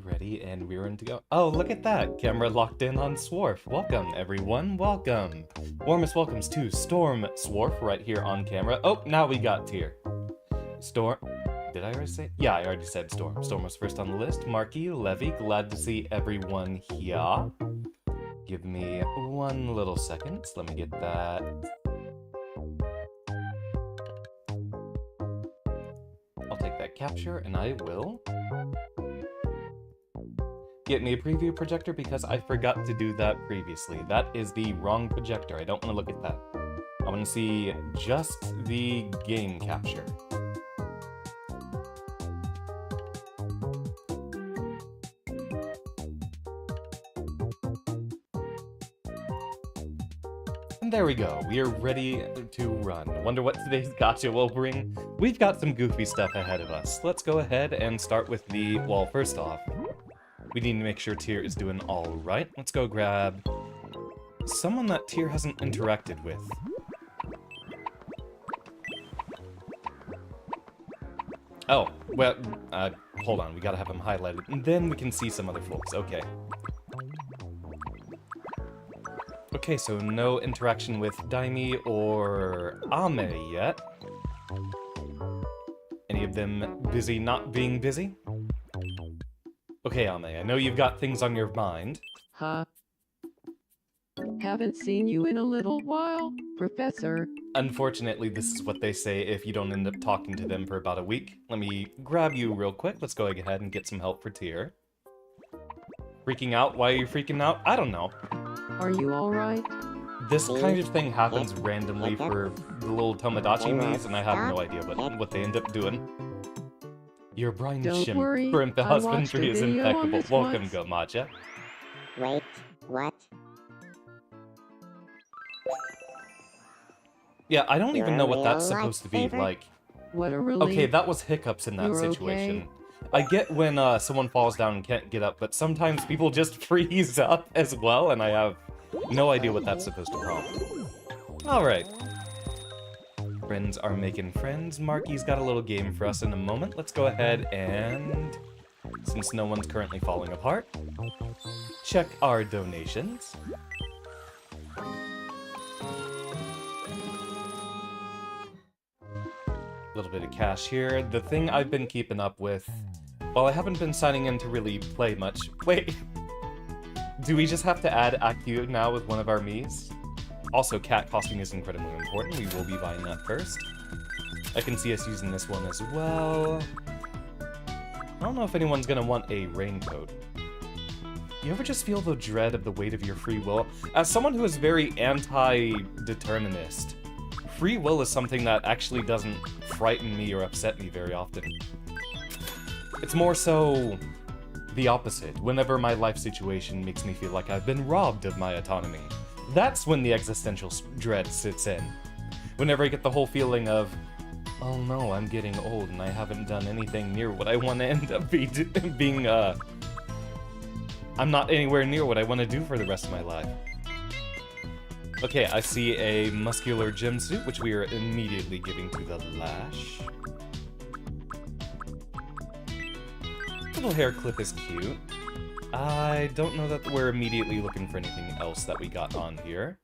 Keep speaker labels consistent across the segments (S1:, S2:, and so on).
S1: Ready, and we're in to go. Oh, look at that! Camera locked in on Swarf. Welcome, everyone. Welcome. Warmest welcomes to Storm Swarf right here on camera. Oh, now we got Tier. Storm. Did I already say? Yeah, I already said Storm. Storm was first on the list. Marky, Levy, glad to see everyone here. Give me one little second. Let me get that. I'll take that capture, and I will get me a preview projector because I forgot to do that previously. That is the wrong projector. I don't want to look at that. I want to see just the game capture. And there we go. We are ready to run. Wonder what today's gotcha will bring. We've got some goofy stuff ahead of us. Let's go ahead and start with the, well, first off, we need to make sure Tyr is doing all right. Let's go grab someone that Tyr hasn't interacted with. Oh, well, hold on. We gotta have him highlighted, and then we can see some other folks. Okay. Okay, so no interaction with Daimi or Ame yet. Any of them busy not being busy? Okay, Ame, I know you've got things on your mind.
S2: Huh? Haven't seen you in a little while, Professor.
S1: Unfortunately, this is what they say if you don't end up talking to them for about a week. Let me grab you real quick. Let's go ahead and get some help for Tyr. Freaking out? Why are you freaking out? I don't know.
S2: Are you alright?
S1: This kind of thing happens randomly for the little Tomodachi Miis, and I have no idea what they end up doing. Your brine shrimp husbandry is impeccable. Welcome, Gomacha.
S3: Wait, what?
S1: Yeah, I don't even know what that's supposed to be, like...
S2: What a relief.
S1: Okay, that was hiccups in that situation.
S2: Okay?
S1: I get when someone falls down and can't get up, but sometimes people just freeze up as well, and I have no idea what that's supposed to prompt. Alright. Friends are making friends. Marky's got a little game for us in a moment. Let's go ahead and, since no one's currently falling apart, check our donations. A little bit of cash here. The thing I've been keeping up with, while I haven't been signing in to really play much... Wait! Do we just have to add Accu now with one of our Miis? Also, cat costing is incredibly important. We will be buying that first. I can see us using this one as well. I don't know if anyone's gonna want a raincoat. You ever just feel the dread of the weight of your free will? As someone who is very anti-determinist, free will is something that actually doesn't frighten me or upset me very often. It's more so the opposite. Whenever my life situation makes me feel like I've been robbed of my autonomy, that's when the existential dread sits in. Whenever I get the whole feeling of, oh no, I'm getting old and I haven't done anything near what I want to end up being, I'm not anywhere near what I want to do for the rest of my life. Okay, I see a muscular gym suit, which we are immediately giving to the Lash. Little hair clip is cute. I don't know that we're immediately looking for anything else that we got on here.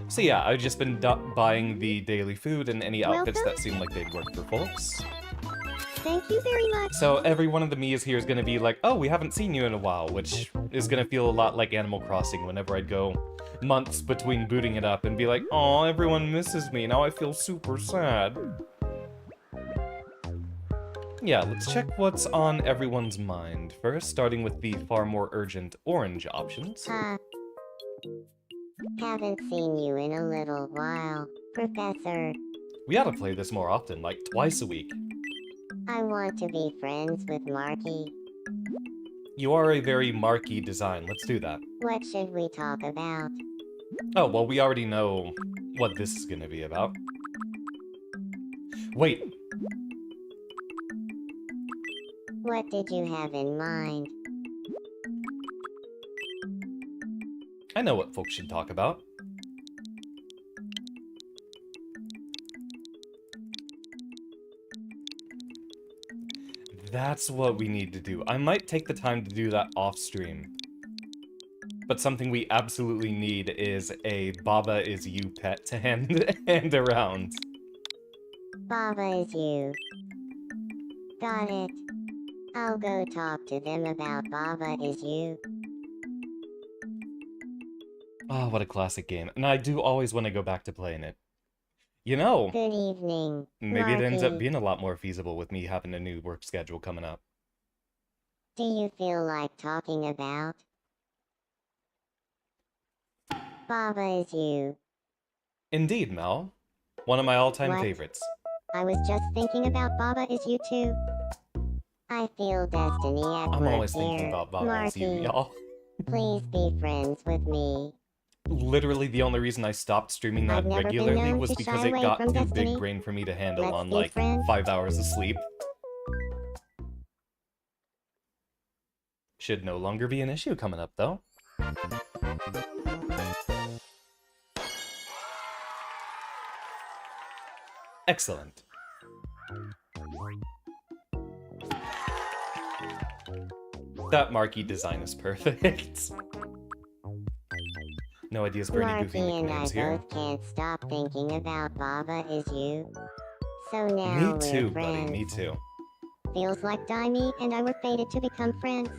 S1: So yeah, I've just been buying the daily food and any outfits that seem like they'd work for folks.
S3: Thank you very much.
S1: So every one of the Miis here is going to be like, oh, we haven't seen you in a while, which is going to feel a lot like Animal Crossing whenever I'd go months between booting it up and be like, oh, everyone misses me, now I feel super sad. Yeah, let's check what's on everyone's mind first, starting with the far more urgent orange options.
S3: Haven't seen you in a little while, Professor.
S1: We ought to play this more often, like twice a week.
S3: I want to be friends with Marky.
S1: You are a very marquee design, let's do that.
S3: What should we talk about?
S1: Oh, well, we already know what this is gonna be about. Wait,
S3: What did you have in mind?
S1: I know what folks should talk about. That's what we need to do. I might take the time to do that off-stream. But something we absolutely need is a Baba is you pet to hand around.
S3: Baba is you. Got it. I'll go talk to them about Baba is you.
S1: Oh, what a classic game. And I do always want to go back to playing it. You know,
S3: Good evening,
S1: maybe it ends up
S3: Marky.
S1: being a lot more feasible with me having a new work schedule coming up.
S3: Do you feel like talking about Baba is you?
S1: Indeed, Mel. One of my all-time
S3: What?
S1: favorites.
S3: I was just thinking about Baba is you too. I feel destiny at
S1: I'm
S3: work
S1: always thinking
S3: here.
S1: about Baba is you,
S3: Marky,
S1: y'all.
S3: please be friends with me.
S1: Literally the only reason I stopped streaming that
S3: I've never been
S1: regularly
S3: known
S1: was
S3: to
S1: because
S3: shy
S1: it
S3: away
S1: got
S3: from
S1: too
S3: destiny.
S1: big brain for me to handle
S3: Let's
S1: on
S3: be
S1: like
S3: friends.
S1: 5 hours of sleep. Should no longer be an issue coming up, though. Excellent. That marquee design is perfect. No ideas for any
S3: Marky
S1: goofy
S3: and I
S1: nicknames here.
S3: both can't stop thinking about Baba is you. So
S1: Me
S3: now
S1: too,
S3: we're
S1: buddy,
S3: friends.
S1: me too.
S3: Feels like Daimi and I were fated to become friends.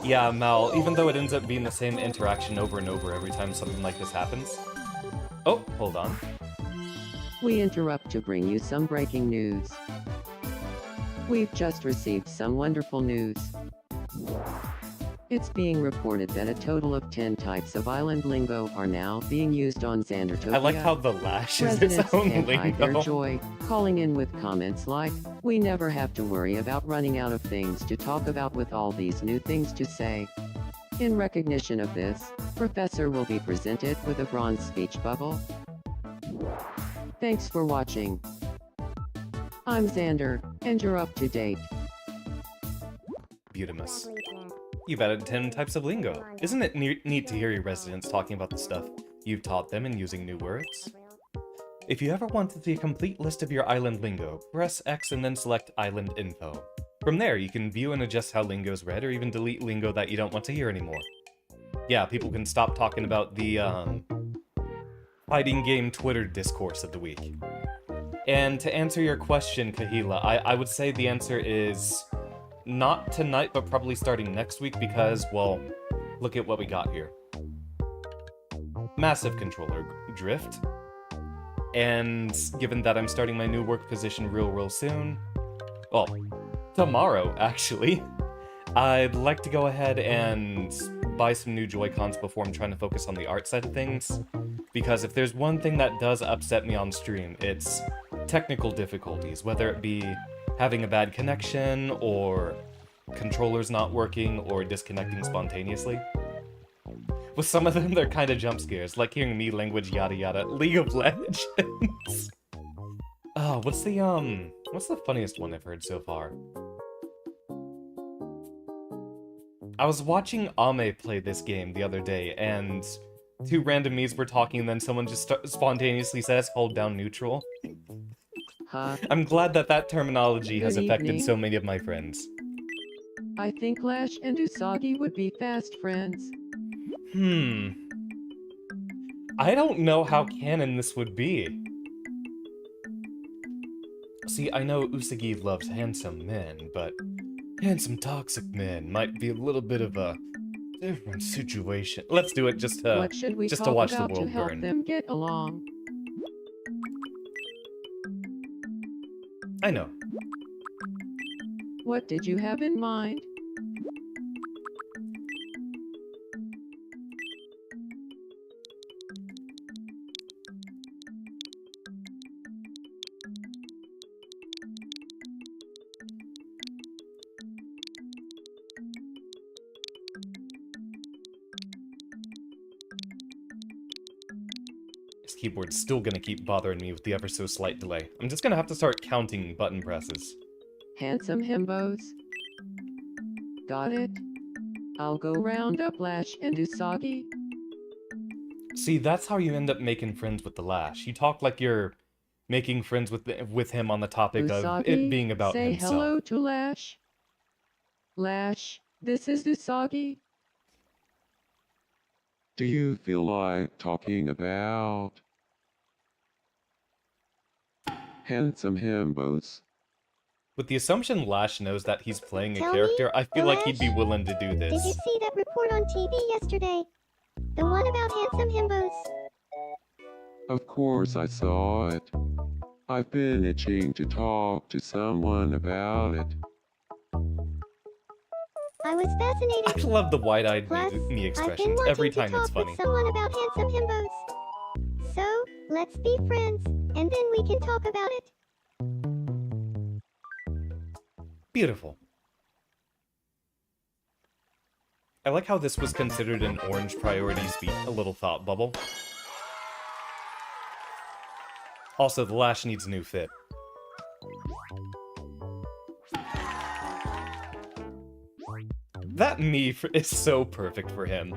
S1: Yeah, Mal, even though it ends up being the same interaction over and over every time something like this happens. Oh, hold on.
S2: We interrupt to bring you some breaking news. We've just received some wonderful news. It's being reported that a total of 10 types of island lingo are now being used on Xandertopia.
S1: I like how the lash is
S2: Residents
S1: its own
S2: can't hide their
S1: lingo.
S2: joy, calling in with comments like, "We never have to worry about running out of things to talk about with all these new things to say." In recognition of this, Professor will be presented with a bronze speech bubble. Thanks for watching. I'm Xander, and you're up to date.
S1: Beautimus. You've added 10 types of lingo. Isn't it neat to hear your residents talking about the stuff you've taught them and using new words? If you ever wanted the complete list of your island lingo, press X and then select Island Info. From there, you can view and adjust how lingo's read or even delete lingo that you don't want to hear anymore. Yeah, people can stop talking about the, fighting game Twitter discourse of the week. And to answer your question, Kahila, I would say the answer is not tonight, but probably starting next week because, well, look at what we got here. Massive controller drift. And given that I'm starting my new work position real soon, well, tomorrow, actually, I'd like to go ahead and buy some new Joy-Cons before I'm trying to focus on the art side of things. Because if there's one thing that does upset me on stream, it's technical difficulties, whether it be having a bad connection, or controllers not working, or disconnecting spontaneously. With some of them, they're kind of jump scares, like hearing me language yada yada, League of Legends. Oh, what's the funniest one I've heard so far? I was watching Ame play this game the other day, and two random me's were talking, and then someone just spontaneously says, "Hold down neutral."
S2: Huh?
S1: I'm glad that terminology has
S2: Good
S1: affected
S2: evening.
S1: so many of my friends.
S2: I think Lash and Usagi would be fast friends.
S1: I don't know how canon this would be. See, I know Usagi loves handsome men, but handsome toxic men might be a little bit of a different situation. Let's do it just to
S2: What should we
S1: just to
S2: talk
S1: watch the
S2: about to
S1: world
S2: help
S1: burn.
S2: them get along?
S1: I know.
S2: What did you have in mind?
S1: This keyboard's still gonna keep bothering me with the ever so slight delay. I'm just gonna have to start counting button presses.
S2: Handsome himbos. Got it. I'll go round up Lash and Usagi.
S1: See, that's how you end up making friends with the Lash. You talk like you're making friends with him on the topic of
S2: Usagi,
S1: it being about
S2: say
S1: himself.
S2: hello to Lash. Lash, this is Usagi.
S4: Do you feel like talking about handsome himbos?
S1: With the assumption Lash knows that he's playing a
S3: Tell me,
S1: character, I feel like he'd be
S3: Lash,
S1: willing to do
S3: Did you
S1: this.
S3: see that report on TV yesterday? The one about handsome himbos?
S4: Of course I saw it. I've been itching to talk to someone about it.
S3: I was fascinated.
S1: I love the wide-eyed
S3: Plus,
S1: me
S3: I've been
S1: expressions
S3: wanting
S1: every
S3: to
S1: time
S3: talk
S1: it's funny.
S3: with someone about handsome himbos. So, let's be friends, and then we can talk about it.
S1: Beautiful. I like how this was considered an orange priority speech, a little thought bubble. Also, the Lash needs a new fit. That is so perfect for him.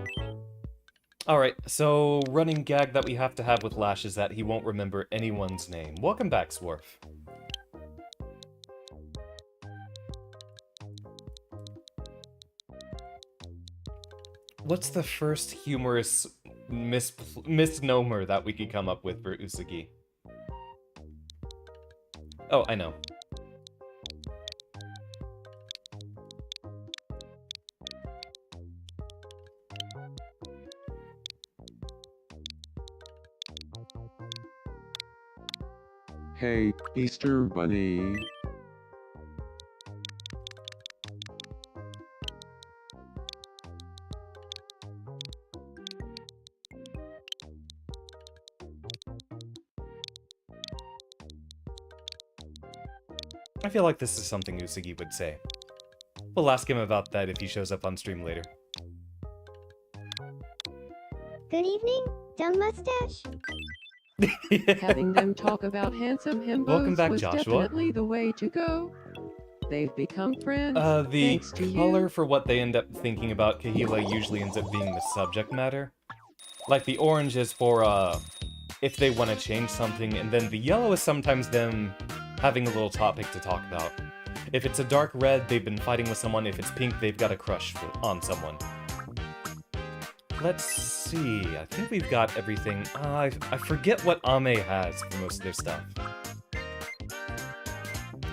S1: Alright, so running gag that we have to have with Lash is that he won't remember anyone's name. Welcome back, Swarf. What's the first humorous misnomer that we could come up with for Usagi? Oh, I know.
S4: Hey, Easter Bunny.
S1: I feel like this is something Usagi would say. We'll ask him about that if he shows up on stream later.
S3: Good evening, dumb mustache.
S2: Having them talk about handsome himbos
S1: Welcome back,
S2: was
S1: Joshua.
S2: definitely the way to go. They've become friends
S1: The
S2: thanks to
S1: color
S2: you.
S1: for what they end up thinking about Kahila usually ends up being the subject matter. Like, the orange is for, if they want to change something, and then the yellow is sometimes them having a little topic to talk about. If it's a dark red, they've been fighting with someone. If it's pink, they've got a crush on someone. Let's see. I think we've got everything. I forget what Ame has for most of their stuff.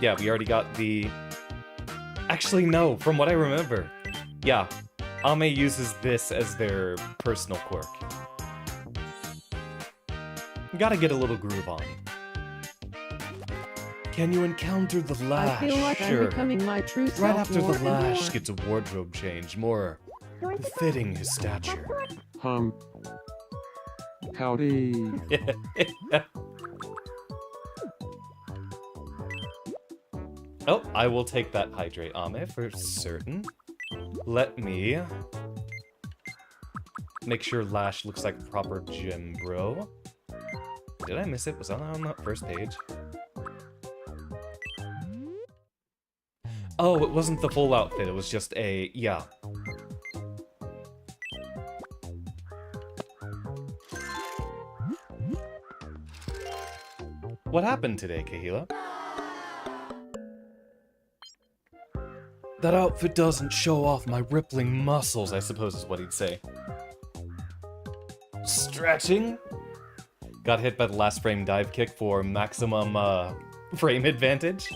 S1: Yeah, we already got the... Actually, no, from what I remember. Yeah, Ame uses this as their personal quirk. Gotta get a little groove on. Can you encounter the Lash?
S2: I feel like
S1: Sure.
S2: I'm becoming my true self
S1: Right after
S2: more
S1: the
S2: and
S1: Lash
S2: more.
S1: gets a wardrobe change, more befitting his stature.
S4: Howdy.
S1: Oh, I will take that Hydrate Ame for certain. Let me make sure Lash looks like a proper gym bro. Did I miss it? Was that on that first page? Oh, it wasn't the full outfit, it was just a... yeah. What happened today, Kahila? That outfit doesn't show off my rippling muscles, I suppose is what he'd say. Stretching? Got hit by the last frame dive kick for maximum, frame advantage?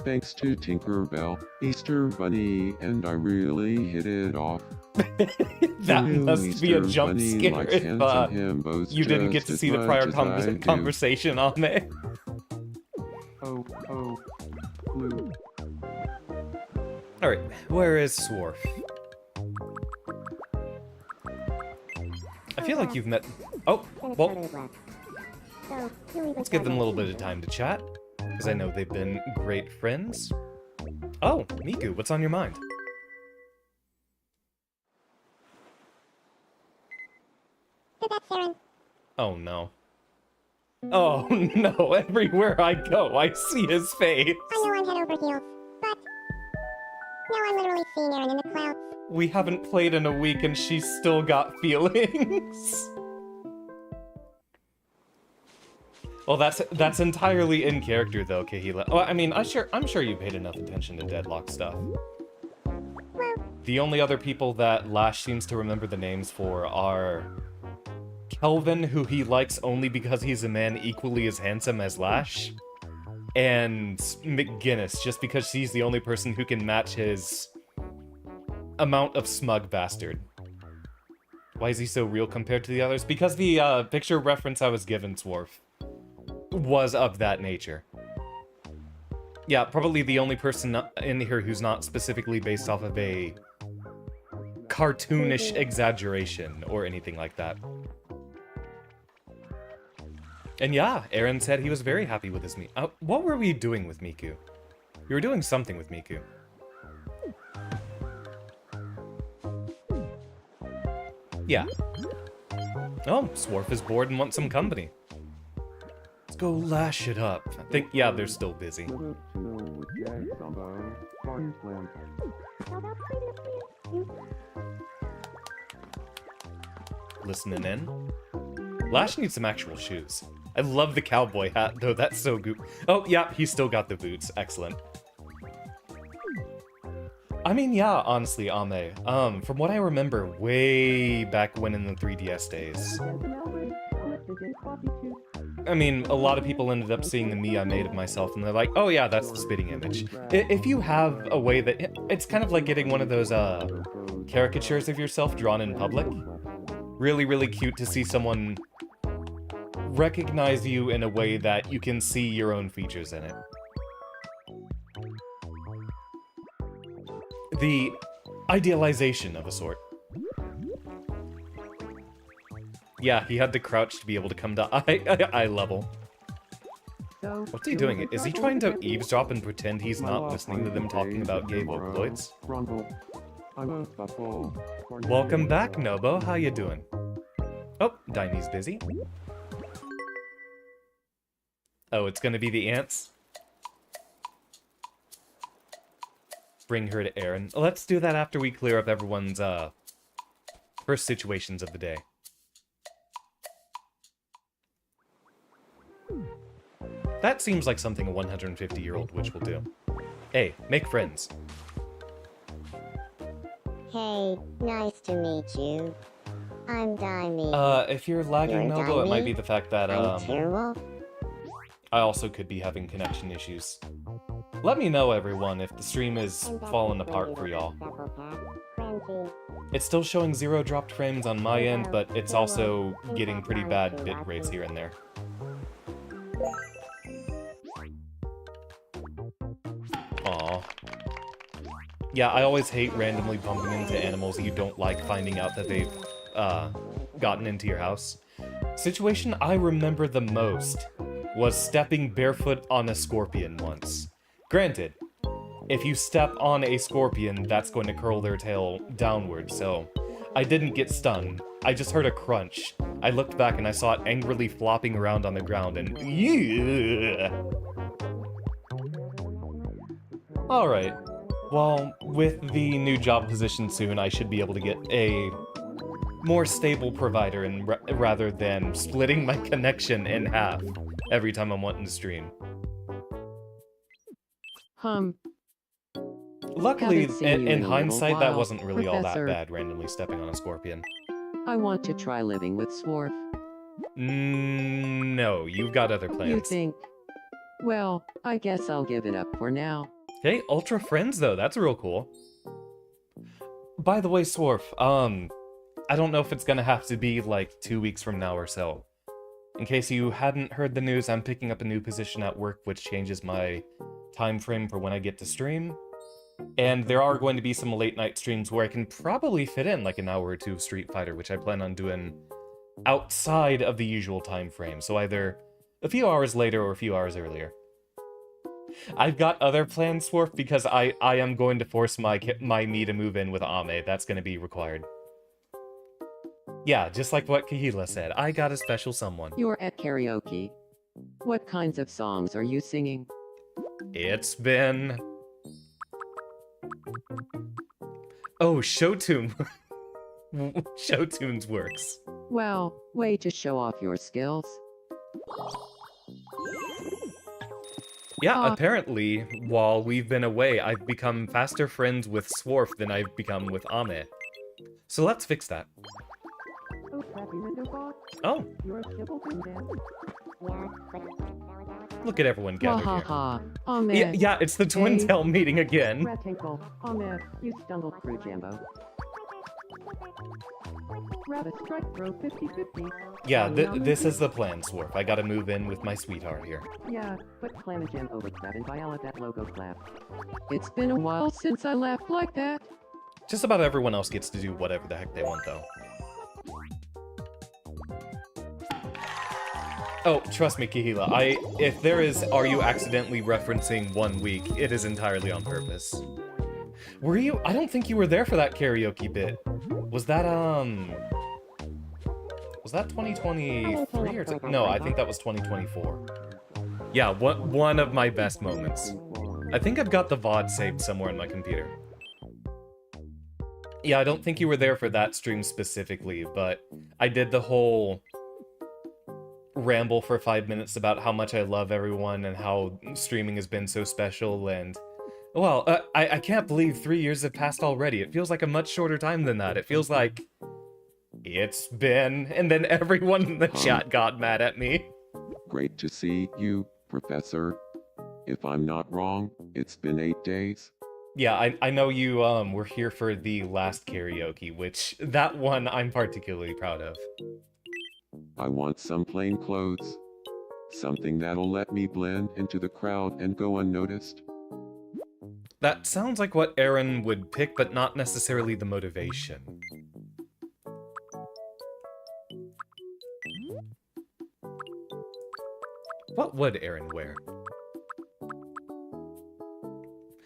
S4: Thanks to Tinkerbell, Easter Bunny, and I really hit it off.
S1: That
S4: The new
S1: must be a
S4: Easter
S1: jump
S4: Bunny
S1: scare
S4: likes
S1: if,
S4: handsome himbos
S1: you didn't get
S4: just
S1: to
S4: as
S1: see the
S4: much
S1: prior
S4: as I do.
S1: conversation on it.
S4: Oh,
S1: Alright, where is Swarf? I feel like you've met... Oh, well, let's give them a little bit of time to chat, because I know they've been great friends. Oh, Miku, what's on your mind? Oh no. Oh no, everywhere I go, I see his face.
S5: I know I'm head over heels, but now I'm literally seeing Aaron in the clouds.
S1: We haven't played in a week and she's still got feelings. Well, that's entirely in character though, Kahila. Well, I mean, I'm sure you paid enough attention to Deadlock stuff. The only other people that Lash seems to remember the names for are Kelvin, who he likes only because he's a man equally as handsome as Lash, and McGinnis, just because she's the only person who can match his amount of smug bastard. Why is he so real compared to the others? Because the picture reference I was given, Swarf, was of that nature. Yeah, probably the only person in here who's not specifically based off of a cartoonish exaggeration or anything like that. And yeah, Aaron said he was very happy with his what were we doing with Miku? We were doing something with Miku. Yeah. Oh, Swarf is bored and wants some company. Let's go lash it up. I think, yeah, they're still busy. Listening in. Lash needs some actual shoes. I love the cowboy hat, though. That's so good. Oh, yeah, he's still got the boots. Excellent. I mean, yeah, honestly, Ame. From what I remember way back when in the 3DS days. I mean, a lot of people ended up seeing the me I made of myself, and they're like, oh yeah, that's the spitting image. If you have a way that... It's kind of like getting one of those, caricatures of yourself drawn in public. Really, really cute to see someone recognize you in a way that you can see your own features in it. The idealization of a sort. Yeah, he had to crouch to be able to come to eye level. What's he doing? Is he trying to eavesdrop and pretend he's not listening to them talking about gay Vocaloids? Welcome back, Nobo. How you doing? Oh, Diney's busy. Oh, it's gonna be the ants? Bring her to Aaron. Let's do that after we clear up everyone's, first situations of the day. That seems like something a 150-year-old witch will do. Hey, make friends.
S3: Hey, nice to meet you. I'm Daimi.
S1: If you're lagging,
S3: You're
S1: Nobo, it might
S3: Daimi?
S1: be the fact that,
S3: I'm Tearwolf.
S1: I also could be having connection issues. Let me know, everyone, if the stream is falling apart for y'all. It's still showing 0 dropped frames on my end, but it's also getting pretty bad bit rates here and there. Aw. Yeah, I always hate randomly bumping into animals you don't like finding out that they've, gotten into your house. Situation I remember the most was stepping barefoot on a scorpion once. Granted, if you step on a scorpion, that's going to curl their tail downward, so I didn't get stung. I just heard a crunch. I looked back and I saw it angrily flopping around on the ground and... Alright. Well, with the new job position soon, I should be able to get a more stable provider and rather than splitting my connection in half every time I'm wanting to stream. Luckily,
S2: Haven't seen you
S1: in
S2: in a
S1: hindsight,
S2: little
S1: that
S2: while,
S1: wasn't really all that
S2: Professor.
S1: bad, randomly stepping on a scorpion.
S2: I want to try living with Swarf.
S1: No, you've got other plans.
S2: You think? Well, I guess I'll give it up for now.
S1: Hey, Ultra Friends, though, that's real cool. By the way, Swarf, I don't know if it's gonna have to be, like, 2 weeks from now or so. In case you hadn't heard the news, I'm picking up a new position at work which changes my time frame for when I get to stream. And there are going to be some late night streams where I can probably fit in like an hour or two of Street Fighter, which I plan on doing outside of the usual time frame. So either a few hours later or a few hours earlier. I've got other plans, Swarf, because I am going to force my me to move in with Ame. That's going to be required. Yeah, just like what Kahila said. I got a special someone.
S2: You're at karaoke. What kinds of songs are you singing?
S1: It's been... Oh, Showtune. Showtunes works.
S2: Well, way to show off your skills.
S1: Yeah, apparently, while we've been away, I've become faster friends with Swarf than I've become with Ame. So let's fix that.
S2: Oh, crappy window box.
S1: Oh,
S2: You're a civil then.
S1: look at everyone gathered here.
S2: Ha. Oh man.
S1: Yeah, it's the Twin Tail meeting again.
S2: Rectangle. Oh man, you stumbled through Jambo. Rabbit strike throw 50-50.
S1: Yeah, this is the plan, Swarf. I gotta move in with my sweetheart here.
S2: Yeah, but slam a gem over crab and Viola that logo clap. It's been a while since I laughed like that.
S1: Just about everyone else gets to do whatever the heck they want, though. Oh, trust me, Kahila, if there is are you accidentally referencing 1 week, it is entirely on purpose. Were you? I don't think you were there for that karaoke bit. Was that 2023 or no, I think that was 2024. Yeah, one of my best moments. I think I've got the VOD saved somewhere in my computer. Yeah, I don't think you were there for that stream specifically, but I did the whole ramble for 5 minutes about how much I love everyone and how streaming has been so special, and well, I can't believe 3 years have passed already. It feels like a much shorter time than that. It feels like it's been, and then everyone in the chat got mad at me.
S4: Great to see you, Professor. If I'm not wrong, it's been 8 days.
S1: Yeah, I know you were here for the last karaoke, which that one I'm particularly proud of.
S4: I want some plain clothes. Something that'll let me blend into the crowd and go unnoticed.
S1: That sounds like what Aaron would pick, but not necessarily the motivation. What would Aaron wear?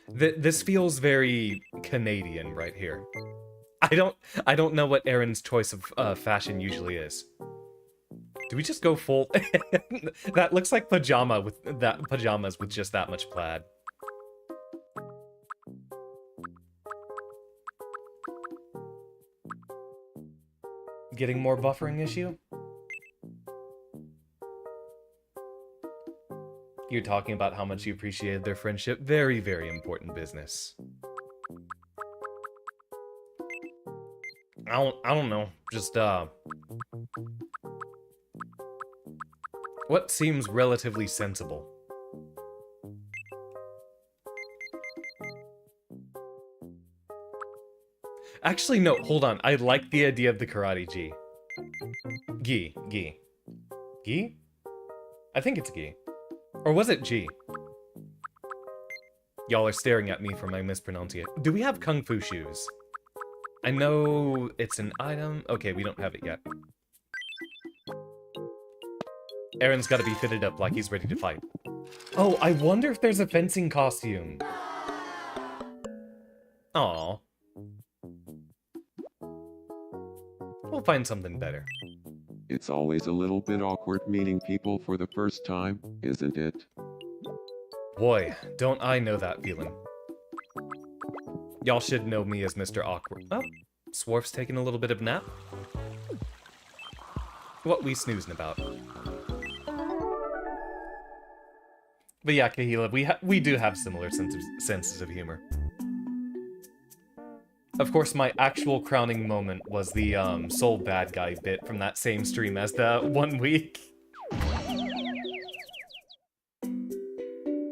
S1: This feels very Canadian right here. I don't know what Aaron's choice of fashion usually is. Do we just go full? That looks like pajamas with just that much plaid. Getting more buffering issue? You're talking about how much you appreciated their friendship. Very, very important business. I don't know. Just, what seems relatively sensible? Actually, no, hold on. I like the idea of the karate gi. Gi? I think it's gi. Or was it G? Y'all are staring at me for my mispronunciation. Do we have kung fu shoes? I know it's an item. Okay, we don't have it yet. Aaron's gotta be fitted up like he's ready to fight. Oh, I wonder if there's a fencing costume. Aw. We'll find something better.
S4: It's always a little bit awkward meeting people for the first time, isn't it?
S1: Boy, don't I know that feeling. Y'all should know me as Mr. Awkward. Oh, Swarf's taking a little bit of nap. What we snoozing about? But yeah, Kahila, we do have similar senses of humor. Of course, my actual crowning moment was the Soul Bad Guy bit from that same stream as the 1 week.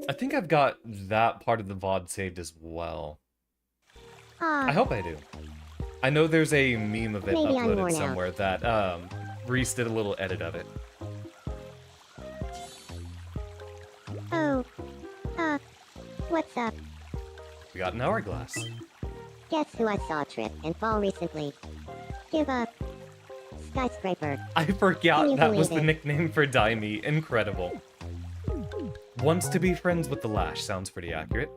S1: I think I've got that part of the VOD saved as well. I hope I do. I know there's a meme of it
S5: Maybe I'm
S1: uploaded
S5: worn
S1: somewhere that Reese did a little edit of it.
S5: Oh,
S3: Sup?
S1: We got an hourglass.
S3: Guess who I saw trip and fall recently? Give up. Skyscraper.
S1: I
S3: Can
S1: forgot
S3: you
S1: that was the
S3: believe it?
S1: nickname for Daimi. Incredible. Wants to be friends with the Lash. Sounds pretty accurate.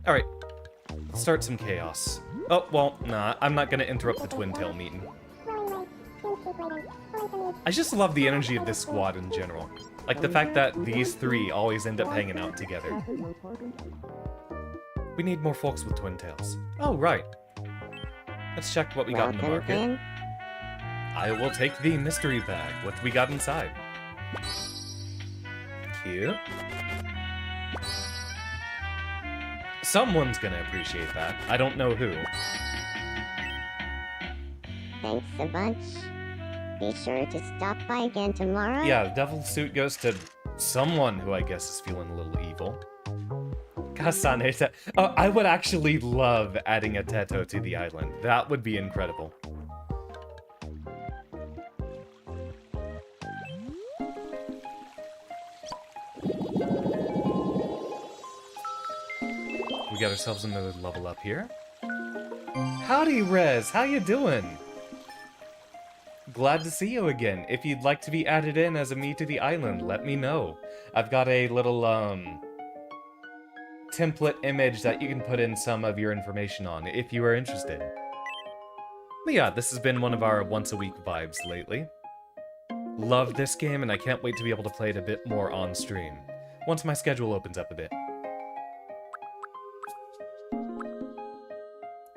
S1: Alright. Start some chaos. Oh, well, nah. I'm not gonna interrupt the Twin Tail meeting. I just love the energy of this squad in general. Like the fact that these three always end up hanging out together. We need more folks with twin tails. Oh, right. Let's check what we got in the
S3: Welcome,
S1: market.
S3: friend.
S1: I will take the mystery bag. What we got inside? Cute. Someone's gonna appreciate that. I don't know who.
S3: Thanks a bunch. Be sure to stop by again tomorrow.
S1: Yeah, the devil suit goes to someone who I guess is feeling a little evil. Kasaneta. Oh, I would actually love adding a Teto to the island. That would be incredible. We got ourselves another level up here. Howdy, Rez. How you doing? Glad to see you again. If you'd like to be added in as a me to the island, let me know. I've got a little, template image that you can put in some of your information on, if you are interested. But yeah, this has been one of our once-a-week vibes lately. Love this game, and I can't wait to be able to play it a bit more on stream, once my schedule opens up a bit.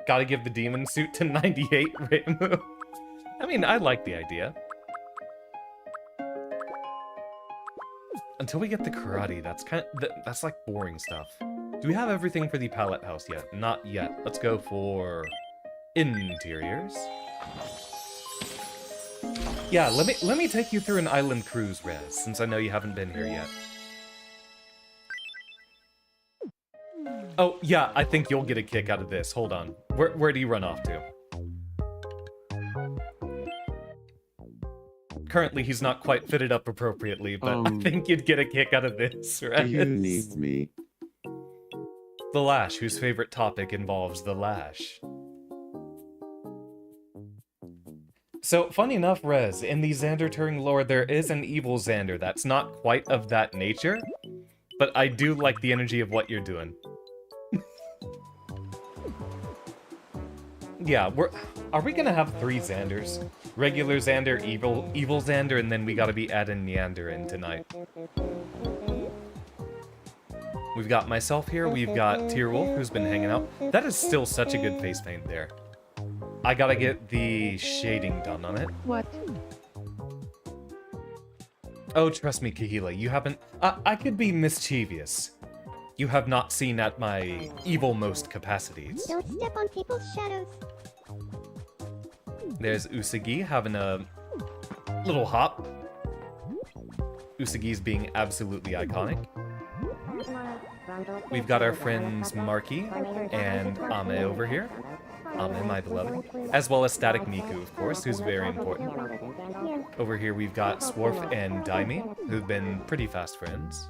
S1: Gotta give the demon suit to 98, Reimu. I mean, I like the idea. Until we get the karate, that's like boring stuff. Do we have everything for the pallet house yet? Not yet. Let's go for interiors. Yeah, let me take you through an island cruise, Rez, since I know you haven't been here yet. Oh, yeah, I think you'll get a kick out of this. Hold on. Where do you run off to? Currently, he's not quite fitted up appropriately, but I think you'd get a kick out of this, right?
S4: Do you need me?
S1: The Lash, whose favorite topic involves the Lash. So, funny enough, Rez, in the Xander Turing lore, there is an evil Xander that's not quite of that nature, but I do like the energy of what you're doing. Yeah, are we gonna have 3 Xanders? Regular Xander, evil Xander, and then we gotta be adding Neander in tonight. We've got myself here, we've got Tyrwolf, who's been hanging out. That is still such a good face paint there. I gotta get the shading done on it.
S2: What?
S1: Oh, trust me, Kahila, you haven't... I could be mischievous. You have not seen at my evil-most capacities.
S3: Don't step on people's shadows.
S1: There's Usagi having a little hop. Usagi's being absolutely iconic. We've got our friends Marky and Ame over here. Ame, my beloved. As well as Static Miku, of course, who's very important. Over here we've got Swarf and Daimi, who've been pretty fast friends.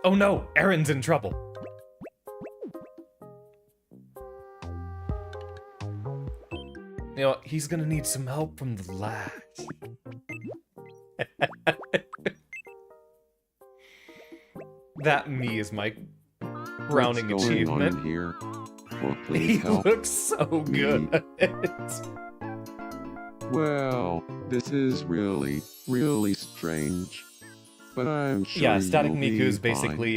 S1: Oh no! Aaron's in trouble! You know, he's gonna need some help from the Lash. That me is my crowning
S4: What's going on
S1: achievement.
S4: in here? Well,
S1: He
S4: please help.
S1: looks so good at it.
S4: Well, this is really, really strange. But I'm sure
S1: Yeah, Static
S4: you'll
S1: Miku
S4: be
S1: is
S4: fine.
S1: basically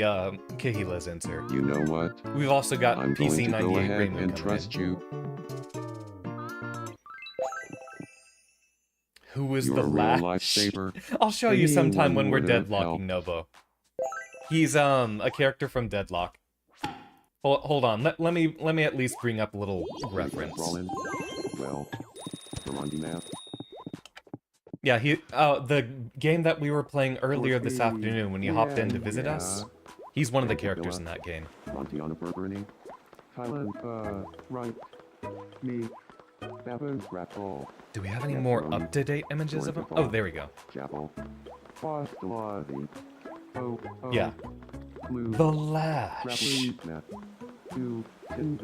S1: Kahila's insert.
S4: You know what?
S1: We've also got
S4: I'm going to go
S1: PC98
S4: ahead
S1: Rainbow
S4: and
S1: coming
S4: trust
S1: in.
S4: you.
S1: Who is
S4: You're
S1: the
S4: a real
S1: Lash?
S4: lifesaver.
S1: I'll show you sometime when we're
S4: Anyone would have
S1: deadlocking Nobo. He's a character from Deadlock. Hold on, let me at least bring up a little reference.
S4: Rollin. Well, we're on the map.
S1: Yeah, the game that we were playing earlier this afternoon when you hopped in to visit us. He's one of the characters in that game.
S4: Monty on a burgeoning. Thailand, right. Me. Babin Grapple.
S1: Do we have any more up-to-date images of him? Oh, there we go.
S4: Chapel. Bostalazi. Oh,
S1: Yeah. The Lash.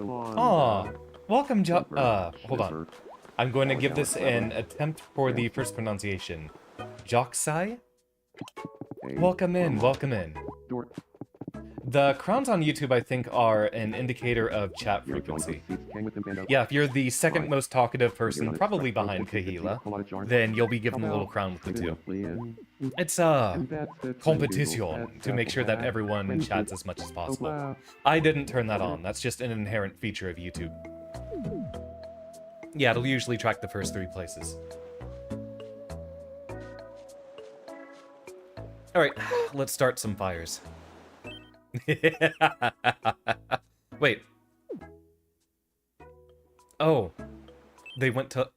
S1: Aw, welcome, hold on. I'm going to give this an attempt for the first pronunciation. Joksai? Welcome in, welcome in. The crowns on YouTube, I think, are an indicator of chat frequency. Yeah, if you're the second most talkative person, probably behind Kahila, then you'll be given a little crown with the two. It's a competition to make sure that everyone chats as much as possible. I didn't turn that on, that's just an inherent feature of YouTube. Yeah, it'll usually track the first 3 places. Alright, let's start some fires. Wait. Oh. They went to...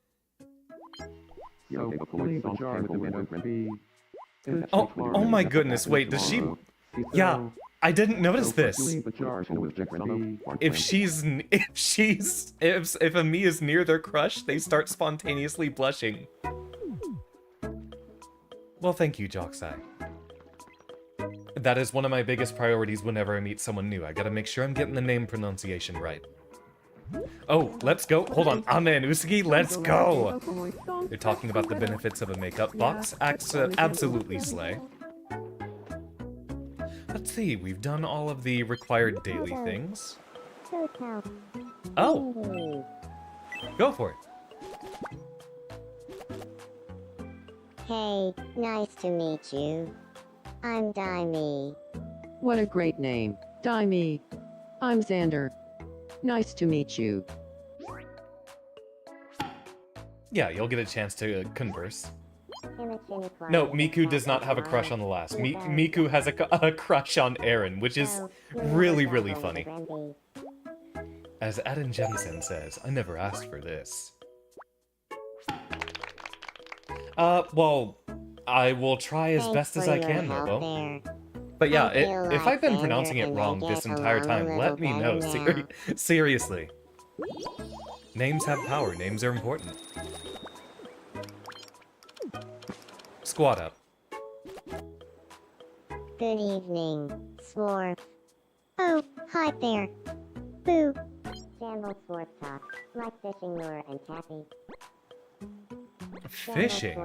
S1: Oh my goodness, wait, does she... Yeah, I didn't notice this. If a me is near their crush, they start spontaneously blushing. Well, thank you, Joksai. That is one of my biggest priorities whenever I meet someone new. I gotta make sure I'm getting the name pronunciation right. Oh, let's go. Hold on. Amen, Usagi, let's go! They're talking about the benefits of a makeup box. Absolutely slay. Let's see, we've done all of the required daily things. Oh! Go for it.
S3: Hey, nice to meet you. I'm Daimi.
S2: What a great name, Daimi. I'm Xander. Nice to meet you.
S1: Yeah, you'll get a chance to converse. No, Miku does not have a crush on the last. Miku has a crush on Aaron, which is really, really funny. As Adam Jensen says, I never asked for this. Well, I will try as best as I can, Nobo. But yeah, if I've been pronouncing it wrong this entire time, let me know. Seriously. Names have power. Names are important. Squat up.
S3: Good evening, Swarf. Oh, hi there. Boo. Shamble Swarf Talk. Like fishing lure and taffy.
S1: Fishing?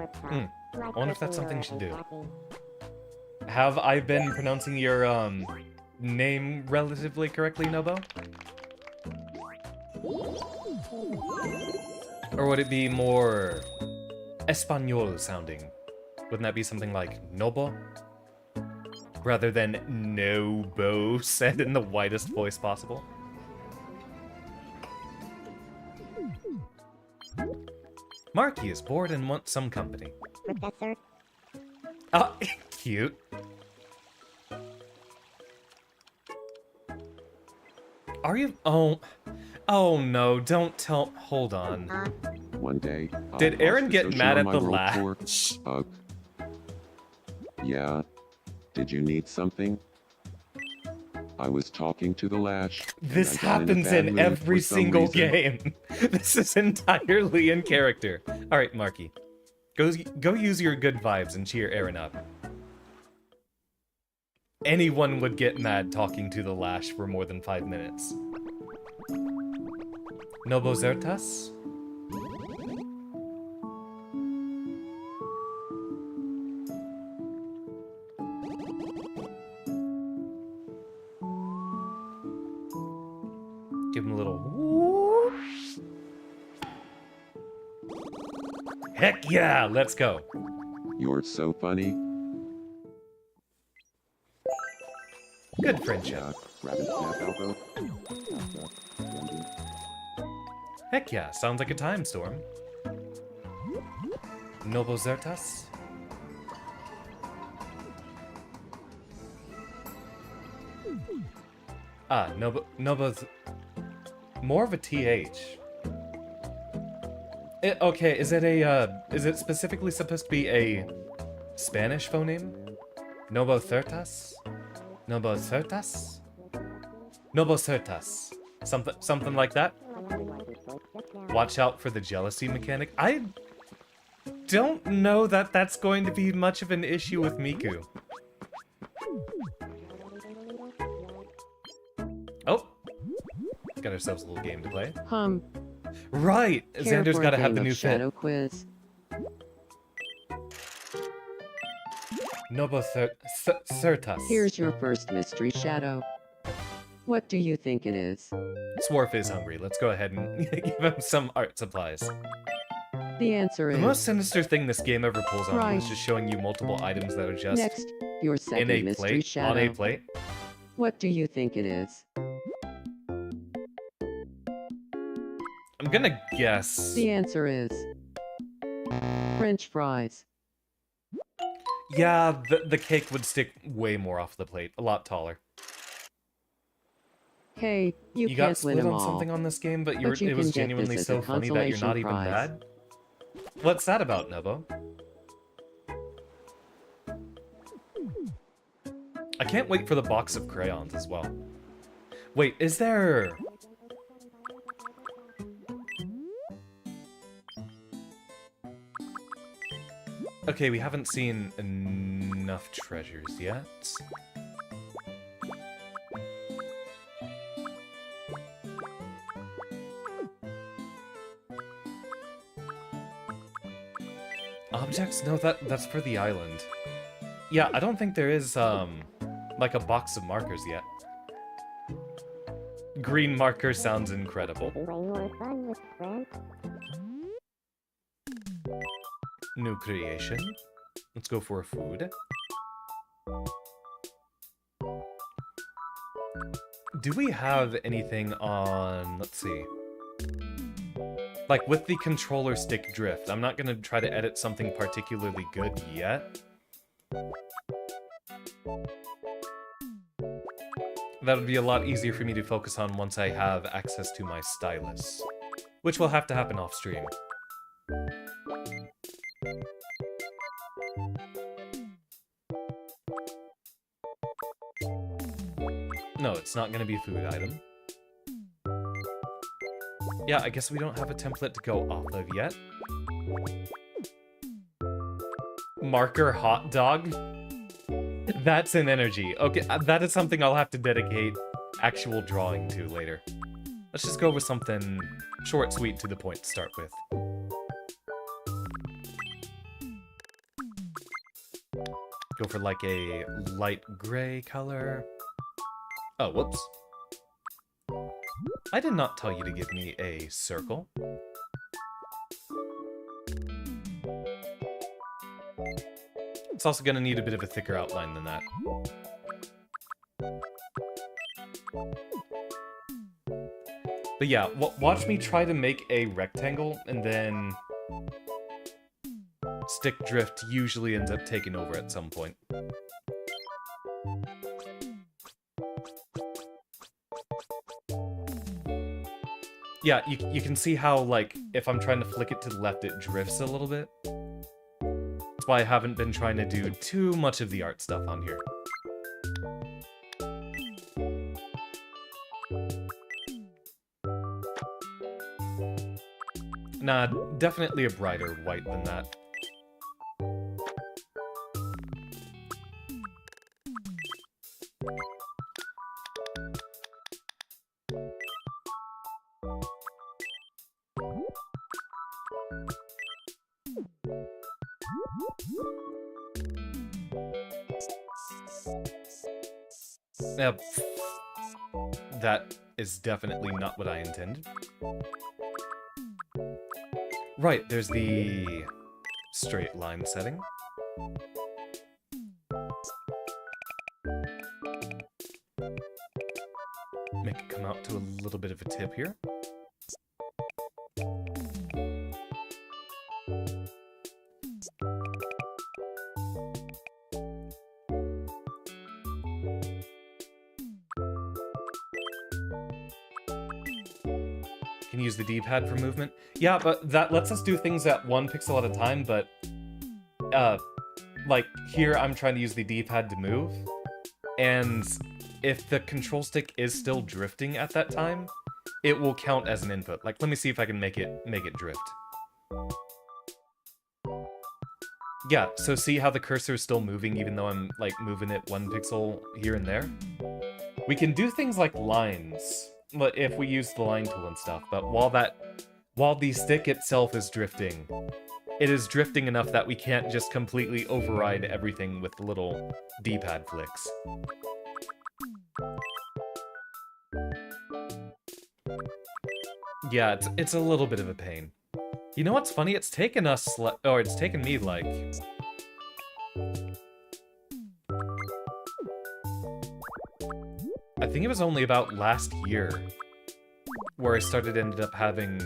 S1: I wonder if that's something you should do. Have I been pronouncing your, name relatively correctly, Nobo? Or would it be more Espanol sounding? Wouldn't that be something like Nobo? Rather than Nobo, said in the whitest voice possible? Marky is bored and wants some company.
S3: Professor?
S1: Oh, cute. Are you? Oh no, don't tell. Hold on.
S4: One day,
S1: Did Aaron get
S4: social
S1: mad
S4: on
S1: at
S4: my
S1: the
S4: world tour.
S1: Lash?
S4: Yeah. Did you need something? I was talking to the Lash.
S1: This
S4: and I got
S1: happens
S4: a bad
S1: in
S4: mood
S1: every
S4: for some
S1: single
S4: reason.
S1: game. This is entirely in character. Alright, Marky. Go use your good vibes and cheer Aaron up. Anyone would get mad talking to the Lash for more than 5 minutes. Nobozertas? Give him a little whoop. Heck yeah, let's go.
S4: You're so funny.
S1: Good friendship.
S4: Rabbit snap elbow.
S1: Heck yeah, sounds like a time storm. Nobozertas? Ah, Nobo's... More of a TH. Okay, is it specifically supposed to be a Spanish phoneme? Nobozertas? Nobozertas? Nobozertas. Something like that? Watch out for the jealousy mechanic. I don't know that that's going to be much of an issue with Miku. Got ourselves a little game to play. Right!
S2: Care
S1: Xander's
S2: for a
S1: gotta have
S2: game
S1: the
S2: of
S1: new
S2: shadow
S1: fit.
S2: quiz.
S1: Nobo Certas.
S2: Here's your first mystery shadow. What do you think it is?
S1: Swarf is hungry. Let's go ahead and give him some art supplies.
S2: The answer
S1: The
S2: is
S1: most sinister thing this game ever pulls on
S2: Right.
S1: is just showing you multiple items that are just
S2: next. Your
S1: in
S2: second
S1: a
S2: mystery
S1: plate,
S2: shadow.
S1: on a plate.
S2: What do you think it is?
S1: I'm gonna guess...
S2: The answer is French fries.
S1: Yeah, the cake would stick way more off the plate. A lot taller.
S2: Hey, you
S1: You got
S2: can't win
S1: split
S2: them
S1: on
S2: all.
S1: something on this game, but,
S2: you
S1: it
S2: can
S1: was
S2: get
S1: genuinely
S2: this as
S1: so
S2: a
S1: funny that you're not even
S2: consolation prize.
S1: bad. What's that about, Nobo? I can't wait for the box of crayons as well. Wait, is there... Okay, we haven't seen enough treasures yet. Objects? No, that's for the island. Yeah, I don't think there is, like a box of markers yet. Green marker sounds incredible.
S5: Way more fun with friends.
S1: New creation. Let's go for food. Do we have anything on... Let's see. Like, with the controller stick drift, I'm not gonna try to edit something particularly good yet. That would be a lot easier for me to focus on once I have access to my stylus. Which will have to happen off stream. No, it's not gonna be a food item. Yeah, I guess we don't have a template to go off of yet. Marker hot dog? That's an energy. Okay, that is something I'll have to dedicate actual drawing to later. Let's just go with something short, sweet, to the point to start with. Go for like a light gray color. Oh, whoops. I did not tell you to give me a circle. It's also gonna need a bit of a thicker outline than that. But yeah, watch me try to make a rectangle, and then stick drift usually ends up taking over at some point. Yeah, you can see how, like, if I'm trying to flick it to the left, it drifts a little bit. That's why I haven't been trying to do too much of the art stuff on here. Nah, definitely a brighter white than that. Yep. That is definitely not what I intended. Right, there's the straight line setting. Make it come out to a little bit of a tip here. Can use the D-pad for movement. Yeah, but that lets us do things at 1 pixel at a time, but like here I'm trying to use the D-pad to move, and if the control stick is still drifting at that time, it will count as an input. Like, let me see if I can make it drift. Yeah, so see how the cursor is still moving even though I'm like moving it 1 pixel here and there? We can do things like lines if we use the line tool and stuff, but while the stick itself is drifting, it is drifting enough that we can't just completely override everything with the little D-pad flicks. Yeah, it's a little bit of a pain. You know what's funny? It's taken us, or it's taken me, like... I think it was only about last year where I ended up having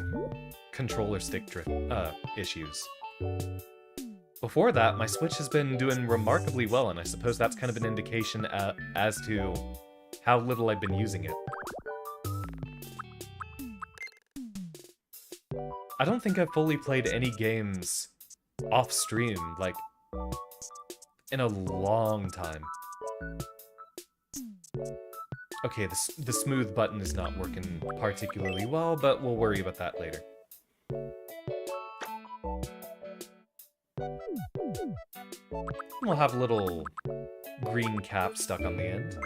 S1: controller stick drift issues. Before that, my Switch has been doing remarkably well, and I suppose that's kind of an indication as to how little I've been using it. I don't think I've fully played any games off-stream, like, in a long time. Okay, the smooth button is not working particularly well, but we'll worry about that later. We'll have a little green cap stuck on the end.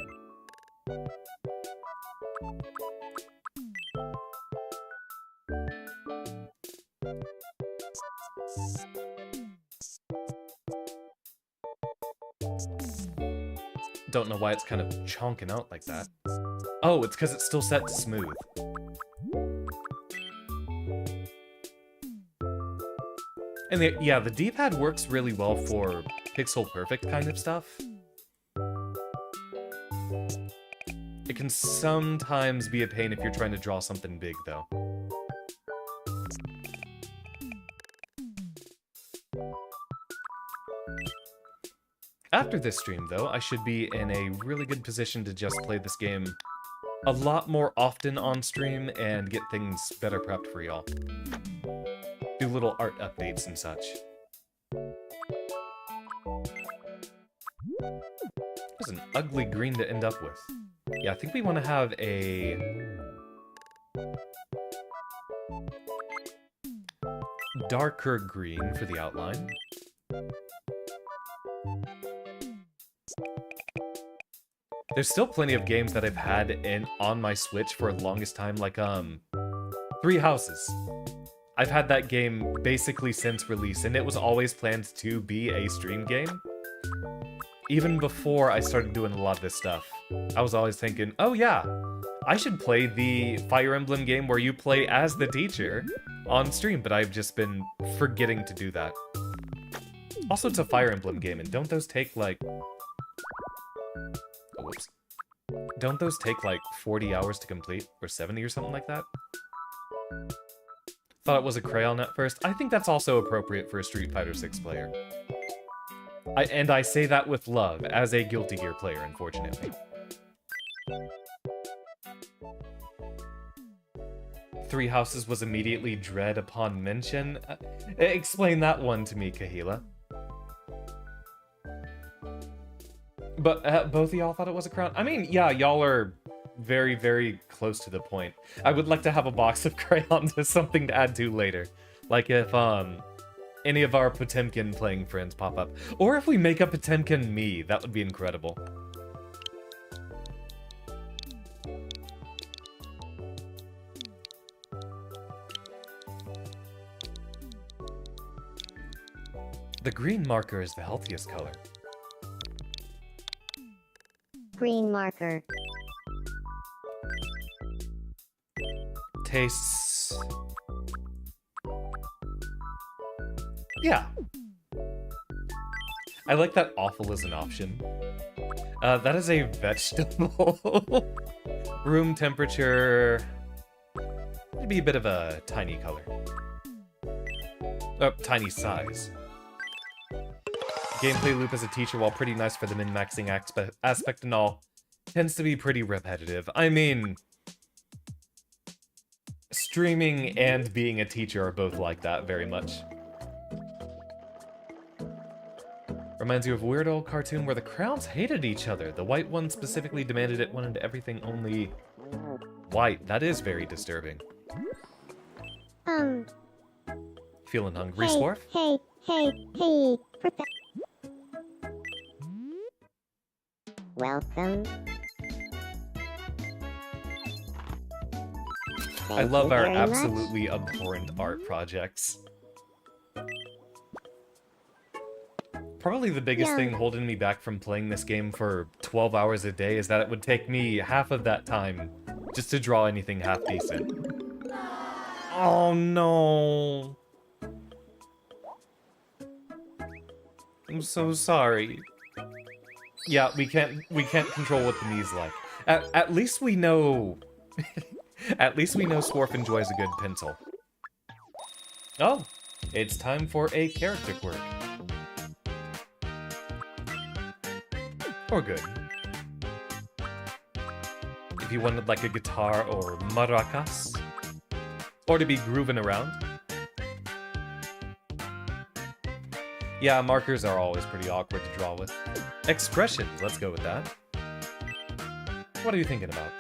S1: Don't know why it's kind of chonking out like that. Oh, it's because it's still set to smooth. And yeah, the D-pad works really well for pixel perfect kind of stuff. It can sometimes be a pain if you're trying to draw something big, though. After this stream, though, I should be in a really good position to just play this game a lot more often on stream and get things better prepped for y'all. Do little art updates and such. That's an ugly green to end up with. Yeah, I think we want to have a... darker green for the outline. There's still plenty of games that I've had on my Switch for the longest time, like, 3 Houses. I've had that game basically since release, and it was always planned to be a stream game. Even before I started doing a lot of this stuff, I was always thinking, oh yeah, I should play the Fire Emblem game where you play as the teacher on stream, but I've just been forgetting to do that. Also, it's a Fire Emblem game, and don't those take, like... Oh, whoops. Don't those take, like, 40 hours to complete? Or 70 or something like that? Thought it was a crayon at first. I think that's also appropriate for a Street Fighter 6 player. And I say that with love, as a Guilty Gear player, unfortunately. Three Houses was immediately dread upon mention. Explain that one to me, Kahila. But both of y'all thought it was a crown? I mean, yeah, y'all are very, very close to the point. I would like to have a box of crayons as something to add to later. Like if, any of our Potemkin playing friends pop up. Or if we make a Potemkin me, that would be incredible. The green marker is the healthiest color.
S3: Green marker.
S1: Tastes... yeah. I like that awful as an option. That is a vegetable. Room temperature... it'd be a bit of a tiny color. Tiny size. Gameplay loop as a teacher, while pretty nice for the min-maxing aspect and all, tends to be pretty repetitive. I mean... streaming and being a teacher are both like that, very much. Reminds you of a weird old cartoon where the crowns hated each other. The white one specifically demanded it wanted everything only white. That is very disturbing. Feeling hungry, Swarf?
S5: Hey,
S3: Welcome.
S1: I
S3: Thank
S1: love
S3: you
S1: our
S3: very much.
S1: absolutely abhorrent art projects. Probably the biggest
S3: Yeah.
S1: thing holding me back from playing this game for 12 hours a day is that it would take me half of that time just to draw anything half decent. Oh no. I'm so sorry. Yeah, we can't control what the Mii's like. At least we know at least we know Swarf enjoys a good pencil. Oh, it's time for a character quirk. Or good. If you wanted like a guitar or maracas, or to be grooving around. Yeah, markers are always pretty awkward to draw with. Expressions, let's go with that. What are you thinking about?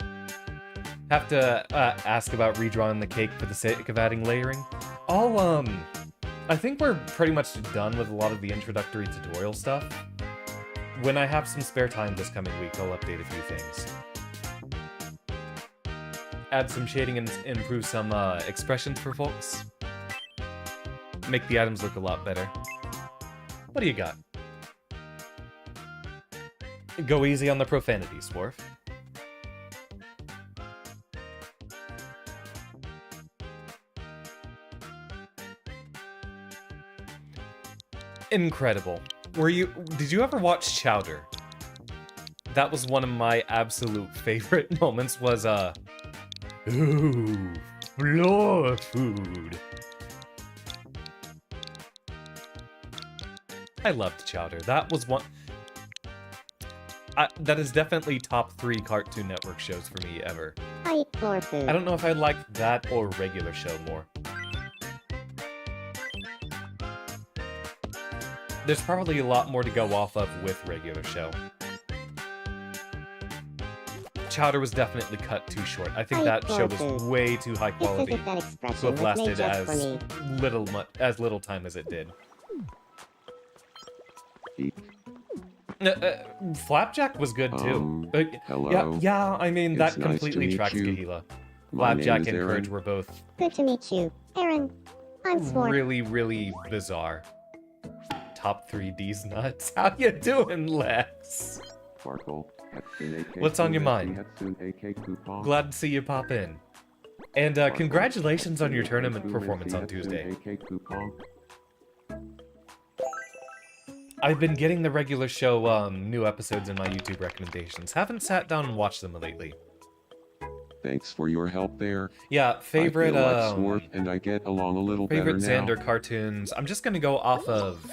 S1: Have to ask about redrawing the cake for the sake of adding layering? I think we're pretty much done with a lot of the introductory tutorial stuff. When I have some spare time this coming week, I'll update a few things. Add some shading and improve some expressions for folks. Make the items look a lot better. What do you got? Go easy on the profanity, Swarf. Incredible. Did you ever watch Chowder? That was one of my absolute favorite moments was, ooh, floor food. I loved Chowder. That was one... that is definitely top 3 Cartoon Network shows for me ever.
S3: I eat floor food.
S1: I don't know if I liked that or regular show more. There's probably a lot more to go off of with regular show. Chowder was definitely cut too short. I think that show was way too high quality
S3: That
S1: to
S3: expression
S1: have
S3: was made
S1: lasted
S3: just for
S1: as
S3: me.
S1: little time as it did.
S4: Eek.
S1: Flapjack was good too.
S4: Hello.
S1: Yeah. I mean
S4: It's
S1: that
S4: nice to
S1: completely
S4: meet
S1: tracks
S4: you.
S1: Kahila.
S4: My name
S1: Flapjack
S4: is
S1: and
S4: Aaron.
S1: Courage were both
S3: Good to meet you, Aaron. I'm Swarf.
S1: really, really bizarre. Top 3D's nuts. How you doing, Lex?
S4: Sparkle.
S1: What's on your mind?
S4: Coupon.
S1: Glad to see you pop in. And congratulations on your tournament performance on Tuesday. I've been getting the regular show new episodes in my YouTube recommendations. Haven't sat down and watched them lately.
S4: Thanks for your help there.
S1: Yeah, favorite
S4: I feel like Swarf and I get along a little better
S1: favorite
S4: now.
S1: Xander cartoons. I'm just gonna go off of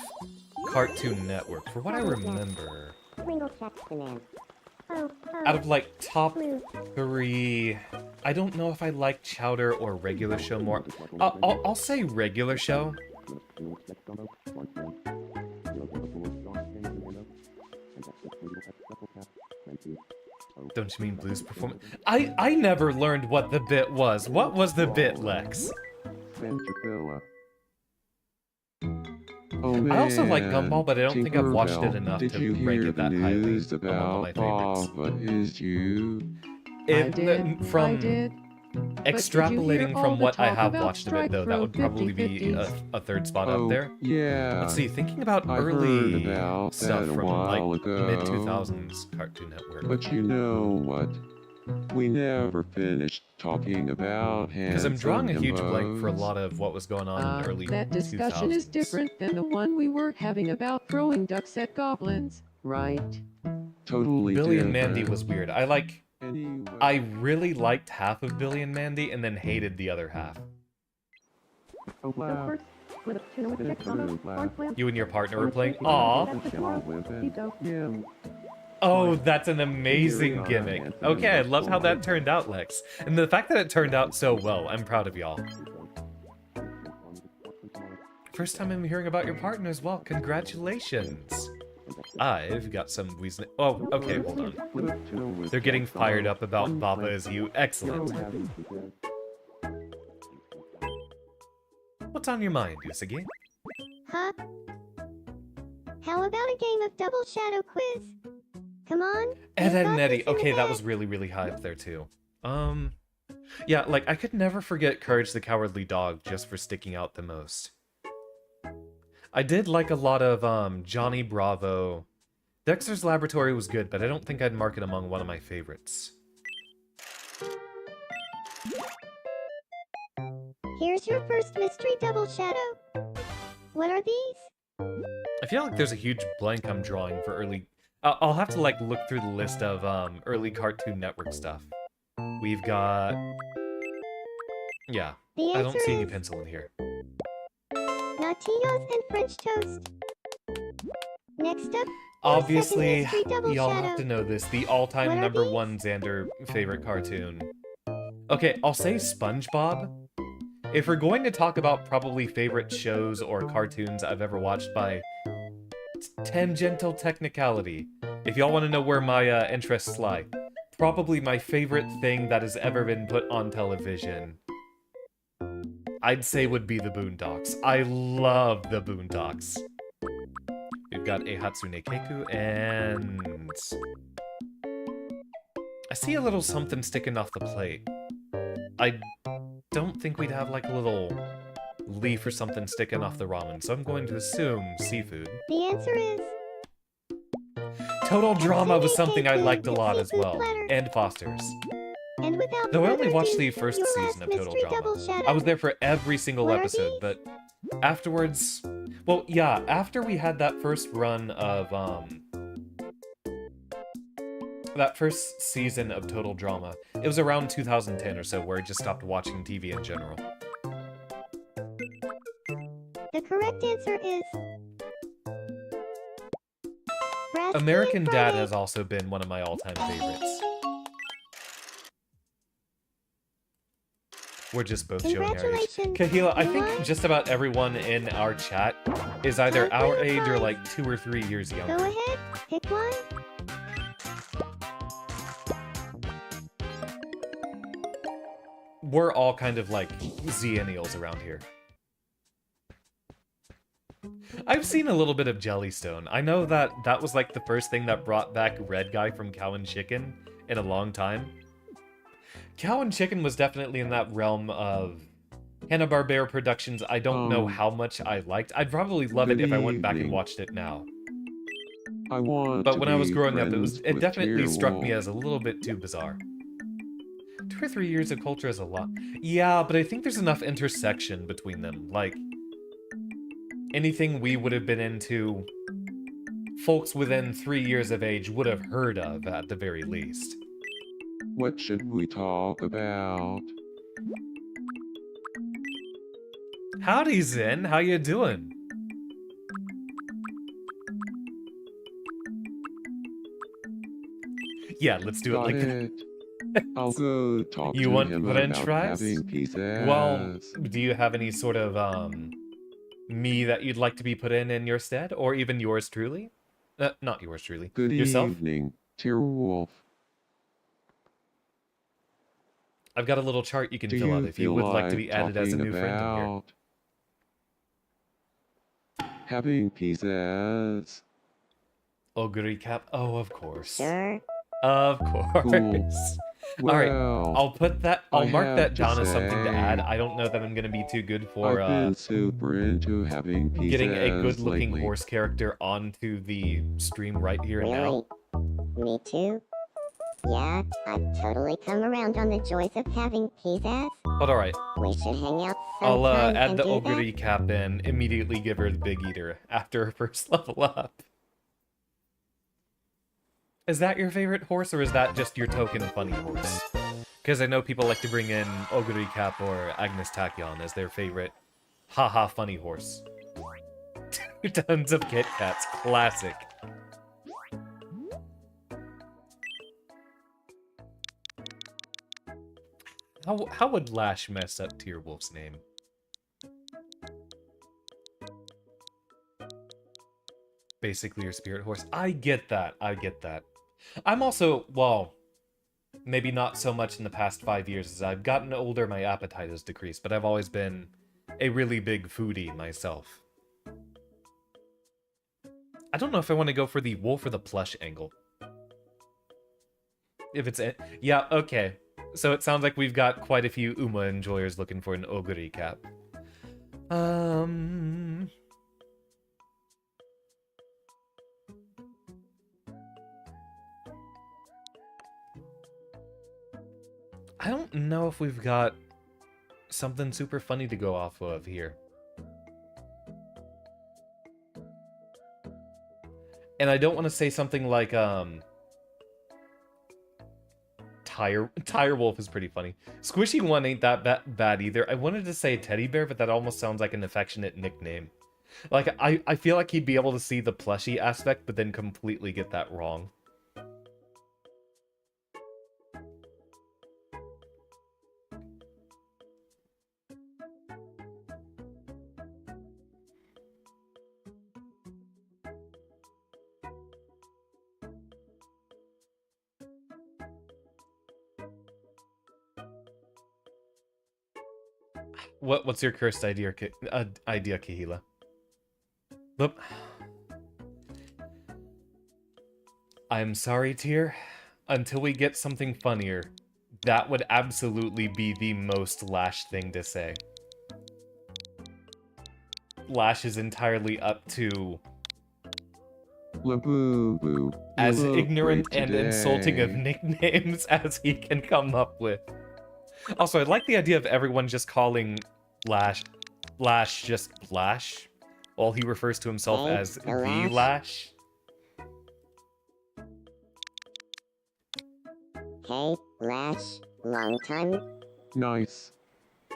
S1: Cartoon Network for what I remember.
S3: Wingle checks the man. Oh,
S1: Out of like top 3, I don't know if I like Chowder or regular show more. I'll say regular show. Don't you mean blues performance? I never learned what the bit was. What was the bit, Lex?
S4: Oh, man.
S1: I also like Gumball, but I don't think I've watched it
S4: Tinkerbell,
S1: enough
S4: did
S1: to
S4: you
S1: rank
S4: hear
S1: it that
S4: the
S1: highly
S4: news
S1: among my
S4: about
S1: favorites.
S4: Baba is you?
S2: I did.
S1: Extrapolating
S2: all
S1: from
S2: the
S1: what I
S2: talk
S1: have
S2: about
S1: watched of it,
S2: Strike
S1: though, that
S2: Road
S1: would probably be
S2: 50/50s?
S1: a third spot up
S4: Oh,
S1: there.
S4: yeah.
S1: Let's see, thinking about
S4: I
S1: early
S4: heard about
S1: stuff
S4: that a
S1: from
S4: while
S1: like
S4: ago.
S1: mid-2000s Cartoon Network.
S4: But you know what? We never finished talking about
S1: Because I'm drawing a
S4: handsome
S1: huge blank for a
S4: himbos.
S1: lot of what was going on in early
S2: That discussion
S1: 2000s.
S2: is different than the one we were having about throwing ducks at goblins, right?
S4: Totally
S1: Billy and
S4: different.
S1: Mandy was weird.
S4: Anyway.
S1: I really liked half of Billy and Mandy and then hated the other half.
S4: Oh, wow.
S1: You and your partner were playing? Aw.
S4: Yeah.
S1: Oh, that's an amazing gimmick. Okay, I love how that turned out, Lex. And the fact that it turned out so well, I'm proud of y'all. First time I'm hearing about your partner as well. Congratulations. I've got some reason. Oh, okay, hold on. They're getting fired up about Baba is you. Excellent. What's on your mind, Usagi?
S3: Huh? How about a game of Double Shadow Quiz? Come on.
S1: Ed,
S3: you've
S1: Ed
S3: got
S1: and Eddie.
S3: this in
S1: Okay,
S3: the
S1: that
S3: bag.
S1: was really, really high up there too. Yeah, like, I could never forget Courage the Cowardly Dog just for sticking out the most. I did like a lot of, Johnny Bravo. Dexter's Laboratory was good, but I don't think I'd mark it among one of my favorites.
S5: Here's your first mystery double shadow. What are these?
S1: I feel like there's a huge blank I'm drawing for early... I'll have to, like, look through the list of, early Cartoon Network stuff. We've got... Yeah,
S5: The
S1: I don't
S5: answer
S1: see any
S5: is
S1: pencil in here.
S5: Natillas and French toast. Next up,
S1: Obviously,
S5: mystery double
S1: y'all
S5: shadow.
S1: have to know this. The all-time
S5: What are
S1: number
S5: these?
S1: one Xander favorite cartoon. Okay, I'll say SpongeBob. If we're going to talk about probably favorite shows or cartoons I've ever watched by tangential technicality, if y'all want to know where my interests lie, probably my favorite thing that has ever been put on television, I'd say would be the Boondocks. I love the Boondocks. We've got a Hatsune Keku, and... I see a little something sticking off the plate. I don't think we'd have, like, a little leaf or something sticking off the ramen, so I'm going to assume seafood.
S5: The answer is
S1: Total Drama was something I liked a lot
S5: the
S1: as
S5: seafood
S1: well,
S5: platter.
S1: and Foster's.
S5: And without
S1: Though I
S5: further
S1: only watched
S5: ado,
S1: the first
S5: your
S1: season
S5: last
S1: of Total
S5: mystery
S1: Drama.
S5: double shadow.
S1: I was there for every single
S5: What are
S1: episode,
S5: these?
S1: but afterwards... Well, yeah, after we had that first run of, that first season of Total Drama, it was around 2010 or so where I just stopped watching TV in general.
S5: The correct answer is Frosty
S1: American
S5: and
S1: Dad
S5: Friday.
S1: has also been one of my all-time favorites. We're just both showing our age.
S5: Congratulations,
S1: Kahila, I
S5: you
S1: think
S5: won.
S1: just about everyone in our chat is either
S5: Time for
S1: our
S5: your
S1: age or
S5: prize.
S1: like 2 or 3 years
S5: Go
S1: younger.
S5: ahead, pick one.
S1: We're all kind of like Xennials around here. I've seen a little bit of Jellystone. I know that that was like the first thing that brought back Red Guy from Cow and Chicken in a long time. Cow and Chicken was definitely in that realm of Hanna-Barbera productions I don't know how much I liked. I'd probably love it
S4: good
S1: if I went back and
S4: evening.
S1: watched it now.
S4: I want
S1: But
S4: to
S1: when I was
S4: be
S1: growing up,
S4: friends
S1: it
S4: with
S1: definitely struck me
S4: Tearwolf.
S1: as a little bit too bizarre. 2 or 3 years of culture is a lot. Yeah, but I think there's enough intersection between them. Like, anything we would have been into, folks within 3 years of age would have heard of at the very least.
S4: What should we talk about?
S1: Howdy, Zen. How you doing? Yeah, let's do it
S4: Got
S1: like that.
S4: it. I'll go talk
S1: You
S4: to
S1: want
S4: him
S1: french
S4: about
S1: fries?
S4: having pizzas.
S1: Well, do you have any sort of, me that you'd like to be put in your stead? Or even yours truly? Not yours truly.
S4: Good
S1: Yourself?
S4: evening, Tearwolf.
S1: I've got a little chart you can
S4: Do
S1: fill out
S4: you
S1: if you
S4: feel
S1: would
S4: like
S1: like to be added as a
S4: talking
S1: new friend in here.
S4: about having pizzas?
S1: Ogre cap? Oh, of course.
S3: Sure.
S1: Of course.
S4: Cool.
S1: Alright,
S4: Well,
S1: I'll put that. I'll
S4: I
S1: mark
S4: have
S1: that
S4: to
S1: down as something to add.
S4: say,
S1: I don't know that I'm gonna be too good for
S4: I've been super into having pizzas
S1: getting a good-looking
S4: lately.
S1: horse character onto the stream right here and now.
S3: Really? Me too? Yeah, I've totally come around on the joys of having pizzas.
S1: But alright,
S3: We should hang out
S1: I'll
S3: sometime
S1: add
S3: and
S1: the
S3: do
S1: ogre
S3: that.
S1: cap and immediately give her the big eater after her first level up. Is that your favorite horse, or is that just your token funny horse? Because I know people like to bring in Ogre Cap or Agnes Tachyon as their favorite haha funny horse. 2 tons of Kit Kats, classic. How would Lash mess up Tearwolf's name? Basically your spirit horse. I get that, I get that. I'm also, well, maybe not so much in the past 5 years. As I've gotten older, my appetite has decreased, but I've always been a really big foodie myself. I don't know if I want to go for the wolf or the plush angle. If it's... Yeah, okay. So it sounds like we've got quite a few Uma enjoyers looking for an Oguri cap. I don't know if we've got something super funny to go off of here. And I don't want to say something like, Tire Wolf is pretty funny. Squishy One ain't that bad either. I wanted to say Teddy Bear, but that almost sounds like an affectionate nickname. Like, I feel like he'd be able to see the plushie aspect, but then completely get that wrong. What's your cursed idea, Kahila? Look. I'm sorry, Tyr. Until we get something funnier, that would absolutely be the most Lash thing to say. Lash is entirely up to
S4: Laboo-boo.
S1: as
S4: You look
S1: ignorant
S4: great
S1: and insulting of
S4: today.
S1: nicknames as he can come up with. Also, I like the idea of everyone just calling Lash just Lash, while he refers to himself
S3: Hey,
S1: as the
S3: Lash.
S1: Lash.
S3: Hey, Lash, long time.
S4: Nice.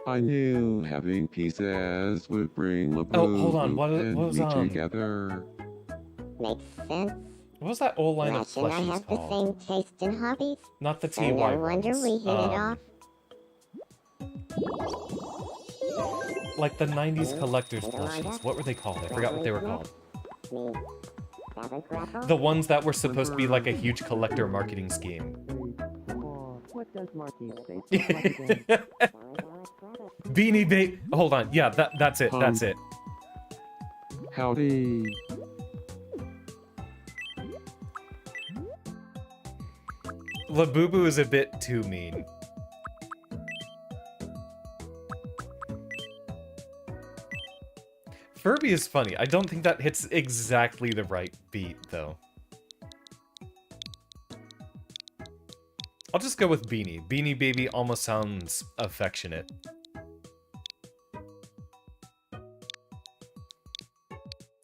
S4: I knew having pieces would bring Laboo
S1: Oh, hold on, what
S4: and
S1: was,
S4: me together.
S3: Makes sense.
S1: What was that old line of
S3: Lash and I
S1: plushies
S3: have the
S1: called?
S3: same taste in hobbies,
S1: Not the
S3: so
S1: TY
S3: no wonder
S1: ones.
S3: we hit it off.
S1: Like the 90s collector's plushies. What were they called? I forgot what they were called.
S3: Me. Seven grapple?
S1: The ones that were supposed to be like a huge collector marketing scheme.
S2: What does Marky's face look like again?
S1: Beanie Baby. Hold on. Yeah, that's it. That's it.
S4: Howdy.
S1: Labubu is a bit too mean. Furby is funny. I don't think that hits exactly the right beat, though. I'll just go with Beanie. Beanie Baby almost sounds affectionate.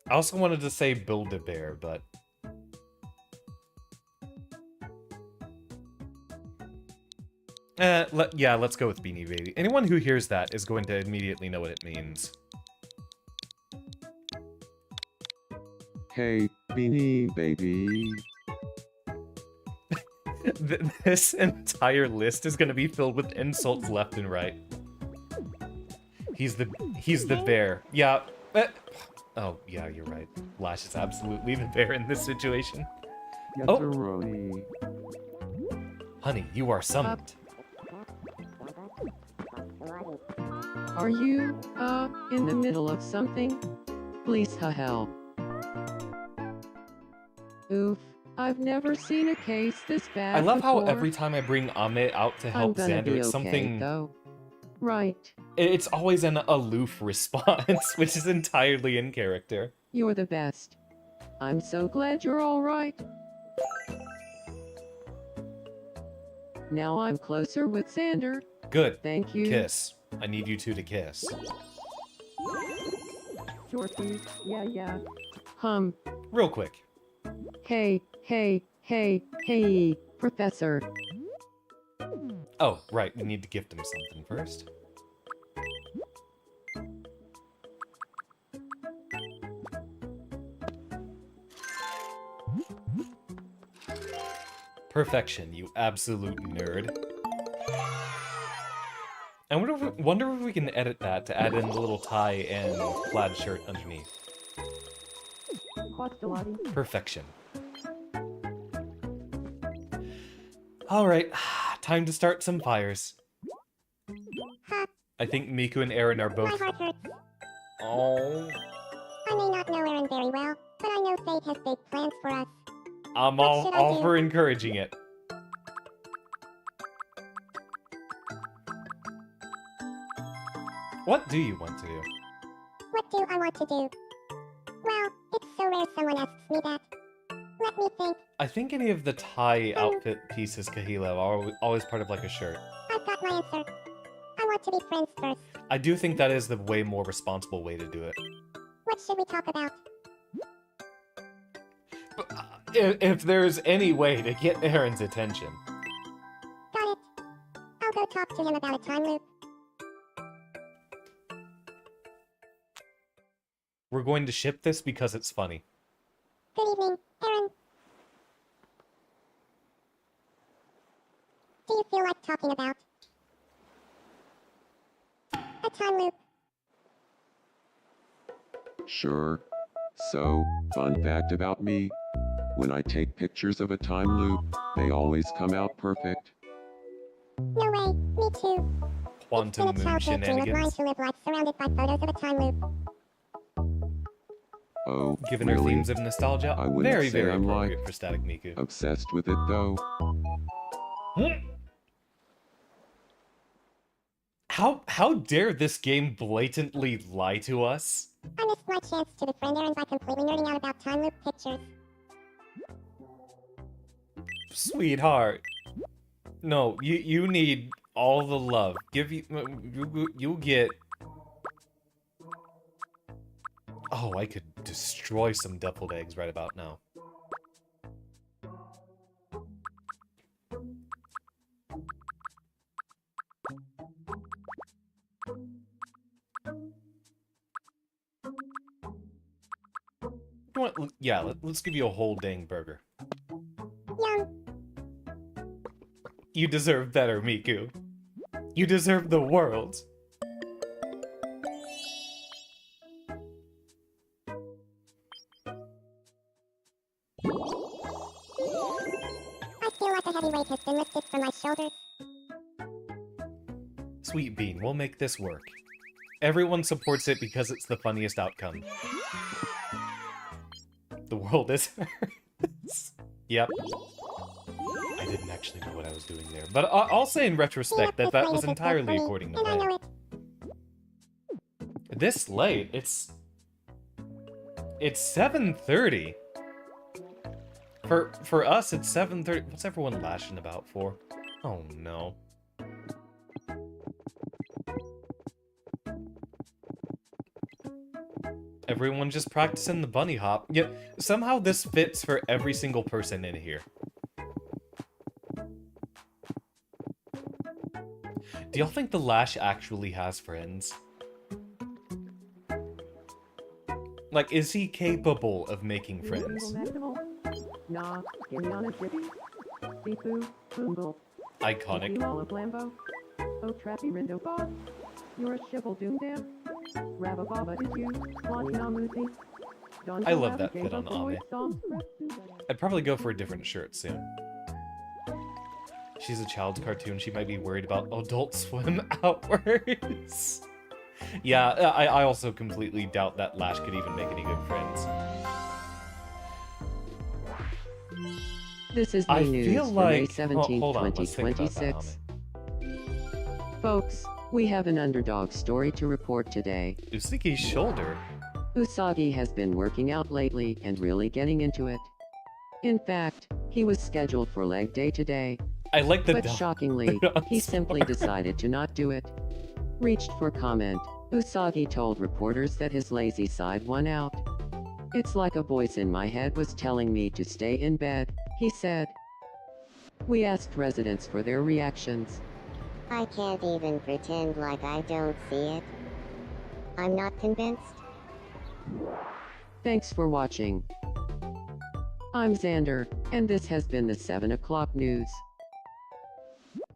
S1: I also wanted to say Build-A-Bear, but... yeah, let's go with Beanie Baby. Anyone who hears that is going to immediately know what it means.
S4: Hey, Beanie Baby.
S1: This entire list is going to be filled with insults left and right. He's the bear. Yeah. Oh, yeah, you're right. Lash is absolutely the bear in this situation. Oh.
S4: Yazzaroni.
S1: Honey, you are summoned.
S2: Are you, in the middle of something? Please help. Oof, I've never seen a case this bad
S1: I love how
S2: before.
S1: every time I bring Ame out to
S2: I'm
S1: help
S2: gonna
S1: Xander,
S2: be
S1: it's
S2: okay,
S1: something...
S2: though. Right,
S1: It's always an aloof response, which is entirely in character.
S2: you're the best. I'm so glad you're alright. Now I'm closer with Xander.
S1: Good.
S2: Thank you.
S1: Kiss. I need you two to kiss.
S2: Shorty, yeah.
S1: Real quick.
S2: Hey, Professor.
S1: Oh, right. We need to gift him something first. Perfection, you absolute nerd. I wonder if we can edit that to add in the little tie and plaid shirt underneath. Perfection. Alright, time to start some fires. I think Miku and Aaron are
S5: My
S1: both...
S5: heart hurts.
S1: Oh,
S5: I may not know Aaron very well, but I know Fate has big plans for us.
S1: I'm
S5: What should I
S1: all
S5: do?
S1: for encouraging it. What do you want to do?
S5: What do I want to do? Well, it's so rare someone asks me that. Let me think.
S1: I think any of the tie outfit pieces, Kahila, are always part of like a shirt.
S5: I've got my answer. I want to be friends first.
S1: I do think that is the way more responsible way to do it.
S5: What should we talk about?
S1: If there's any way to get Aaron's attention.
S5: Got it. I'll go talk to him about a time loop.
S1: We're going to ship this because it's funny.
S5: Good evening, Aaron. Do you feel like talking about a time loop?
S4: Sure. So, fun fact about me. When I take pictures of a time loop, they always come out perfect.
S5: No way, me too.
S1: Quantum
S5: It's been
S1: moon
S5: a childhood dream of mine
S1: shenanigans.
S5: to live life surrounded by photos of a time loop.
S4: Oh,
S1: Given our
S4: really?
S1: themes of nostalgia,
S4: I wouldn't
S1: very,
S4: say
S1: very
S4: I'm
S1: appropriate
S4: like
S1: for Static Miku.
S4: obsessed with it though.
S1: How dare this game blatantly lie to us?
S5: I missed my chance to befriend Aaron by completely nerding out about time loop pictures.
S1: Sweetheart. No, you need all the love. You get. Oh, I could destroy some deviled eggs right about now. You know what? Yeah, let's give you a whole dang burger.
S5: Yum.
S1: You deserve better, Miku. You deserve the world.
S5: I feel like a heavy weight has been lifted from my shoulders.
S1: Sweet bean, we'll make this work. Everyone supports it because it's the funniest outcome. The world is hers. Yep. I didn't actually know what I was doing there. But I'll say in retrospect that that was entirely according to
S5: and I know
S1: plan.
S5: it.
S1: This late? It's 7:30. For us, it's 7:30. What's everyone lashing about for? Oh no. Everyone just practicing the bunny hop. Yet somehow this fits for every single person in here. Do y'all think the Lash actually has friends? Like, is he capable of making friends?
S2: Nah, get me on a zippy. Seafood, boomble.
S1: Iconic.
S2: You all a Lambo. Oh, trappy rindo boss. You're a shivel doomdam. Rabababa is you. Wanina Lucy.
S1: I love that fit on Ame. I'd probably go for a different shirt soon. She's a child's cartoon. She might be worried about Adult Swim outwards. Yeah, I also completely doubt that Lash could even make any good friends.
S2: This is the
S1: I
S2: news
S1: feel
S2: for
S1: like...
S2: May 17,
S1: hold on, let's think about that,
S2: 2026. Folks, we have an underdog story to report today.
S1: Ame. Usuki's shoulder.
S2: Usagi has been working out lately and really getting into it. In fact, he was scheduled for leg day today,
S1: I like the
S2: but
S1: dog.
S2: shockingly, he simply decided to not do it. Reached for comment, Usagi told reporters that his lazy side won out. It's like a voice in my head was telling me to stay in bed, he said. We asked residents for their reactions.
S3: I can't even pretend like I don't see it. I'm not convinced.
S2: Thanks for watching. I'm Xander, and this has been the 7 o'clock news.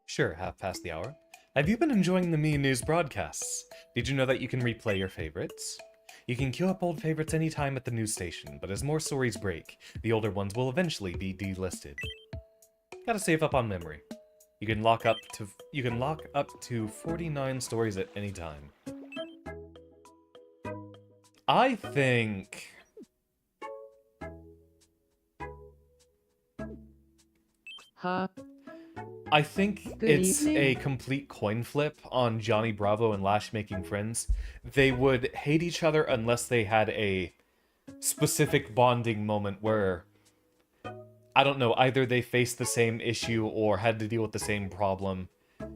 S1: Sure, half past the hour. Have you been enjoying the Me News broadcasts? Did you know that you can replay your favorites? You can queue up old favorites anytime at the news station, but as more stories break, the older ones will eventually be delisted. Gotta save up on memory. You can lock up to 49 stories at any time. I think...
S2: Huh?
S1: I think
S2: Good
S1: it's
S2: evening.
S1: a complete coin flip on Johnny Bravo and Lash making friends. They would hate each other unless they had a specific bonding moment where, I don't know, either they faced the same issue or had to deal with the same problem.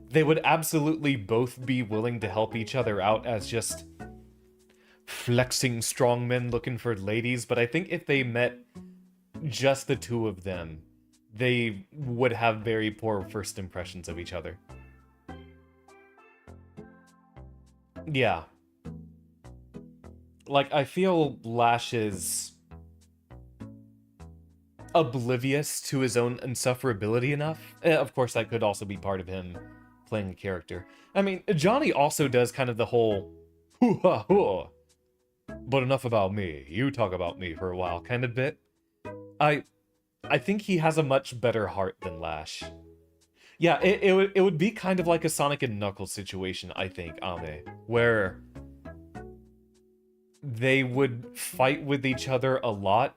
S1: They would absolutely both be willing to help each other out as just flexing strongmen looking for ladies, but I think if they met just the two of them, they would have very poor first impressions of each other. Yeah. Like, I feel Lash is oblivious to his own insufferability enough. Of course, that could also be part of him playing a character. I mean, Johnny also does kind of the whole hoo-ha-hoo, but enough about me, you talk about me for a while kind of bit. I think he has a much better heart than Lash. Yeah, it would be kind of like a Sonic and Knuckles situation, I think, Ame, where they would fight with each other a lot,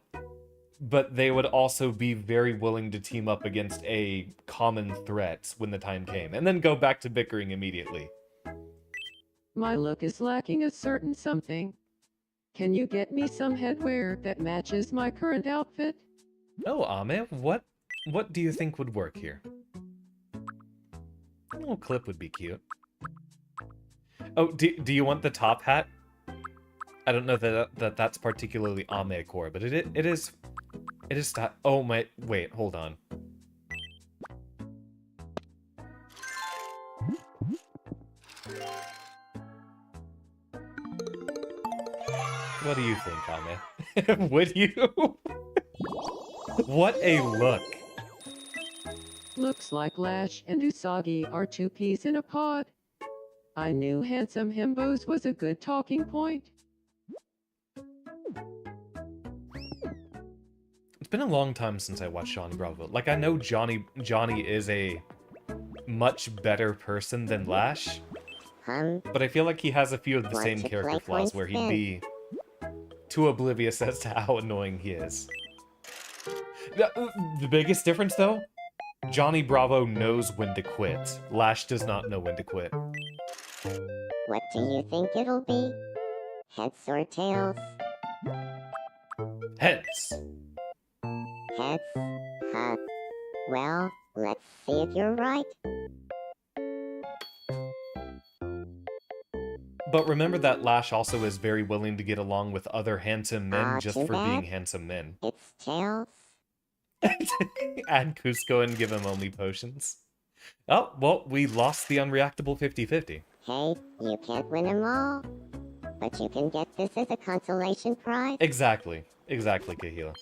S1: but they would also be very willing to team up against a common threat when the time came, and then go back to bickering immediately.
S2: My look is lacking a certain something. Can you get me some headwear that matches my current outfit?
S1: Oh, Ame, what do you think would work here? A little clip would be cute. Oh, do you want the top hat? I don't know that that's particularly Ame core, but it is oh my, wait, hold on. What do you think, Ame? Would you? What a look.
S2: Looks like Lash and Usagi are two peas in a pod. I knew handsome himbos was a good talking point.
S1: It's been a long time since I watched Johnny Bravo. Like, I know Johnny is a much better person than Lash, but I feel like he has a few of the
S3: Want
S1: same
S3: to
S1: character
S3: play
S1: flaws where he'd be too oblivious as to how annoying he is. The biggest difference, though? Johnny Bravo knows when to quit. Lash does not know when to quit.
S3: What do you think it'll be? Heads or tails?
S1: Heads!
S3: Heads? Huh. Well, let's see if you're right.
S1: But remember that Lash also is very willing to get along with other handsome men just
S3: too
S1: for
S3: bad.
S1: being handsome men.
S3: It's tails.
S1: Add Cusco and give him only potions. Oh, well, we lost the unreactable 50-50.
S3: Hey, you can't win them all. But you can get this as a consolation prize.
S1: Exactly. Exactly, Kahila.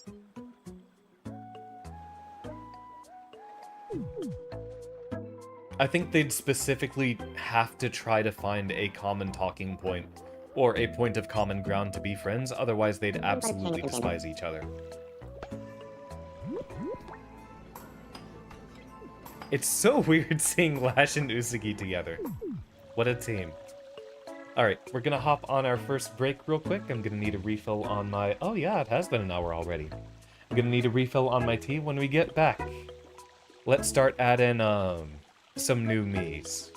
S1: I think they'd specifically have to try to find a common talking point or a point of common ground to be friends, otherwise they'd absolutely despise each other. It's so weird seeing Lash and Usagi together. What a team. Alright, we're gonna hop on our first break real quick. I'm gonna need a refill on my... Oh yeah, it has been an hour already. I'm gonna need a refill on my tea. When we get back, let's start adding, some new me's.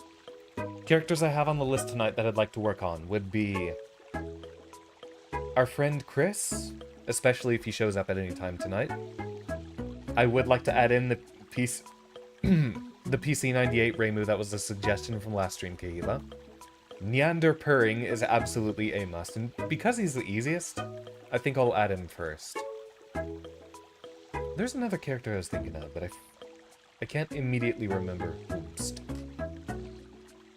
S1: Characters I have on the list tonight that I'd like to work on would be our friend Chris, especially if he shows up at any time tonight. I would like to add in the piece... the PC98 Reimu that was a suggestion from last stream, Kahila. Neander Purring is absolutely a must, and because he's the easiest, I think I'll add him first. There's another character I was thinking of, but I can't immediately remember. Oops.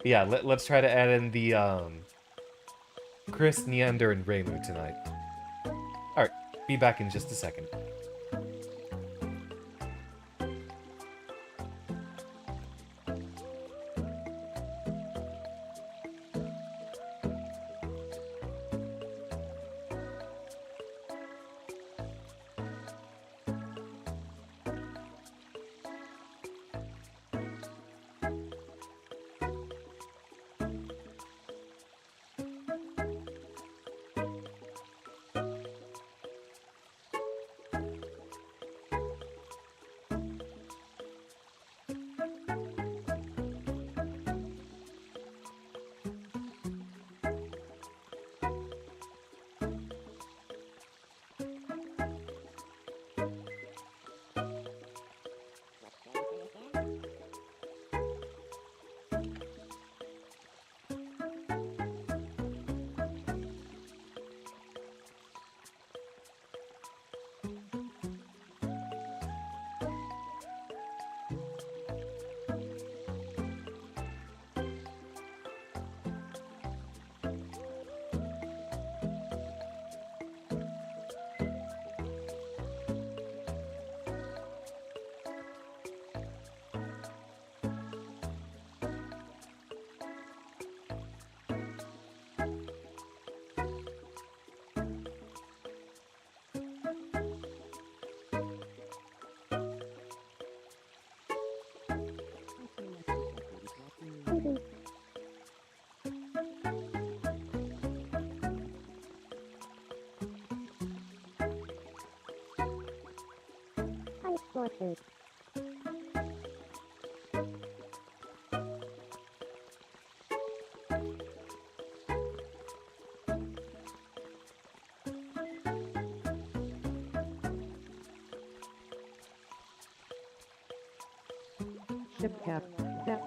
S1: Yeah, let's try to add in the, Chris, Neander, and Reimu tonight. Alright, be back in just a second.
S2: Ship cap. That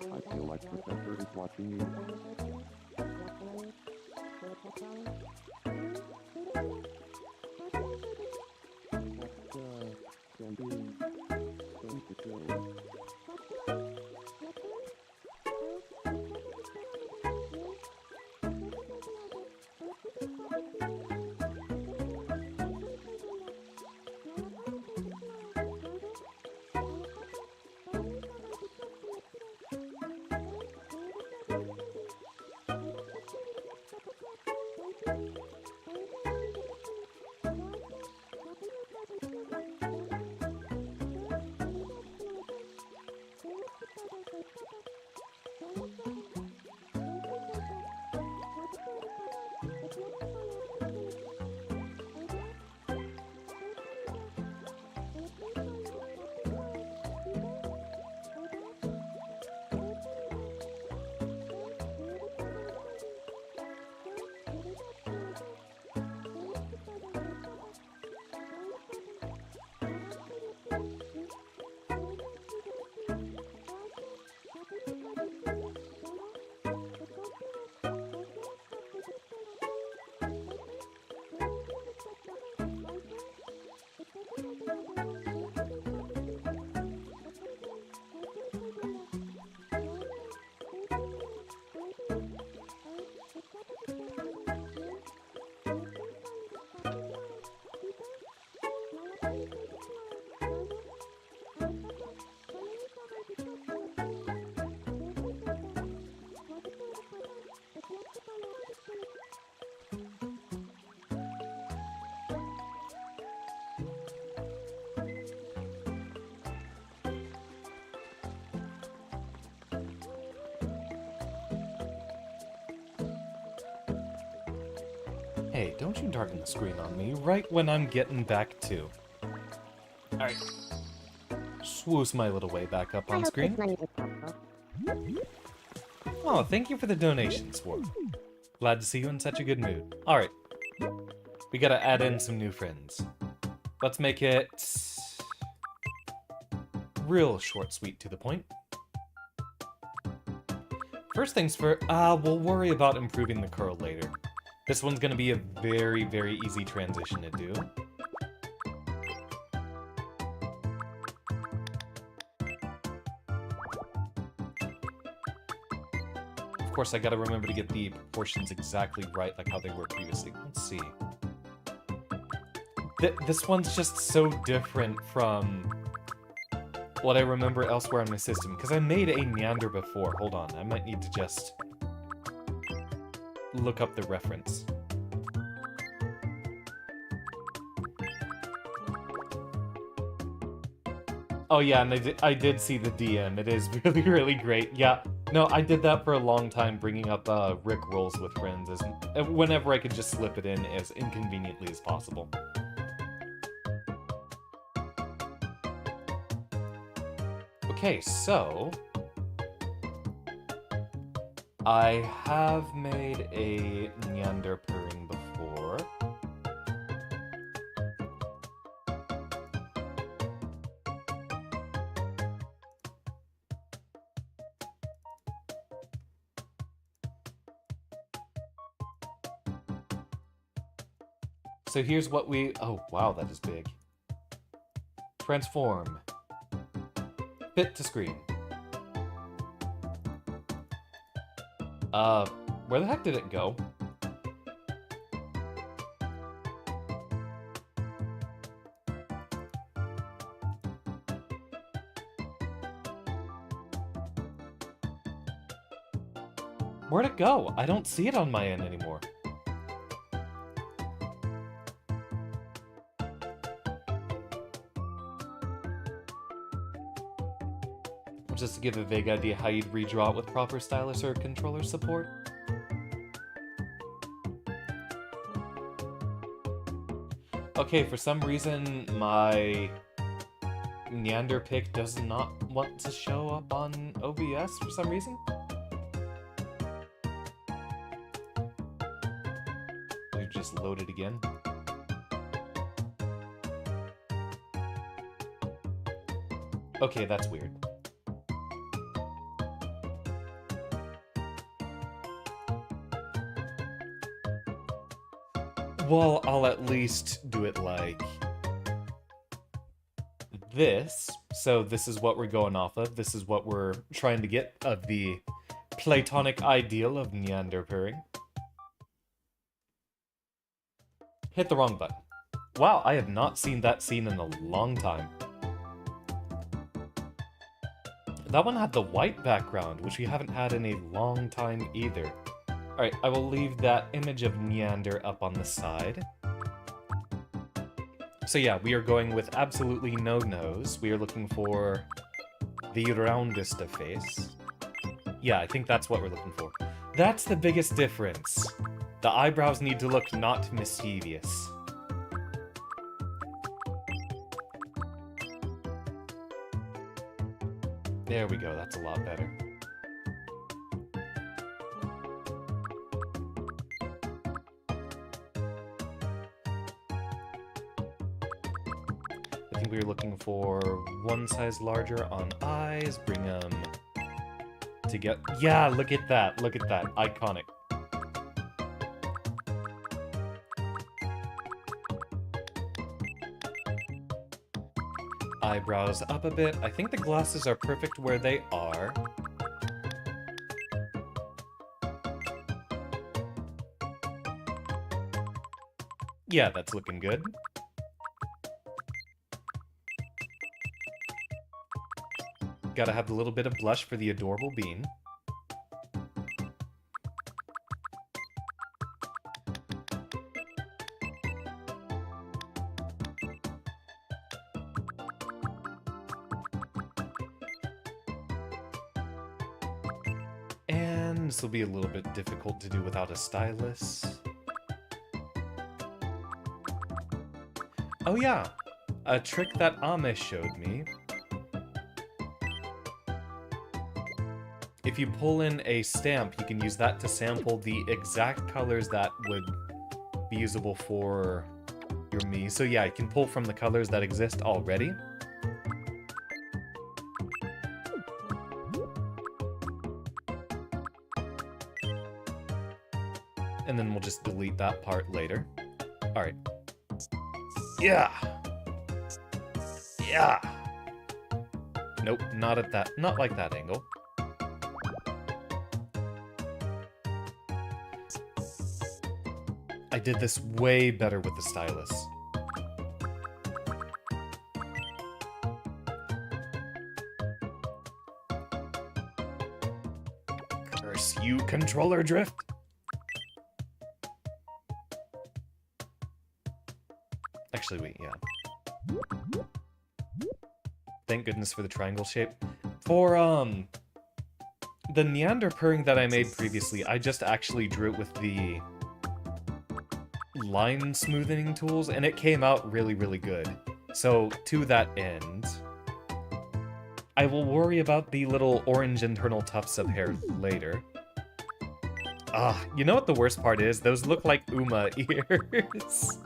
S4: I feel like Professor is watching you.
S1: Hey, don't you darken the screen on me right when I'm getting back to. Alright. Swoosh my little way back up on screen. Oh, thank you for the donation, Swarm. Glad to see you in such a good mood. Alright. We gotta add in some new friends. Let's make it real short, sweet, to the point. First things first, we'll worry about improving the curl later. This one's gonna be a very, very easy transition to do. Of course, I gotta remember to get the proportions exactly right, like how they were previously. Let's see. This one's just so different from what I remember elsewhere in my system, because I made a Neander before. Hold on, I might need to just look up the reference. Oh yeah, and I did see the DM. It is really, really great. Yeah, no, I did that for a long time, bringing up Rick rolls with friends whenever I could just slip it in as inconveniently as possible. Okay, so I have made a Neander purring before. So here's what we... Oh, wow, that is big. Transform. Fit to screen. Where the heck did it go? Where'd it go? I don't see it on my end anymore. just to give a vague idea how you'd redraw it with proper stylus or controller support. Okay, for some reason, my Neander pick does not want to show up on OBS for some reason. We've just loaded again. Okay, that's weird. Well, I'll at least do it like this. So this is what we're going off of. This is what we're trying to get of the Platonic ideal of Neander purring. Hit the wrong button. Wow, I have not seen that scene in a long time. That one had the white background, which we haven't had in a long time either. Alright, I will leave that image of Neander up on the side. So yeah, we are going with absolutely no nose. We are looking for the roundest of face. Yeah, I think that's what we're looking for. That's the biggest difference. The eyebrows need to look not mischievous. There we go, that's a lot better. I think we were looking for one size larger on eyes, bring them together. Yeah, look at that, iconic. Eyebrows up a bit. I think the glasses are perfect where they are. Yeah, that's looking good. Gotta have a little bit of blush for the adorable bean. And this will be a little bit difficult to do without a stylus. Oh yeah, a trick that Amish showed me. If you pull in a stamp, you can use that to sample the exact colors that would be usable for your Mii. So yeah, you can pull from the colors that exist already. And then we'll just delete that part later. Alright. Yeah! Yeah! Nope, not at that, not like that angle. I did this way better with the stylus. Curse you, controller drift! Actually, wait, yeah. Thank goodness for the triangle shape. For, the Neander purring that I made previously, I just actually drew it with the line smoothing tools, and it came out really, really good. So, to that end, I will worry about the little orange internal tufts of hair later. Ah, you know what the worst part is? Those look like Uma ears.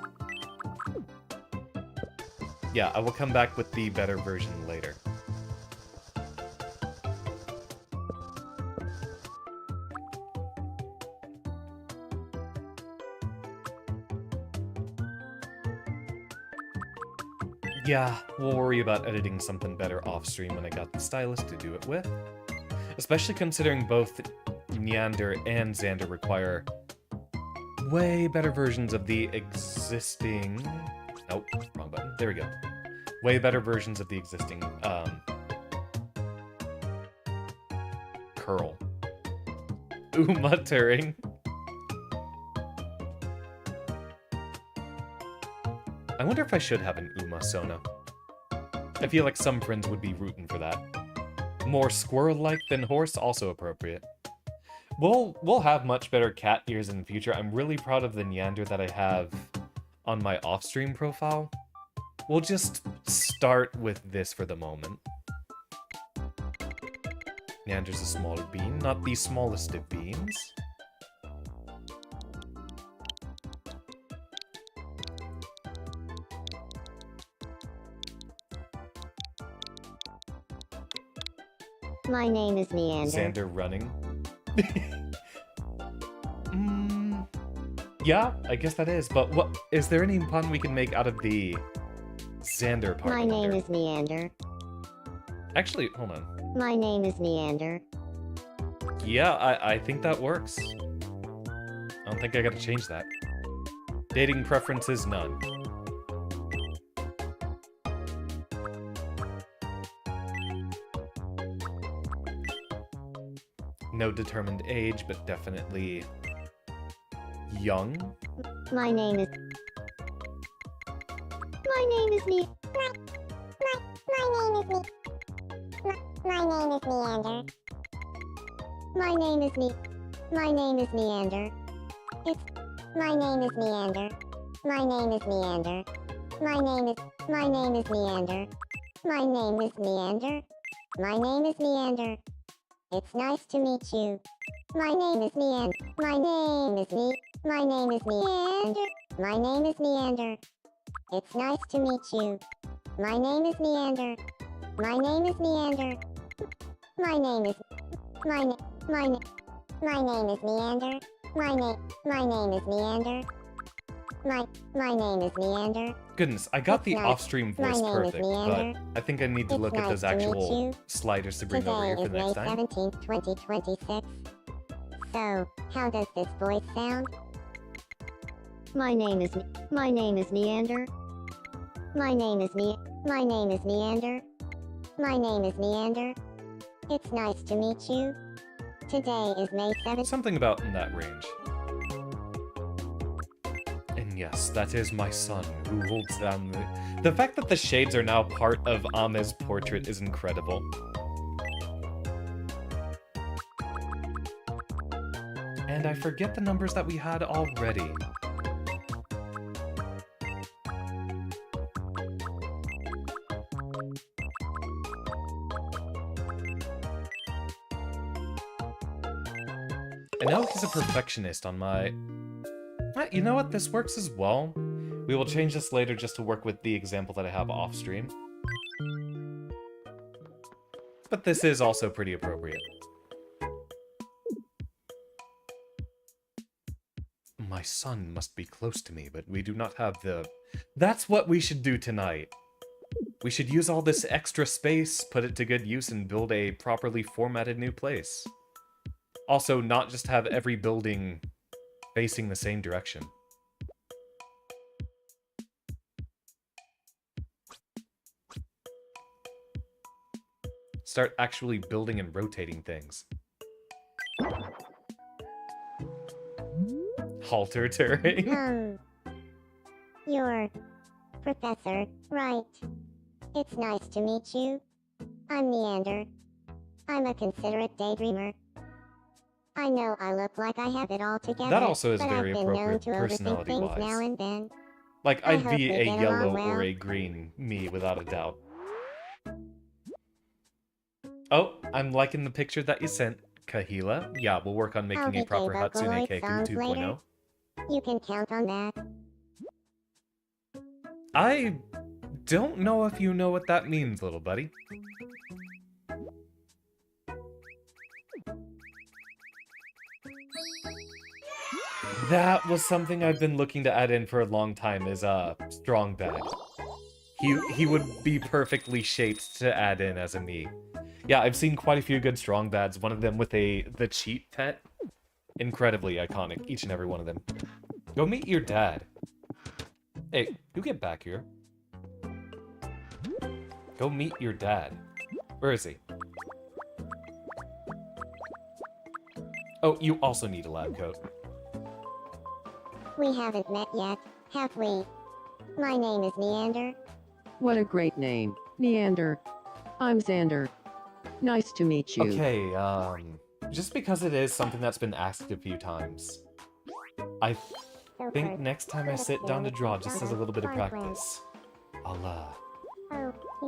S1: Yeah, I will come back with the better version later. Yeah, we'll worry about editing something better off-stream when I got the stylus to do it with. Especially considering both Neander and Xander require way better versions of the existing... Nope, wrong button. There we go. Way better versions of the existing, curl. Uma Turing. I wonder if I should have an Uma Sona. I feel like some friends would be rooting for that. More squirrel-like than horse, also appropriate. We'll have much better cat ears in the future. I'm really proud of the Neander that I have on my off-stream profile. We'll just start with this for the moment. Neander's a smaller bean, not the smallest of beans.
S3: My name is Neander.
S1: Xander running. Yeah, I guess that is, but what is there any pun we can make out of the Xander part?
S3: My name is Neander.
S1: Actually, hold on.
S3: My name is Neander.
S1: Yeah, I think that works. I don't think I gotta change that. Dating preferences, none. No determined age, but definitely young.
S3: My name is... My name is Ne...
S5: My name is Neander.
S3: My name is Ne... My name is Neander. It's...
S5: My name is Neander. My name is Neander. My name is...
S3: My name is Neander.
S5: My name is Neander.
S3: My name is Neander. It's nice to meet you. My name is Neander. My name is Ne... My name is Neander. My name is Neander. It's nice to meet you. My name is Neander. My name is Neander. My name is... My name... My name... My name is Neander. My name... My name is Neander. My name is Neander.
S1: Goodness, I got
S3: It's
S1: the
S3: nice.
S1: off-stream
S3: My
S1: voice
S3: name is
S1: perfect, but
S3: Neander.
S1: I think I need to
S3: It's
S1: look at
S3: nice
S1: those
S3: to meet
S1: actual
S3: you.
S1: sliders to bring over
S3: Today
S1: here
S3: is
S1: for
S3: May
S1: next time.
S3: 17th, 2026. So, how does this voice sound? My name is Neander. My name is My name is Neander. My name is Neander. It's nice to meet you. Today is May 7th.
S1: Something about in that range. And yes, that is my son, who holds down the fact that the shades are now part of Ame's portrait is incredible. And I forget the numbers that we had already. I know he's a perfectionist on my... You know what? This works as well. We will change this later just to work with the example that I have off-stream. But this is also pretty appropriate. My son must be close to me, but we do not have the... That's what we should do tonight. We should use all this extra space, put it to good use, and build a properly formatted new place. Also, not just have every building facing the same direction. Start actually building and rotating things. Halter turning.
S3: You're Professor, right? It's nice to meet you. I'm Neander. I'm a considerate daydreamer. I know I look like I have it all together,
S1: That also is
S3: but
S1: very
S3: I've been known
S1: appropriate
S3: to overthink things
S1: personality-wise.
S3: now and then.
S1: Like,
S3: I
S1: I'd
S3: hope
S1: be
S3: they
S1: a
S3: get
S1: yellow
S3: along
S1: or
S3: well.
S1: a green me, without a doubt. Oh, I'm liking the picture that you sent, Kahila. Yeah, we'll work on
S3: I'll
S1: making a
S3: get
S1: proper
S3: you
S1: Hatsune
S3: Vocaloid
S1: Keiko
S3: songs
S1: 2.0.
S3: later. You can count on that.
S1: I don't know if you know what that means, little buddy. That was something I've been looking to add in for a long time, is a strong bad. He would be perfectly shaped to add in as a me. Yeah, I've seen quite a few good strong bads, one of them with the cheat pet. Incredibly iconic, each and every one of them. Go meet your dad. Hey, you get back here. Go meet your dad. Where is he? Oh, you also need a lab coat.
S3: We haven't met yet, have we? My name is Neander.
S2: What a great name, Neander. I'm Xander. Nice to meet you.
S1: Okay, just because it is something that's been asked a few times, I
S3: So
S1: think
S3: first,
S1: next time I
S3: let us
S1: sit
S3: share
S1: down to
S3: with
S1: draw
S3: each
S1: just as a
S3: other
S1: little bit of
S3: our plans.
S1: practice,
S3: Oh, he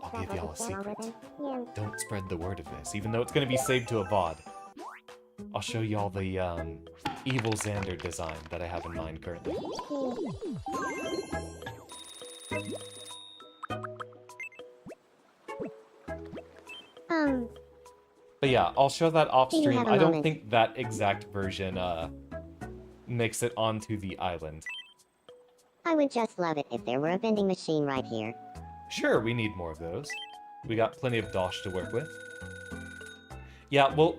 S1: I'll give
S3: traveled
S1: y'all a
S3: his grandma
S1: secret.
S3: with him. Yeah.
S1: Don't spread the word of this, even though it's gonna be saved to a VOD. I'll show y'all the, evil Xander design that I have in mind currently. But yeah, I'll show that off
S5: Do you
S1: stream.
S5: have a
S1: I don't
S5: moment?
S1: think that exact version, makes it onto the island.
S5: I would just love it if there were a vending machine right here.
S1: Sure, we need more of those. We got plenty of dosh to work with. Yeah, we'll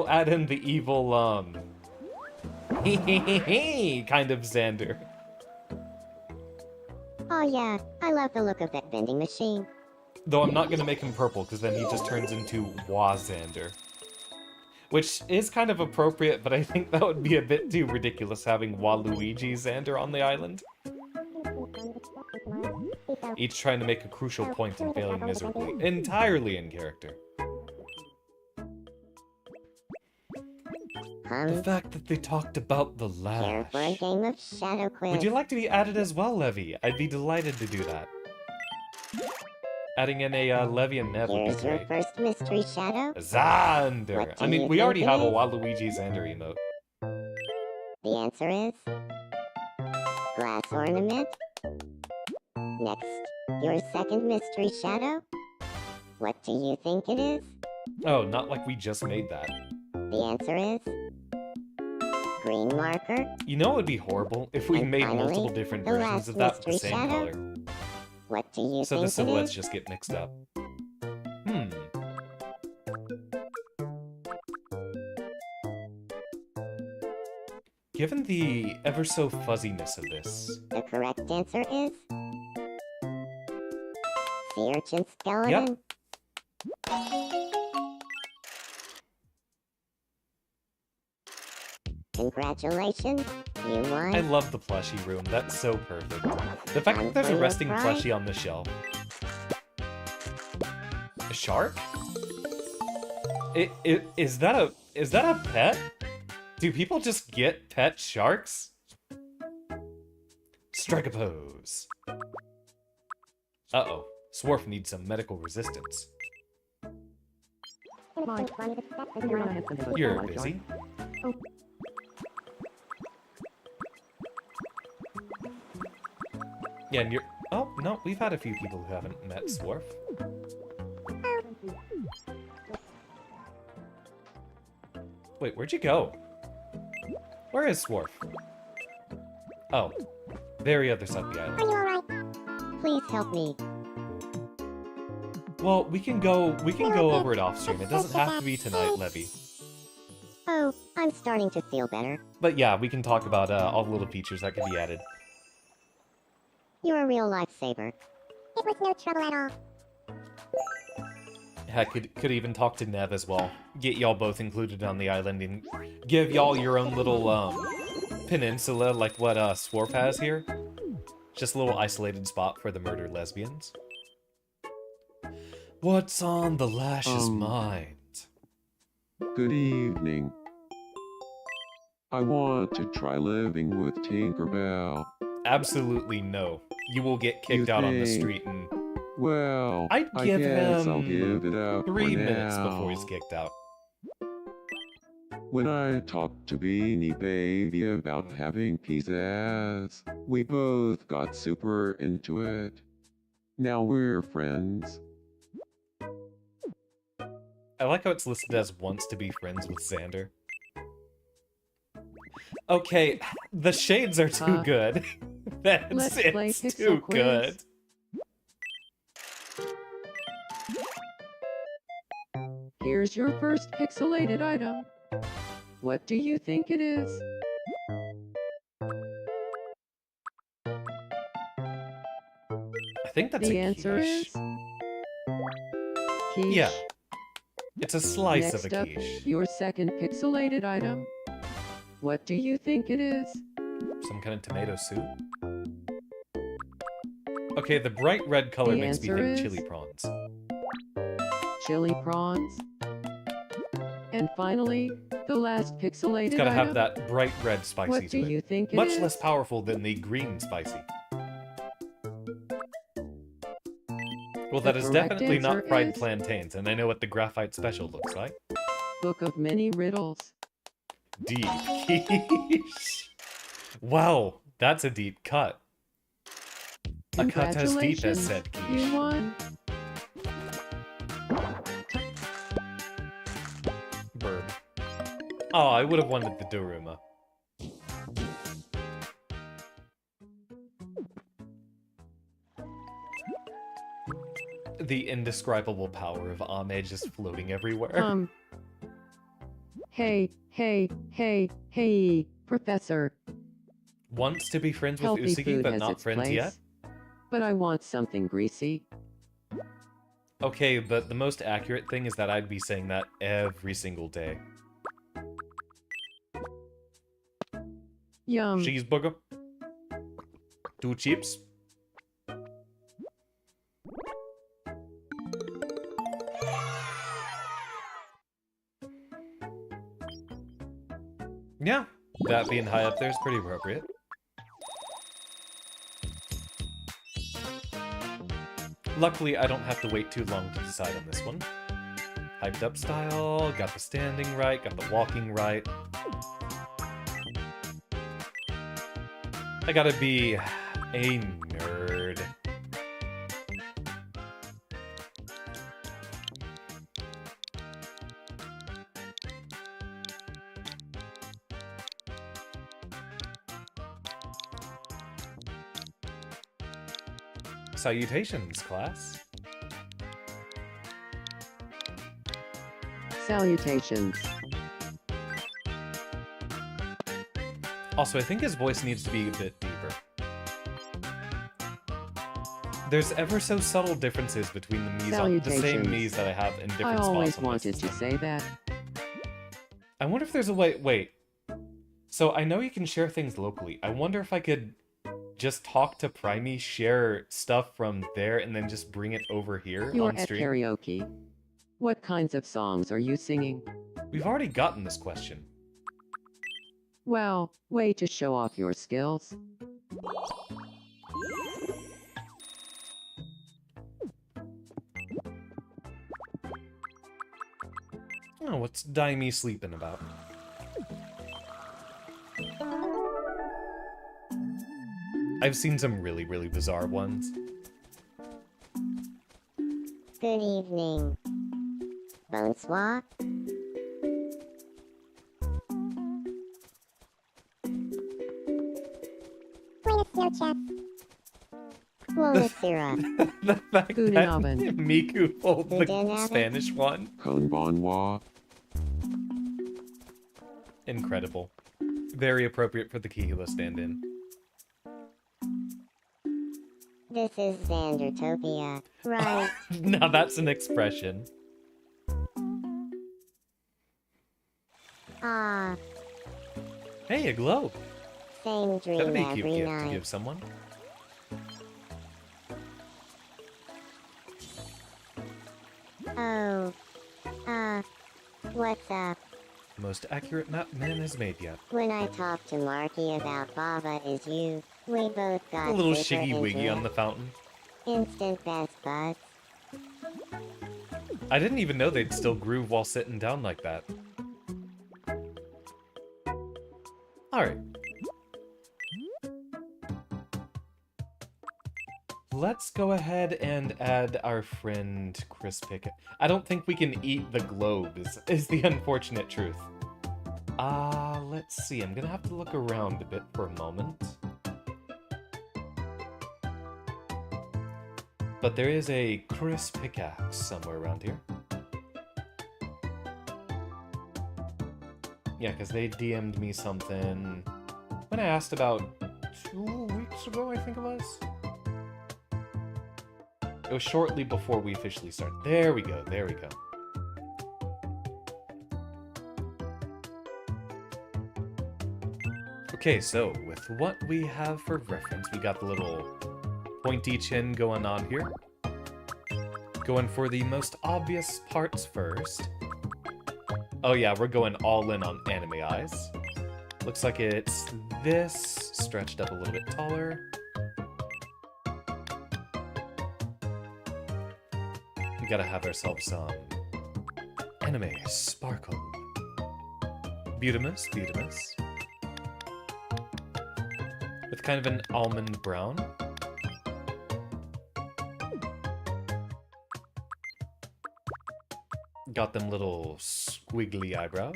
S1: add in the evil, kind of Xander.
S5: Oh yeah, I love the look of that vending machine.
S1: Though I'm not gonna make him purple, because then he just turns into Wazander. Which is kind of appropriate, but I think that would be a bit too ridiculous having Waluigi Xander on the island. Each trying to make a crucial point and failing miserably. Entirely in character. The fact that they talked about the
S5: Here
S1: lash.
S5: for a game of shadow quiz.
S1: Would you like to be added as well, Levy? I'd be delighted to do that. Adding in a Levy and Nev would be
S5: Here's your
S1: great.
S5: first mystery shadow.
S1: Xander!
S5: What do
S1: I mean,
S5: you
S1: we already
S5: think it
S1: have a
S5: is?
S1: Waluigi Xander emote.
S5: The answer is glass ornament. Next, your second mystery shadow. What do you think it is?
S1: Oh, not like we just made that.
S5: The answer is green marker.
S1: You know it would be horrible if we
S5: And
S1: made
S5: finally,
S1: multiple different
S5: the
S1: versions
S5: last
S1: of that with the
S5: mystery
S1: same
S5: shadow.
S1: color.
S5: What do you
S1: So the
S5: think it
S1: silhouettes
S5: is?
S1: just get mixed up. Given the ever so fuzziness of this,
S5: The correct answer is sea urchin skeleton. Congratulations, you won.
S1: I love the plushie room. That's so perfect. The fact that there's a resting plushie on the shelf. A shark? Is that a pet? Do people just get pet sharks? Strike a pose. Uh-oh. Swarf needs some medical resistance. You're busy. Yeah, and you're... Oh, no, we've had a few people who haven't met Swarf. Wait, where'd you go? Where is Swarf? Oh, very other side of the island.
S5: Are you alright? Please help me.
S1: Well, we can go over it off stream. It doesn't have to be tonight, Levy.
S5: Oh, I'm starting to feel better.
S1: But yeah, we can talk about all the little features that can be added.
S5: You're a real lifesaver.
S3: It was no trouble at all.
S1: Heck, could even talk to Nev as well. Get y'all both included on the island and give y'all your own little peninsula like what Swarf has here. Just a little isolated spot for the murdered lesbians. What's on the Lash's mind?
S4: Good evening. I want to try living with Tinkerbell.
S1: Absolutely no. You will get kicked
S4: You
S1: out on the
S4: think?
S1: street in
S4: Well,
S1: I'd
S4: I
S1: give
S4: guess I'll
S1: him
S4: give it up
S1: 3
S4: for
S1: minutes
S4: now.
S1: before he's kicked out.
S4: When I talked to Beanie Baby about having pizzazz, we both got super into it. Now we're friends.
S1: I like how it's listed as wants to be friends with Xander. Okay, the shades are too good.
S2: let's play
S1: It's
S2: Pixel
S1: too
S2: Quiz.
S1: good.
S2: Here's your first pixelated item. What do you think it is?
S1: I think that's
S2: The
S1: a
S2: answer
S1: quiche.
S2: is quiche.
S1: Yeah. It's a slice
S2: Next
S1: of a
S2: up,
S1: quiche.
S2: your second pixelated item. What do you think it is?
S1: Some kind of tomato soup? Okay, the bright red color
S2: The
S1: makes me
S2: answer
S1: think
S2: is-
S1: chili prawns.
S2: chili prawns. And finally, the last pixelated
S1: It's gotta have
S2: item.
S1: that bright red spicy
S2: What do
S1: to it.
S2: you think it
S1: Much
S2: is?
S1: less powerful than the green spicy. Well, that
S2: The
S1: is
S2: correct
S1: definitely not
S2: answer
S1: fried
S2: is-
S1: plantains, and I know what the graphite special looks like.
S2: Book of many riddles.
S1: Deep quiche. Wow, that's a deep cut. A cut as deep as
S2: Congratulations,
S1: said quiche.
S2: you won.
S1: Bird. Oh, I would have wanted the Daruma. The indescribable power of Ame just floating everywhere.
S2: Hey, Professor.
S1: Wants to be friends with
S2: Healthy
S1: Usagi,
S2: food
S1: but
S2: has
S1: not
S2: its
S1: friends
S2: place.
S1: yet?
S2: But I want something greasy.
S1: Okay, but the most accurate thing is that I'd be saying that every single day.
S2: Yum.
S1: Cheeseburger. 2 chips. Yeah, that being high up there is pretty appropriate. Luckily, I don't have to wait too long to decide on this one. Hyped up style, got the standing right, got the walking right. I gotta be a nerd. Salutations, class.
S2: Salutations.
S1: Also, I think his voice needs to be a bit deeper. There's ever so subtle differences between the Mii's, the same
S2: Salutations.
S1: Mii's that I have in different
S2: I
S1: spots.
S2: always
S1: on
S2: wanted
S1: lists.
S2: to say that.
S1: I wonder if there's a way. Wait. So I know you can share things locally. I wonder if I could just talk to Primey, share stuff from there, and then just bring it over here
S2: You're
S1: on
S2: at
S1: stream.
S2: karaoke. What kinds of songs are you singing?
S1: We've already gotten this question.
S2: Wow, way to show off your skills.
S1: Oh, what's Daimi sleeping about? I've seen some really, really bizarre ones.
S3: Good evening. Bonsoir.
S5: Buenos noches.
S3: Buonasera.
S1: The fact
S2: Guten
S1: that
S2: Abend.
S1: Miku pulled the
S3: Guten Abend.
S1: Spanish one.
S4: Konbanwa.
S1: Incredible. Very appropriate for the Kihila stand-in.
S3: This is Xandertopia. Right.
S1: Now that's an expression.
S3: Ah,
S1: Hey, a globe.
S3: same
S1: That'd
S3: dream
S1: be a cute
S3: every
S1: gift to
S3: night.
S1: give someone.
S3: Oh. What's up?
S1: Most accurate map man has made yet.
S3: When I talked to Marky about Baba is you, we both got
S1: A little
S3: super
S1: shiggy wiggy
S3: into
S1: on
S3: it.
S1: the fountain.
S3: Instant best buds.
S1: I didn't even know they'd still groove while sitting down like that. Alright. Let's go ahead and add our friend Chris Pickett. I don't think we can eat the globe, is the unfortunate truth. Let's see. I'm gonna have to look around a bit for a moment. But there is a Chris pickaxe somewhere around here. Yeah, because they DM'd me something when I asked about 2 weeks ago, I think it was. It was shortly before we officially started. There we go, there we go. Okay, so with what we have for reference, we got the little pointy chin going on here. Going for the most obvious parts first. Oh yeah, we're going all in on anime eyes. Looks like it's this, stretched up a little bit taller. We gotta have ourselves some anime sparkle. Beautimus, Beautimus. With kind of an almond brown. Got them little squiggly eyebrows.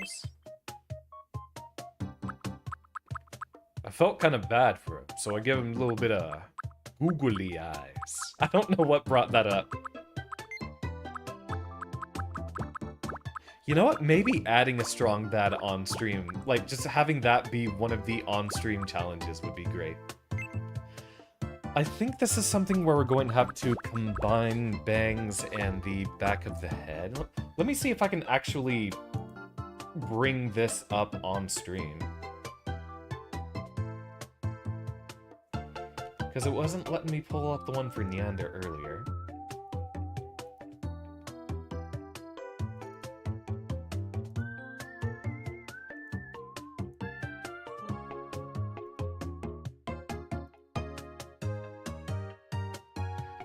S1: I felt kind of bad for him, so I give him a little bit of googly eyes. I don't know what brought that up. You know what? Maybe adding a strong bad on stream, like just having that be one of the on-stream challenges would be great. I think this is something where we're going to have to combine bangs and the back of the head. Let me see if I can actually bring this up on stream. Because it wasn't letting me pull up the one for Neander earlier.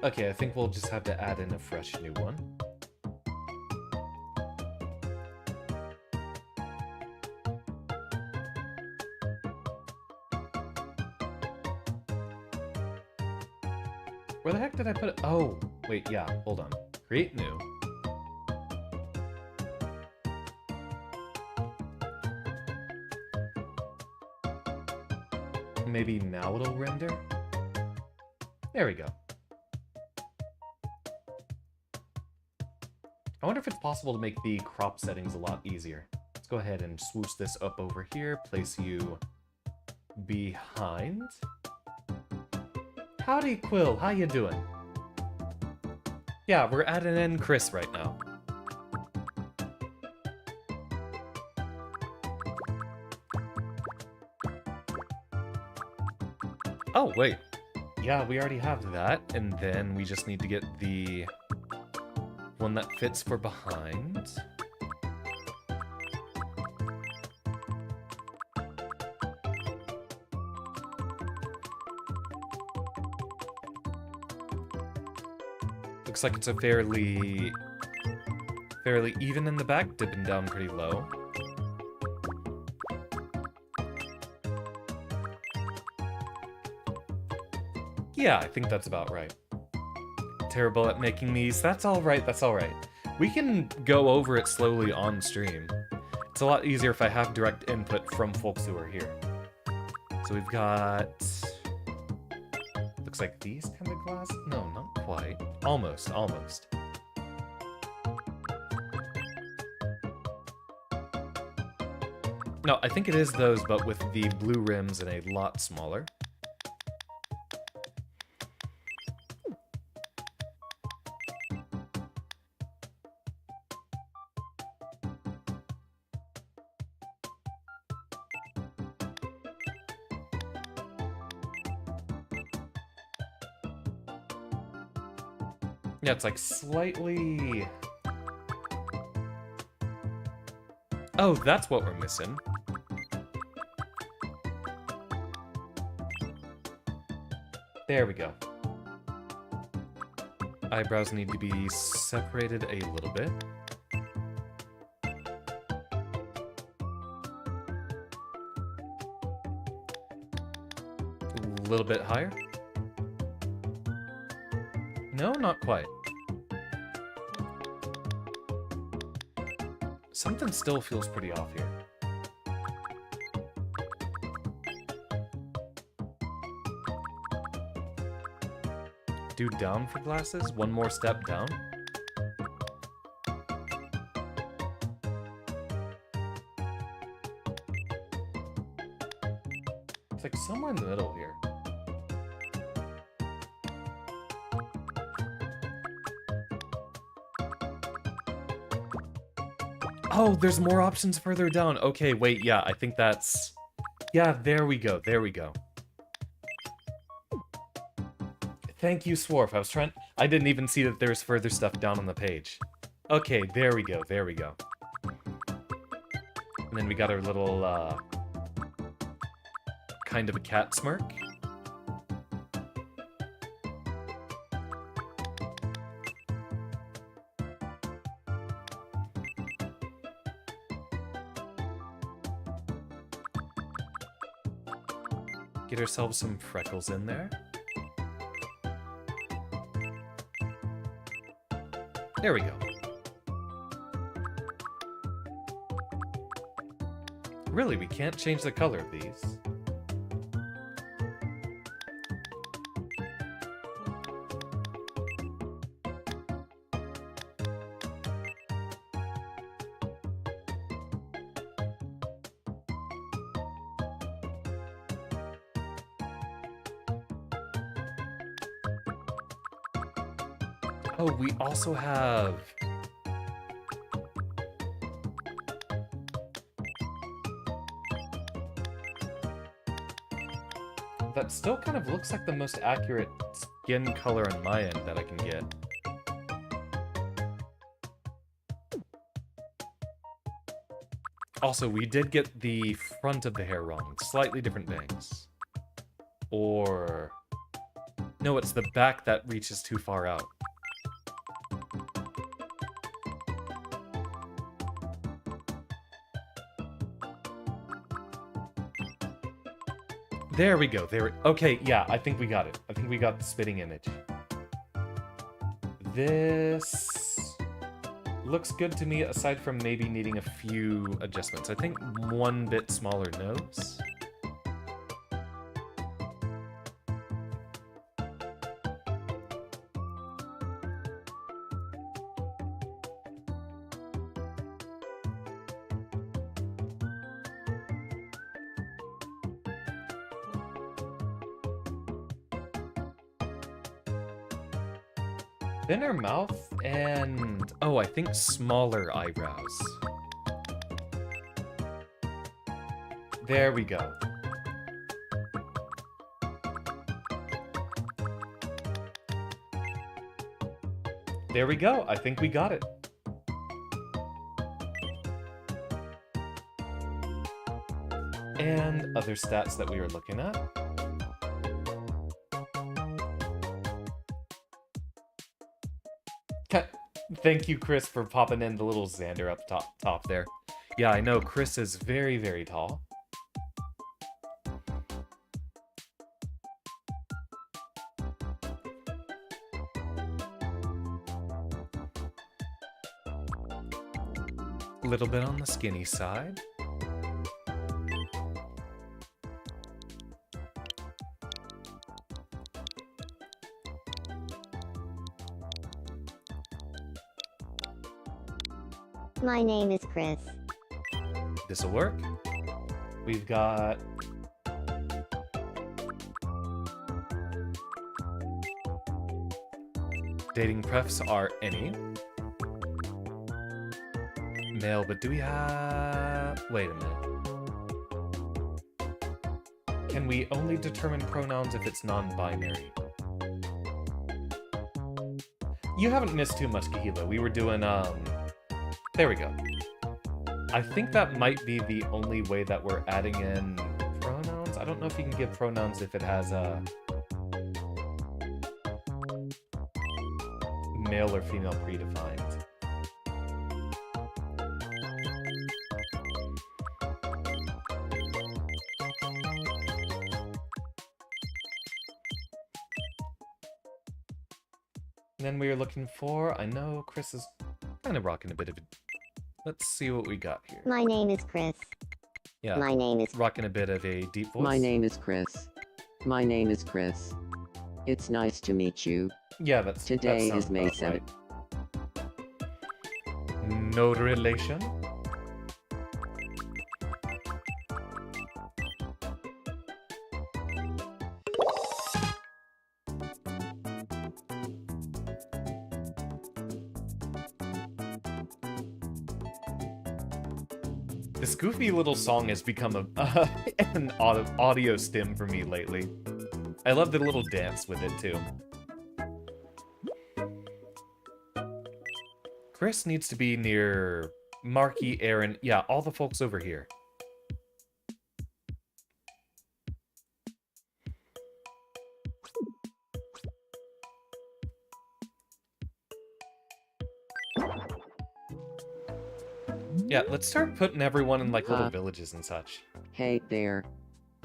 S1: Okay, I think we'll just have to add in a fresh new one. Where the heck did I put it? Oh, wait, yeah, hold on. Create new. Maybe now it'll render? There we go. I wonder if it's possible to make the crop settings a lot easier. Let's go ahead and swoosh this up over here, place you behind. Howdy, Quill, how you doing? Yeah, we're adding in Chris right now. Oh, wait. Yeah, we already have that, and then we just need to get the one that fits for behind. Looks like it's a fairly even in the back, dipping down pretty low. Yeah, I think that's about right. Terrible at making these. That's alright, that's alright. We can go over it slowly on stream. It's a lot easier if I have direct input from folks who are here. So we've got... looks like these kind of glass? No, not quite. Almost, almost. No, I think it is those, but with the blue rims and a lot smaller. Yeah, it's like slightly... Oh, that's what we're missing. There we go. Eyebrows need to be separated a little bit. A little bit higher. No, not quite. Something still feels pretty off here. Do down for glasses? One more step down? It's like somewhere in the middle here. Oh, there's more options further down. Okay, wait, yeah, I think that's... Yeah, there we go, there we go. Thank you, Swarf. I didn't even see that there's further stuff down on the page. Okay, there we go, there we go. And then we got our little, kind of a cat smirk. Get ourselves some freckles in there. There we go. Really, we can't change the color of these. Oh, we also have... That still kind of looks like the most accurate skin color on my end that I can get. Also, we did get the front of the hair wrong. Slightly different bangs. Or... No, it's the back that reaches too far out. There we go. Okay, yeah, I think we got it. I think we got the spitting image. This looks good to me, aside from maybe needing a few adjustments. I think one bit smaller nose. Thinner mouth and... oh, I think smaller eyebrows. There we go. There we go. I think we got it. And other stats that we were looking at. Thank you, Chris, for popping in the little Xander up top there. Yeah, I know, Chris is very, very tall. A little bit on the skinny side.
S5: My name is Chris.
S1: This'll work. We've got... dating prefs are any. Male, but do we have... wait a minute. Can we only determine pronouns if it's non-binary? You haven't missed too much, Kahila. We were doing, there we go. I think that might be the only way that we're adding in pronouns. I don't know if you can give pronouns if it has a male or female predefined. And then we were looking for, I know Chris is kind of rocking a bit of a... Let's see what we got here.
S5: My name is Chris.
S1: Yeah,
S5: My name is...
S1: rocking a bit of a deep voice.
S2: My name is Chris. My name is Chris. It's nice to meet you.
S1: Yeah,
S2: Today
S1: that
S2: is May
S1: sounds about
S2: 7th.
S1: right. No relation. This goofy little song has become an audio stim for me lately. I love the little dance with it too. Chris needs to be near Marky, Aaron. Yeah, all the folks over here. Yeah, let's start putting everyone in like little villages and such.
S2: Hey there.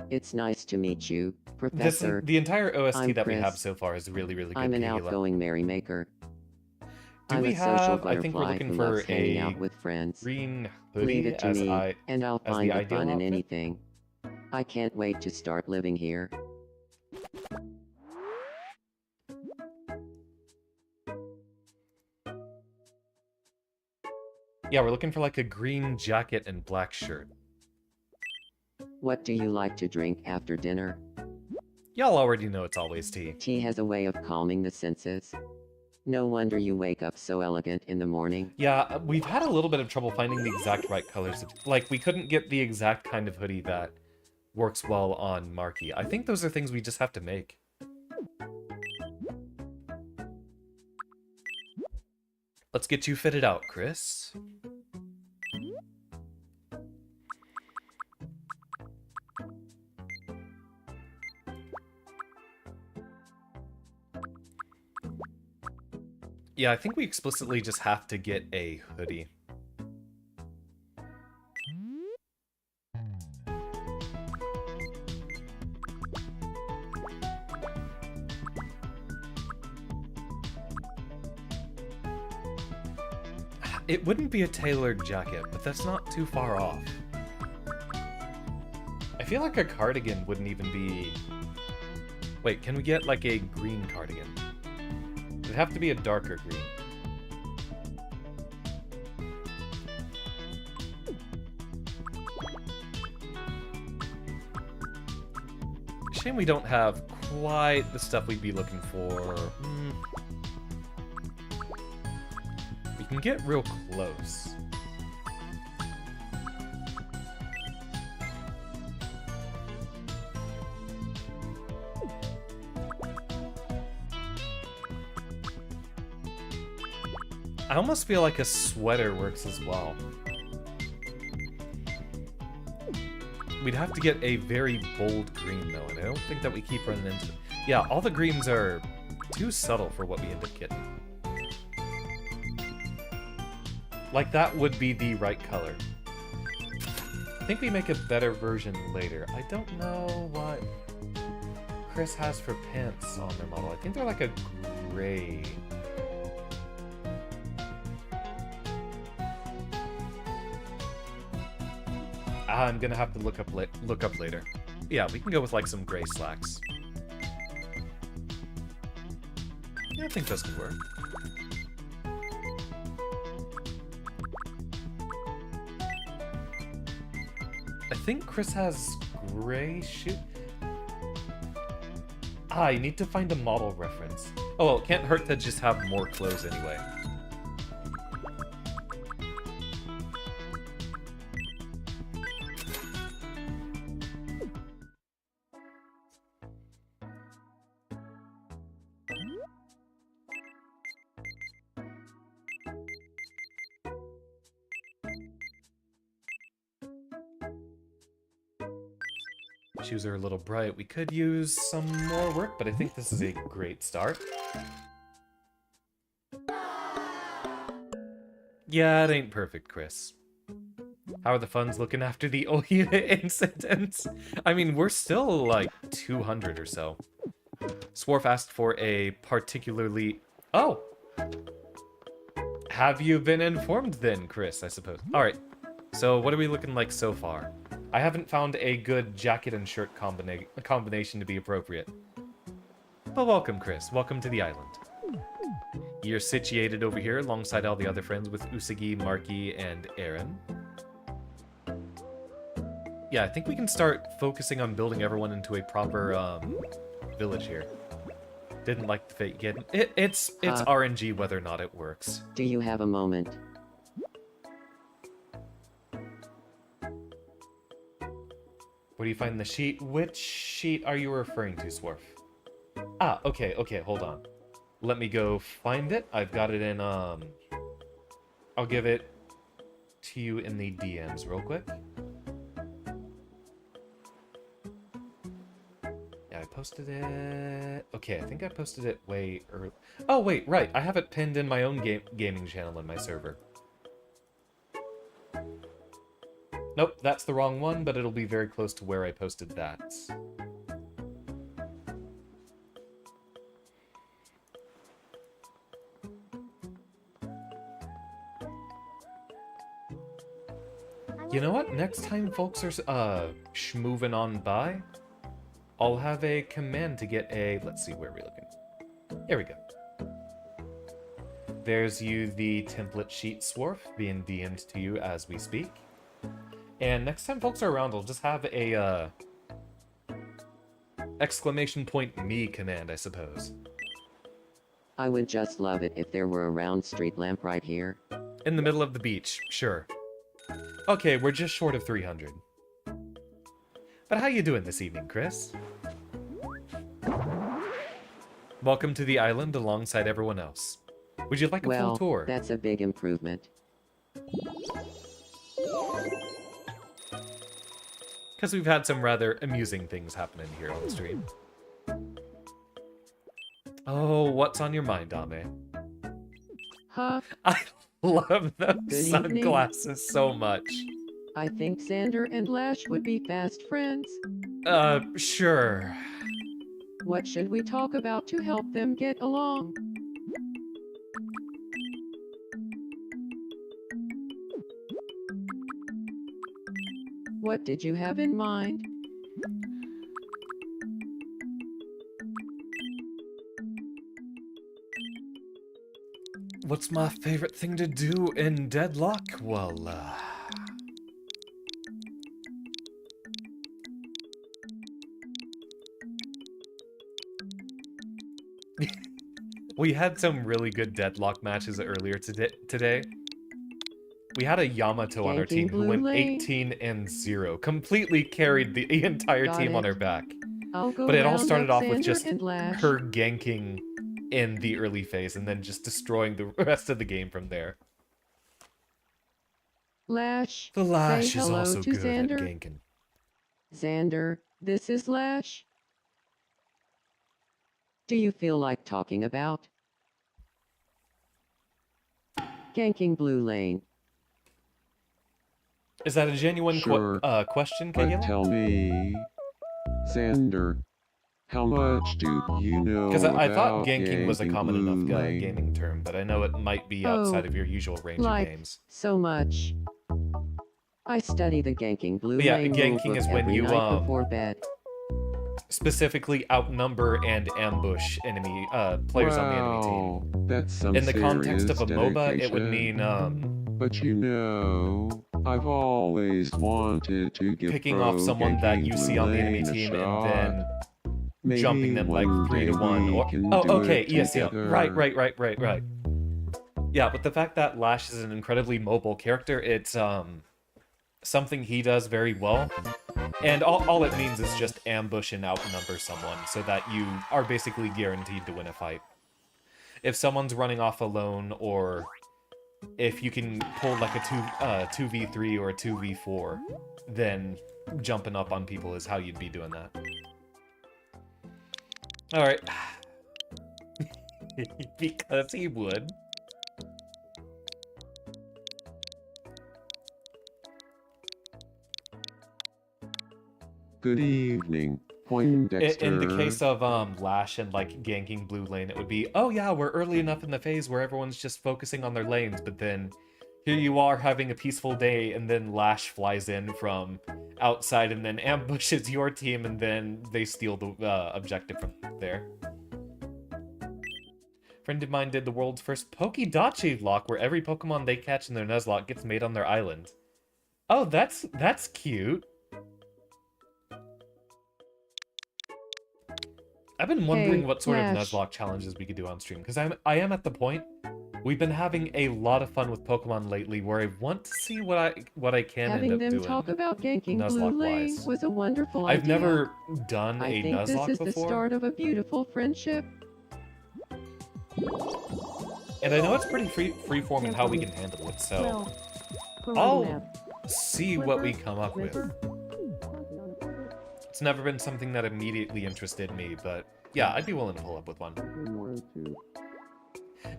S2: It's nice to meet you, Professor.
S1: The entire OST
S2: I'm
S1: that we have
S2: Chris.
S1: so far is really, really good.
S2: I'm an
S1: Kahila.
S2: outgoing merrymaker.
S1: Do
S2: I'm
S1: we
S2: a social
S1: have? I
S2: butterfly
S1: think we're looking
S2: who
S1: for
S2: loves hanging
S1: a
S2: out with friends.
S1: green
S2: Leave
S1: hoodie
S2: it to
S1: as
S2: me, and I'll
S1: as
S2: find
S1: the
S2: the
S1: ideal
S2: fun in
S1: outfit?
S2: anything. I can't wait to start living here.
S1: Yeah, we're looking for like a green jacket and black shirt.
S2: What do you like to drink after dinner?
S1: Y'all already know it's always tea.
S2: Tea has a way of calming the senses. No wonder you wake up so elegant in the morning.
S1: Yeah, we've had a little bit of trouble finding the exact right colors. Like, we couldn't get the exact kind of hoodie that works well on Marky. I think those are things we just have to make. Let's get you fitted out, Chris. Yeah, I think we explicitly just have to get a hoodie. It wouldn't be a tailored jacket, but that's not too far off. I feel like a cardigan wouldn't even be... Wait, can we get like a green cardigan? It'd have to be a darker green. Shame we don't have quite the stuff we'd be looking for. We can get real close. I almost feel like a sweater works as well. We'd have to get a very bold green though, and I don't think that we keep running into... Yeah, all the greens are too subtle for what we end up getting. Like, that would be the right color. I think we make a better version later. I don't know what Chris has for pants on their model. I think they're like a gray. I'm gonna have to look up later. Yeah, we can go with like some gray slacks. Yeah, I think those can work. I think Chris has gray shoe. Ah, you need to find a model reference. Oh, well, it can't hurt to just have more clothes anyway. Shoes are a little bright. We could use some more work, but I think this is a great start. Yeah, it ain't perfect, Chris. How are the funds looking after the Oyuna incident? I mean, we're still like 200 or so. Swarf asked for a particularly... Oh! Have you been informed then, Chris, I suppose? Alright, so what are we looking like so far? I haven't found a good jacket and shirt combination to be appropriate. But welcome, Chris. Welcome to the island. You're situated over here alongside all the other friends with Usagi, Marky, and Aaron. Yeah, I think we can start focusing on building everyone into a proper village here. Didn't like the fate getting... It's RNG whether or not it works.
S2: Do you have a moment?
S1: Where do you find the sheet? Which sheet are you referring to, Swarf? Ah, okay, hold on. Let me go find it. I've got it in, I'll give it to you in the DMs real quick. Yeah, I posted it... Okay, I think I posted it way early. Oh, wait, right. I have it pinned in my own gaming channel in my server. Nope, that's the wrong one, but it'll be very close to where I posted that. You know what? Next time folks are schmoving on by, I'll have a command to get a... Let's see, where are we looking? Here we go. There's you, the template sheet swarf, being DM'd to you as we speak. And next time folks are around, I'll just have a, exclamation point me command, I suppose.
S2: I would just love it if there were a round street lamp right here.
S1: In the middle of the beach, sure. Okay, we're just short of 300. But how you doing this evening, Chris? Welcome to the island alongside everyone else. Would you like a full tour?
S2: Well, that's a big improvement.
S1: Because we've had some rather amusing things happening here on the stream. Oh, what's on your mind, Ame?
S2: Huh?
S1: I love those
S2: Good
S1: sunglasses
S2: evening.
S1: so much.
S2: I think Xander and Lash would be fast friends.
S1: Sure.
S2: What should we talk about to help them get along? What did you have in mind?
S1: What's my favorite thing to do in Deadlock? Well, we had some really good Deadlock matches earlier today. We had a Yamato on our
S2: Ganking
S1: team who
S2: blue
S1: went
S2: lane.
S1: 18-0. Completely carried the entire
S2: Got
S1: team on
S2: it.
S1: her back.
S2: I'll go
S1: But it all
S2: round
S1: started
S2: up
S1: off with
S2: Xander
S1: just
S2: and Lash.
S1: her ganking in the early phase and then just destroying the rest of the game from there.
S2: Lash,
S1: The Lash
S2: say
S1: is
S2: hello
S1: also
S2: to
S1: good at
S2: Xander.
S1: ganking.
S2: Xander, this is Lash. Do you feel like talking about ganking blue lane?
S1: Is that a genuine
S4: Sure.
S1: question,
S4: But
S1: Kayla?
S4: tell me, Xander, how much do you know
S1: Because I thought
S4: about
S1: ganking was a
S4: ganking
S1: common enough
S4: blue lane?
S1: gaming term, but I know it might be outside of your usual range
S2: Like,
S1: of games.
S2: so much. I study the ganking blue
S1: But yeah,
S2: lane
S1: ganking
S2: rulebook
S1: is when
S2: every
S1: you,
S2: night before bed.
S1: Specifically outnumber and ambush enemy players on the enemy team.
S4: Wow, that's some
S1: In the context of a
S4: serious
S1: MOBA, it would
S4: dedication.
S1: mean
S4: But you know, I've always wanted to give
S1: picking
S4: pro
S1: off someone that
S4: ganking
S1: you
S4: blue
S1: see on the enemy
S4: lane a
S1: team
S4: shot.
S1: and then
S4: Maybe
S1: jumping them like
S4: one
S1: 3 to
S4: day
S1: 1.
S4: we
S1: Or
S4: can
S1: oh,
S4: do
S1: okay,
S4: it
S1: yes, yeah,
S4: together.
S1: right. Yeah, but the fact that Lash is an incredibly mobile character, it's something he does very well. And all it means is just ambush and outnumber someone so that you are basically guaranteed to win a fight. If someone's running off alone, or if you can pull like a 2v3 or a 2v4, then jumping up on people is how you'd be doing that. Alright. Because he would.
S4: Good evening, Poindexter.
S1: In the case of Lash and like ganking blue lane, it would be, oh yeah, we're early enough in the phase where everyone's just focusing on their lanes, but then here you are having a peaceful day, and then Lash flies in from outside and then ambushes your team, and then they steal the objective from there. Friend of mine did the world's first Tomodachi lock, where every Pokemon they catch in their Nuzlocke gets made on their island. Oh, that's cute. I've been wondering
S2: Hey,
S1: what sort of
S2: Lash.
S1: Nuzlocke challenges we could do on stream, because I am at the point. We've been having a lot of fun with Pokemon lately, where I want to see what I can
S2: Having
S1: end up
S2: them
S1: doing.
S2: talk about ganking blue lane
S1: Nuzlocke-wise.
S2: was a wonderful
S1: I've
S2: idea.
S1: never done
S2: I
S1: a
S2: think this
S1: Nuzlocke
S2: is the
S1: before.
S2: start of a beautiful friendship.
S1: And I know it's pretty freeform in how we can handle it, so I'll see what we come up with. It's never been something that immediately interested me, but yeah, I'd be willing to pull up with one.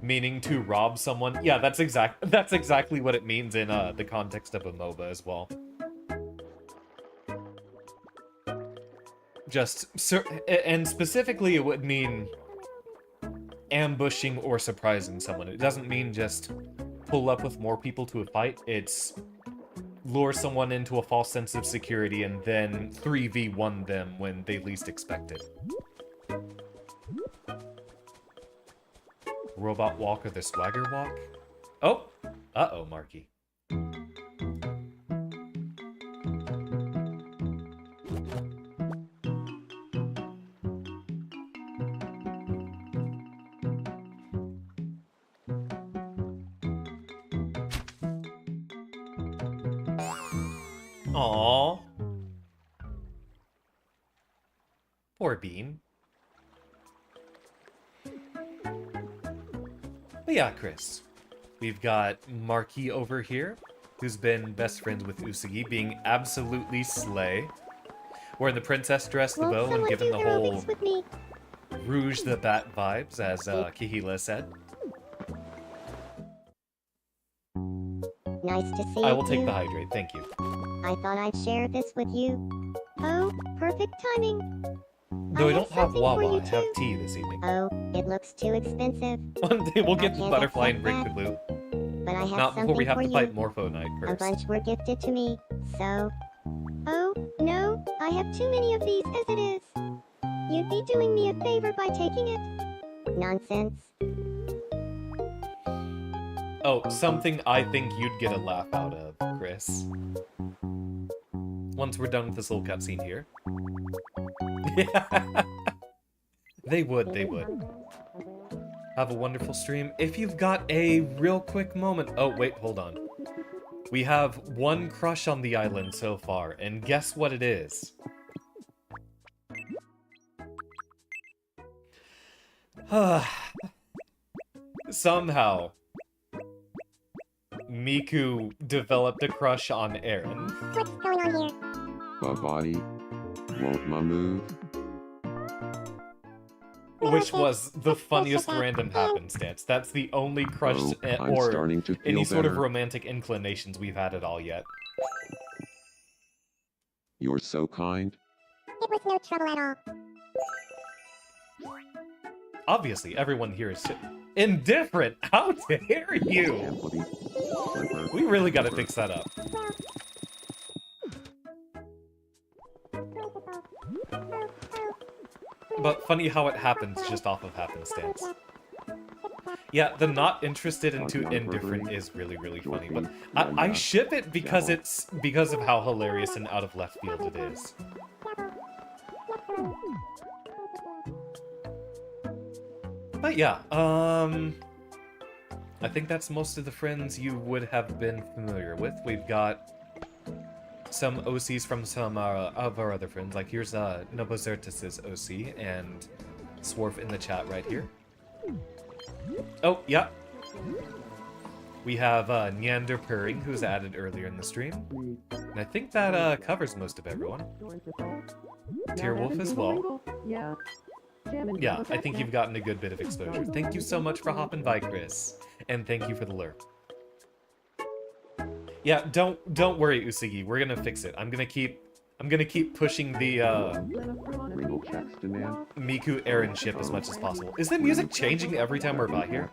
S1: Meaning to rob someone? Yeah, that's exactly what it means in the context of a MOBA as well. And specifically it would mean ambushing or surprising someone. It doesn't mean just pull up with more people to a fight. It's lure someone into a false sense of security and then 3v1 them when they least expect it. Robot walk or the swagger walk? Oh! Uh-oh, Marky. Aww. Poor Bean. But yeah, Chris. We've got Marky over here, who's been best friends with Usagi, being absolutely slay. Wearing the princess dress, the bow, and given the whole Rouge the Bat vibes, as Kihila said.
S5: Nice to see you.
S1: I will take the hydrate, thank you.
S5: I thought I'd share this with you. Oh, perfect timing.
S1: Though I don't have
S5: something for
S1: Wawa,
S5: you
S1: I have
S5: too.
S1: tea this evening.
S5: Oh, it looks too expensive.
S1: One day we'll get
S5: I
S1: the
S5: can't
S1: butterfly and
S5: accept
S1: break the
S5: that.
S1: blue.
S5: But I have
S1: Not
S5: something
S1: before we have
S5: for
S1: to
S5: you.
S1: fight Morpho Knight
S5: A
S1: first.
S5: bunch were gifted to me, so... Oh, no, I have too many of these as it is. You'd be doing me a favor by taking it. Nonsense.
S1: Oh, something I think you'd get a laugh out of, Chris. Once we're done with this little cutscene here. Yeah. They would. Have a wonderful stream. If you've got a real quick moment... Oh, wait, hold on. We have one crush on the island so far, and guess what it is? Somehow, Miku developed a crush on Eren.
S5: What's going on here?
S4: My body won't my move.
S1: Which was the funniest random happenstance. That's the only crush
S4: Oh, I'm
S1: or
S4: starting to feel
S1: any sort of
S4: better.
S1: romantic inclinations we've had at all yet.
S4: You're so kind.
S5: It was no trouble at all.
S1: Obviously, everyone here is indifferent. How dare you?
S4: Amplity. Flipper.
S1: We really gotta fix that up. But funny how it happens just off of happenstance. Yeah, the not interested into indifferent is really, really funny. But I ship it because because of how hilarious and out of left field it is. But yeah, I think that's most of the friends you would have been familiar with. We've got some OCs from some of our other friends. Like here's Nobozertis' OC and Swarf in the chat right here. Oh, yeah. We have Neander Purring, who's added earlier in the stream. And I think that covers most of everyone. Tierwolf as well. Yeah, I think you've gotten a good bit of exposure. Thank you so much for hopping by, Chris. And thank you for the lurk. Yeah, don't worry, Usagi. We're gonna fix it. I'm gonna keep pushing the
S4: Ringo checks demand.
S1: Miku Eren ship as much as possible. Is the music changing every time we're by here?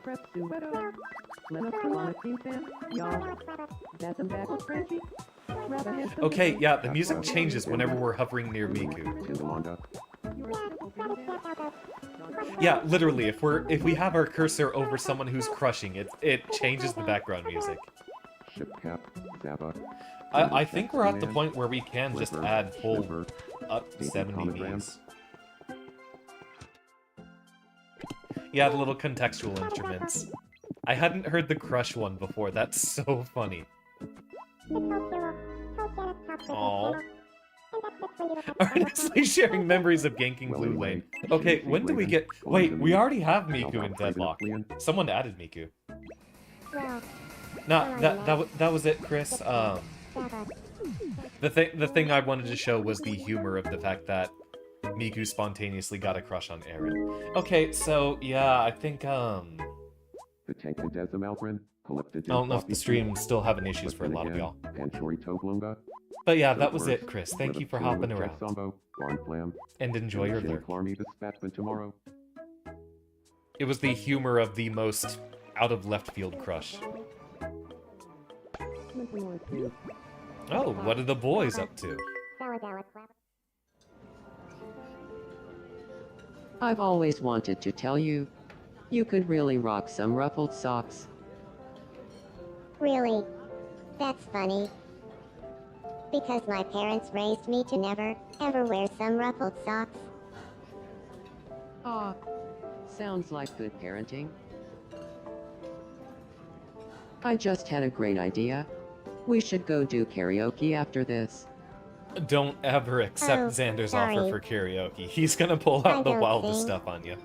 S1: Okay, yeah, the music changes whenever we're hovering near Miku.
S4: Tindelanda.
S1: Yeah, literally, if we have our cursor over someone who's crushing it, it changes the background music.
S4: Ship cap. Zaba.
S1: I think we're at the point where we can just add full
S4: Flipper.
S1: up
S4: Baby
S1: 70
S4: Tomodachi.
S1: Ms. Yeah, the little contextual instruments. I hadn't heard the crush one before. That's so funny. Aww. Earnestly sharing memories of ganking Blue Lane. Okay, when do we get... Wait, we already have Miku in Deadlock. Someone added Miku.
S3: Well,
S1: No, that was it, Chris. The thing I wanted to show was the humor of the fact that Miku spontaneously got a crush on Aaron. Okay, so yeah, I think
S4: The tank and Desamalgrin,
S1: I don't know if the stream's still having issues for a lot of y'all. But yeah, that was it, Chris. Thank you for hopping around. And enjoy your lurk. It was the humor of the most out of left field crush. Oh, what are the boys up to?
S2: I've always wanted to tell you, you could really rock some ruffled socks.
S3: Really? That's funny. Because my parents raised me to never, ever wear some ruffled socks.
S2: Ah, sounds like good parenting. I just had a great idea. We should go do karaoke after this.
S1: Don't ever accept
S3: Oh,
S1: Xander's
S3: sorry.
S1: offer for karaoke. He's gonna pull
S3: I
S1: out the
S3: don't
S1: wildest
S3: sing.
S1: stuff on you.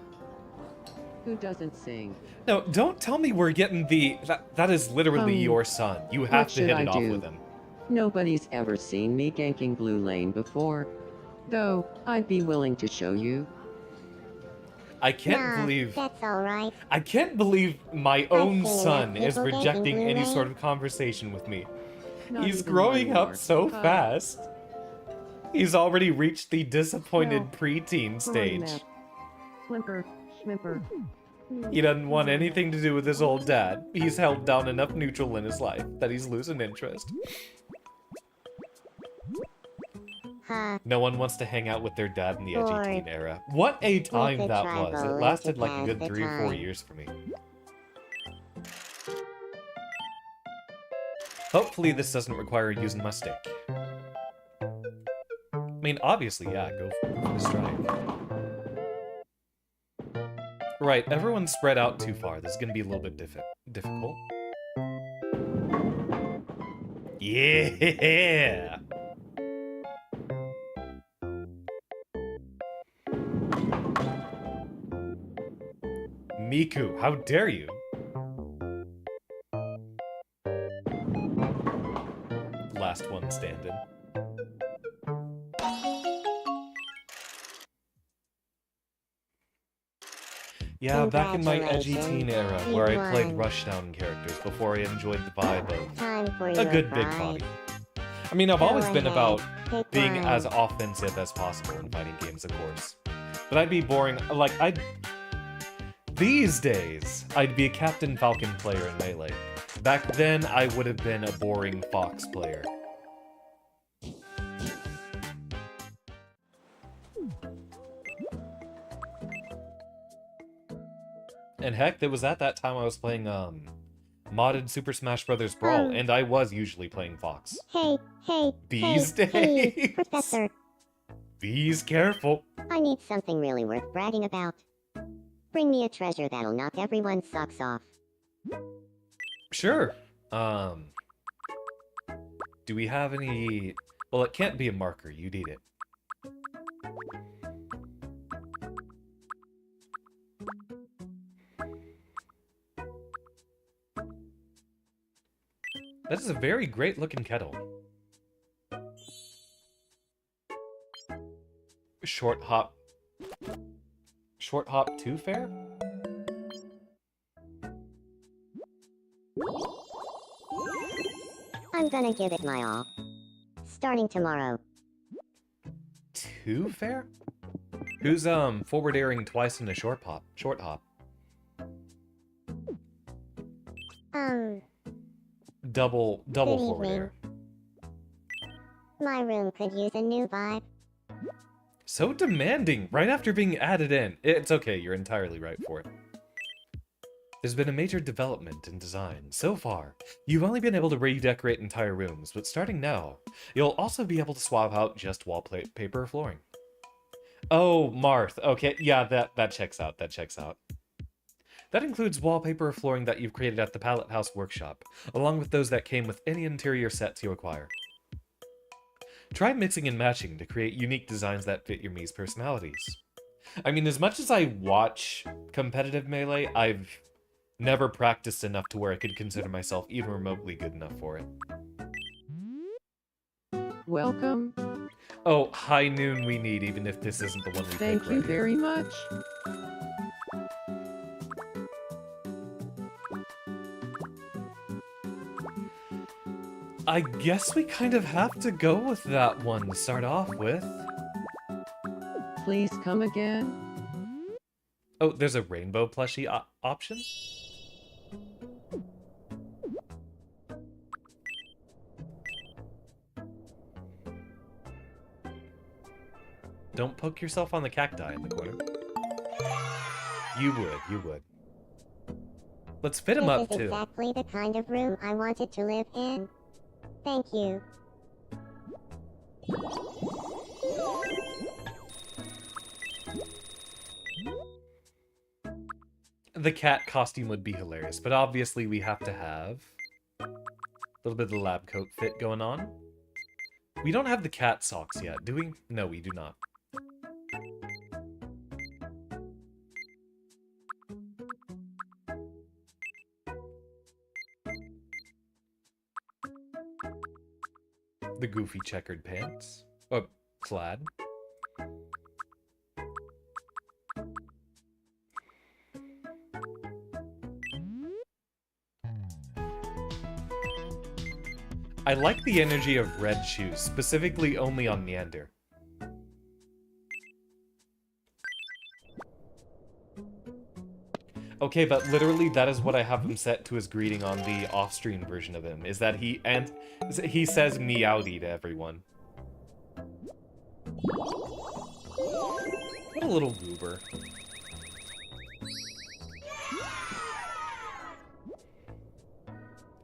S2: Who doesn't sing?
S1: No, don't tell me we're getting the... That is literally your son. You have
S2: what
S1: to
S2: should
S1: hit
S2: I
S1: it off
S2: do?
S1: with him.
S2: Nobody's ever seen me ganking Blue Lane before. Though, I'd be willing to show you.
S1: I can't
S3: Nah,
S1: believe...
S3: that's alright.
S1: I can't believe my own
S3: seen
S1: son
S3: enough
S1: is
S3: people
S1: rejecting
S3: ganking Blue
S1: any
S3: Lane.
S1: sort of conversation with me.
S2: Not
S1: He's
S2: even
S1: growing
S2: one
S1: up
S2: more.
S1: so fast. He's already reached the disappointed
S2: No.
S1: preteen
S2: Come on,
S1: stage.
S2: Matt. Whimper, schmimper.
S1: He doesn't want anything to do with his old dad. He's held down enough neutral in his life that he's losing interest.
S3: Huh.
S1: No one wants to hang out with their dad in the edgy
S3: Or
S1: teen era. What a time
S3: could
S1: that
S3: try
S1: was. It
S3: bowling
S1: lasted
S3: to
S1: like a
S3: pass
S1: good
S3: the
S1: 3 or 4
S3: time.
S1: years for me. Hopefully this doesn't require using my stick. I mean, obviously, yeah, go for the strike. Right, everyone's spread out too far. This is gonna be a little bit difficult. Yeah! Miku, how dare you? Last one standing. Yeah, back in my edgy teen era, where I played
S3: Congratulations,
S1: Rushdown characters before I enjoyed the vibe of
S3: Time for
S1: a
S3: your
S1: good big
S3: prize.
S1: body. I mean, I've
S3: Go
S1: always been
S3: ahead,
S1: about
S3: pick
S1: being
S3: one.
S1: as offensive as possible in fighting games, of course. But I'd be boring, like, these days, I'd be a Captain Falcon player in Melee. Back then, I would have been a boring Fox player. And heck, it was at that time I was playing, modded Super Smash Bros. Brawl, and I was usually playing Fox.
S3: Hey,
S1: These
S3: hey, hey,
S1: days.
S3: Professor,
S1: Bees careful.
S3: I need something really worth bragging about. Bring me a treasure that'll knock everyone's socks off.
S1: Sure. Do we have any... Well, it can't be a marker. You need it. That is a very great looking kettle. Short hop 2 fair?
S3: I'm gonna give it my all. Starting tomorrow.
S1: 2 fair? Who's forward airing twice in a short hop? Double
S3: Good
S1: forward
S3: evening.
S1: air.
S3: My room could use a new vibe.
S1: So demanding, right after being added in. It's okay, you're entirely right for it. There's been a major development in design. So far, you've only been able to redecorate entire rooms, but starting now, you'll also be able to swap out just wallpaper or flooring. Oh, Marth. Okay, yeah, that checks out, That includes wallpaper or flooring that you've created at the Palette House Workshop, along with those that came with any interior sets you acquire. Try mixing and matching to create unique designs that fit your Mii's personalities. I mean, as much as I watch competitive Melee, I've never practiced enough to where I could consider myself even remotely good enough for it.
S2: Welcome.
S1: Oh, high noon we need, even if this isn't the one we
S2: Thank
S1: pick
S2: you
S1: right here.
S2: very much.
S1: I guess we kind of have to go with that one to start off with.
S2: Please come again.
S1: Oh, there's a rainbow plushie option? Don't poke yourself on the cacti in the corner. You would. Let's fit him up,
S3: This is
S1: too.
S3: exactly the kind of room I wanted to live in. Thank you.
S1: The cat costume would be hilarious, but obviously we have to have a little bit of the lab coat fit going on. We don't have the cat socks yet, do we? No, we do not. The goofy checkered pants. Oh, plaid. I like the energy of red shoes, specifically only on Neander. Okay, but literally that is what I have him set to his greeting on the off-stream version of him, is that he says meowdy to everyone. What a little goober.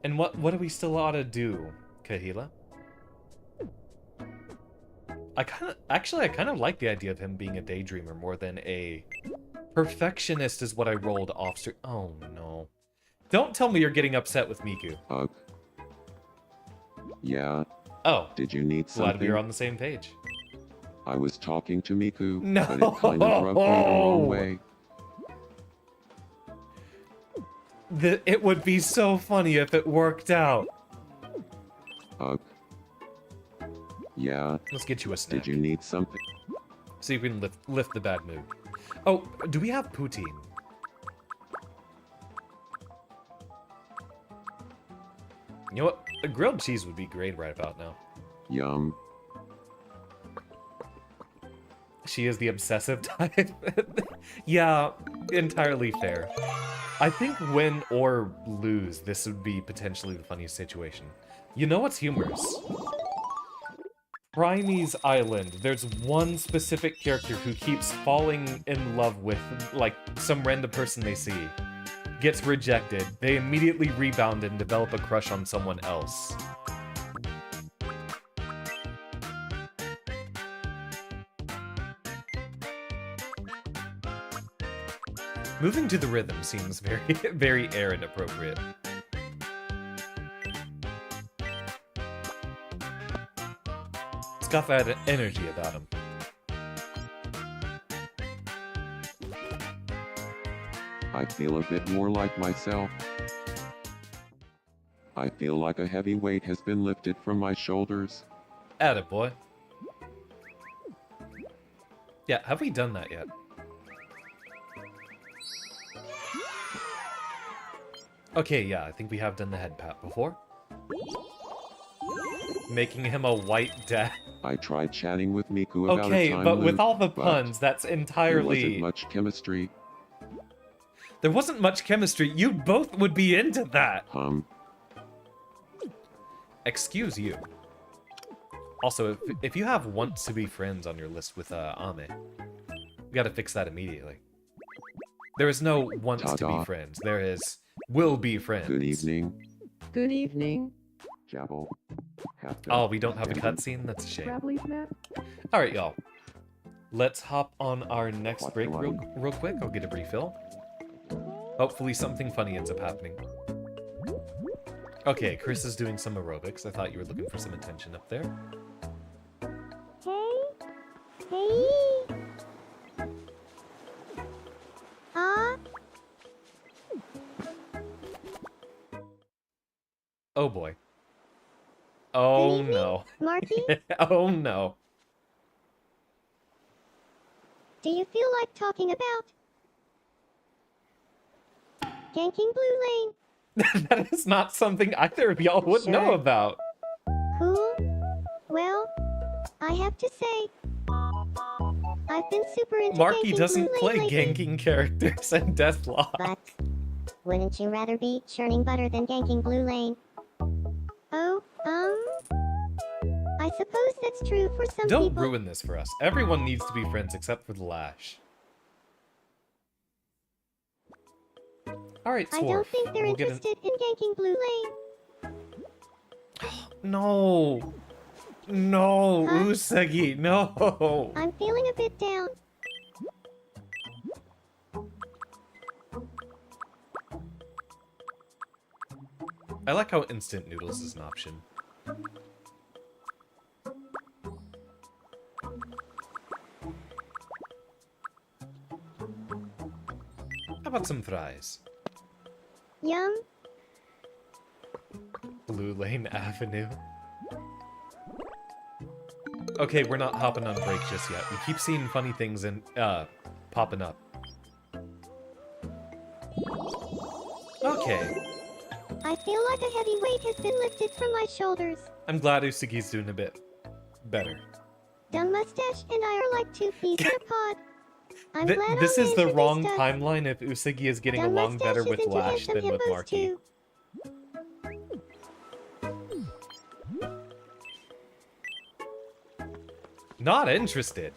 S1: And what do we still ought to do, Kahila? I kind of like the idea of him being a daydreamer more than a perfectionist is what I rolled off. Oh no. Don't tell me you're getting upset with Miku.
S4: Ugh. Yeah.
S1: Oh.
S4: Did you need something?
S1: Glad we're on the same page.
S4: I was talking to Miku,
S1: No.
S4: but it kind of rubbed me the wrong way.
S1: It would be so funny if it worked out.
S4: Ugh. Yeah.
S1: Let's get you a snack.
S4: Did you need something?
S1: So you can lift the bad mood. Oh, do we have poutine? You know what? A grilled cheese would be great right about now.
S4: Yum.
S1: She is the obsessive type. Yeah, entirely fair. I think win or lose, this would be potentially the funniest situation. You know what's humorous? Prime's Island, there's one specific character who keeps falling in love with, like, some random person they see. Gets rejected, they immediately rebound and develop a crush on someone else. Moving to the rhythm seems very, very errand appropriate. It's got that energy about him.
S4: I feel a bit more like myself. I feel like a heavy weight has been lifted from my shoulders.
S1: Attaboy. Yeah, have we done that yet? Okay, yeah, I think we have done the head pat before. Making him a white dad.
S4: I tried chatting with Miku about
S1: Okay,
S4: a time
S1: but with
S4: loop,
S1: all the
S4: but
S1: puns, that's
S4: there
S1: entirely...
S4: wasn't much chemistry.
S1: There wasn't much chemistry. You both would be into that. Excuse you. Also, if you have wants to be friends on your list with Ame, we gotta fix that immediately. There is no wants to be friends. There is will be friends.
S4: Good evening.
S2: Good evening.
S4: Jabble.
S1: Oh, we don't have a cutscene? That's a shame.
S2: Grabbly snap.
S1: Alright, y'all. Let's hop on our next
S4: What
S1: break
S4: do I-
S1: real quick. I'll get a refill. Hopefully something funny ends up happening. Okay, Chris is doing some aerobics. I thought you were looking for some attention up there. Oh boy. Oh
S5: Good evening,
S1: no.
S5: Marky,
S1: Oh no.
S5: do you feel like talking about ganking Blue Lane?
S1: That is not something either of y'all would know
S2: Sure.
S1: about.
S5: Cool. Well, I have to say, I've been super into
S1: Marky
S5: ganking
S1: doesn't
S5: Blue
S1: play
S5: Lane lately.
S1: ganking characters and Deathlock.
S5: But wouldn't you rather be churning butter than ganking Blue Lane? Oh, I suppose that's true for some
S1: Don't
S5: people.
S1: ruin this for us. Everyone needs to be friends except for the Lash. Alright,
S5: I
S1: Swarf.
S5: don't think they're
S1: we'll get
S5: interested in ganking Blue Lane.
S1: No! No,
S5: Huh?
S1: Usagi, no!
S5: I'm feeling a bit down.
S1: I like how instant noodles is an option. How about some fries?
S5: Yum.
S1: Blue Lane Avenue. Okay, we're not hopping on break just yet. We keep seeing funny things and popping up. Okay.
S5: I feel like a heavy weight has been lifted from my shoulders.
S1: I'm glad Usagi's doing a bit better.
S5: Dumb Mustache and I are like two peas in a pod. I'm glad
S1: This
S5: Anya
S1: is the wrong
S5: introduced us.
S1: timeline if Usagi is getting
S5: Dumb
S1: along better
S5: Mustache
S1: with
S5: is into
S1: Lash
S5: handsome
S1: than with
S5: hippos
S1: Marky.
S5: too.
S1: Not interested.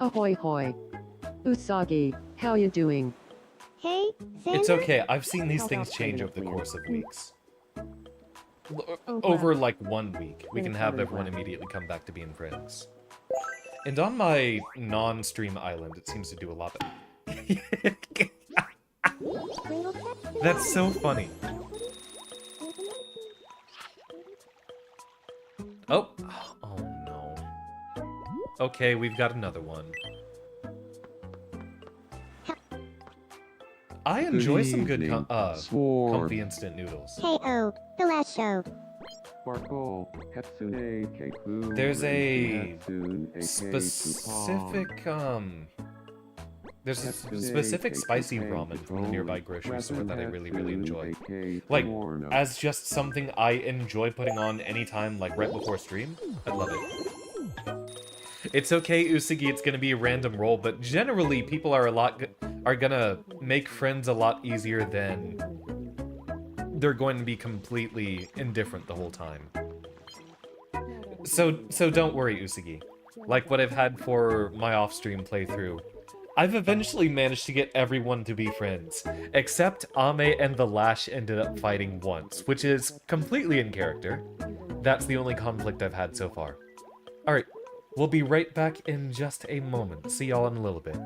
S2: Ahoy hoy. Usagi, how you doing?
S5: Hey, Xander.
S1: It's okay, I've seen these
S2: How
S1: things
S2: about
S1: change
S2: playing
S1: over the
S2: a
S1: course of
S2: game?
S1: weeks.
S2: Oh,
S1: Over
S2: wow.
S1: like 1 week, we can
S2: Gonna
S1: have
S2: totally
S1: everyone
S2: wow.
S1: immediately come back to being friends. And on my non-stream island, it seems to do a lot better. That's so funny. Oh, oh no. Okay, we've got another one. I enjoy some good
S4: evening,
S1: comfy instant noodles.
S5: Hey, oh, the last show.
S4: Sparkle, Hatsune, Keiku,
S1: There's a
S4: Hatsune, aka
S1: specific, there's a
S4: Hatsune,
S1: specific spicy
S4: Keiku,
S1: ramen from the nearby grocery store that I really, really
S4: Hatsune,
S1: enjoy.
S4: aka
S1: Like,
S4: Morno.
S1: as just something I enjoy putting on anytime, like right before stream, I love it. It's okay, Usagi, it's gonna be a random roll, but generally people are gonna make friends a lot easier than they're going to be completely indifferent the whole time. So don't worry, Usagi. Like what I've had for my off-stream playthrough, I've eventually managed to get everyone to be friends, except Ame and the Lash ended up fighting once, which is completely in character. That's the only conflict I've had so far. Alright, we'll be right back in just a moment. See y'all in a little bit.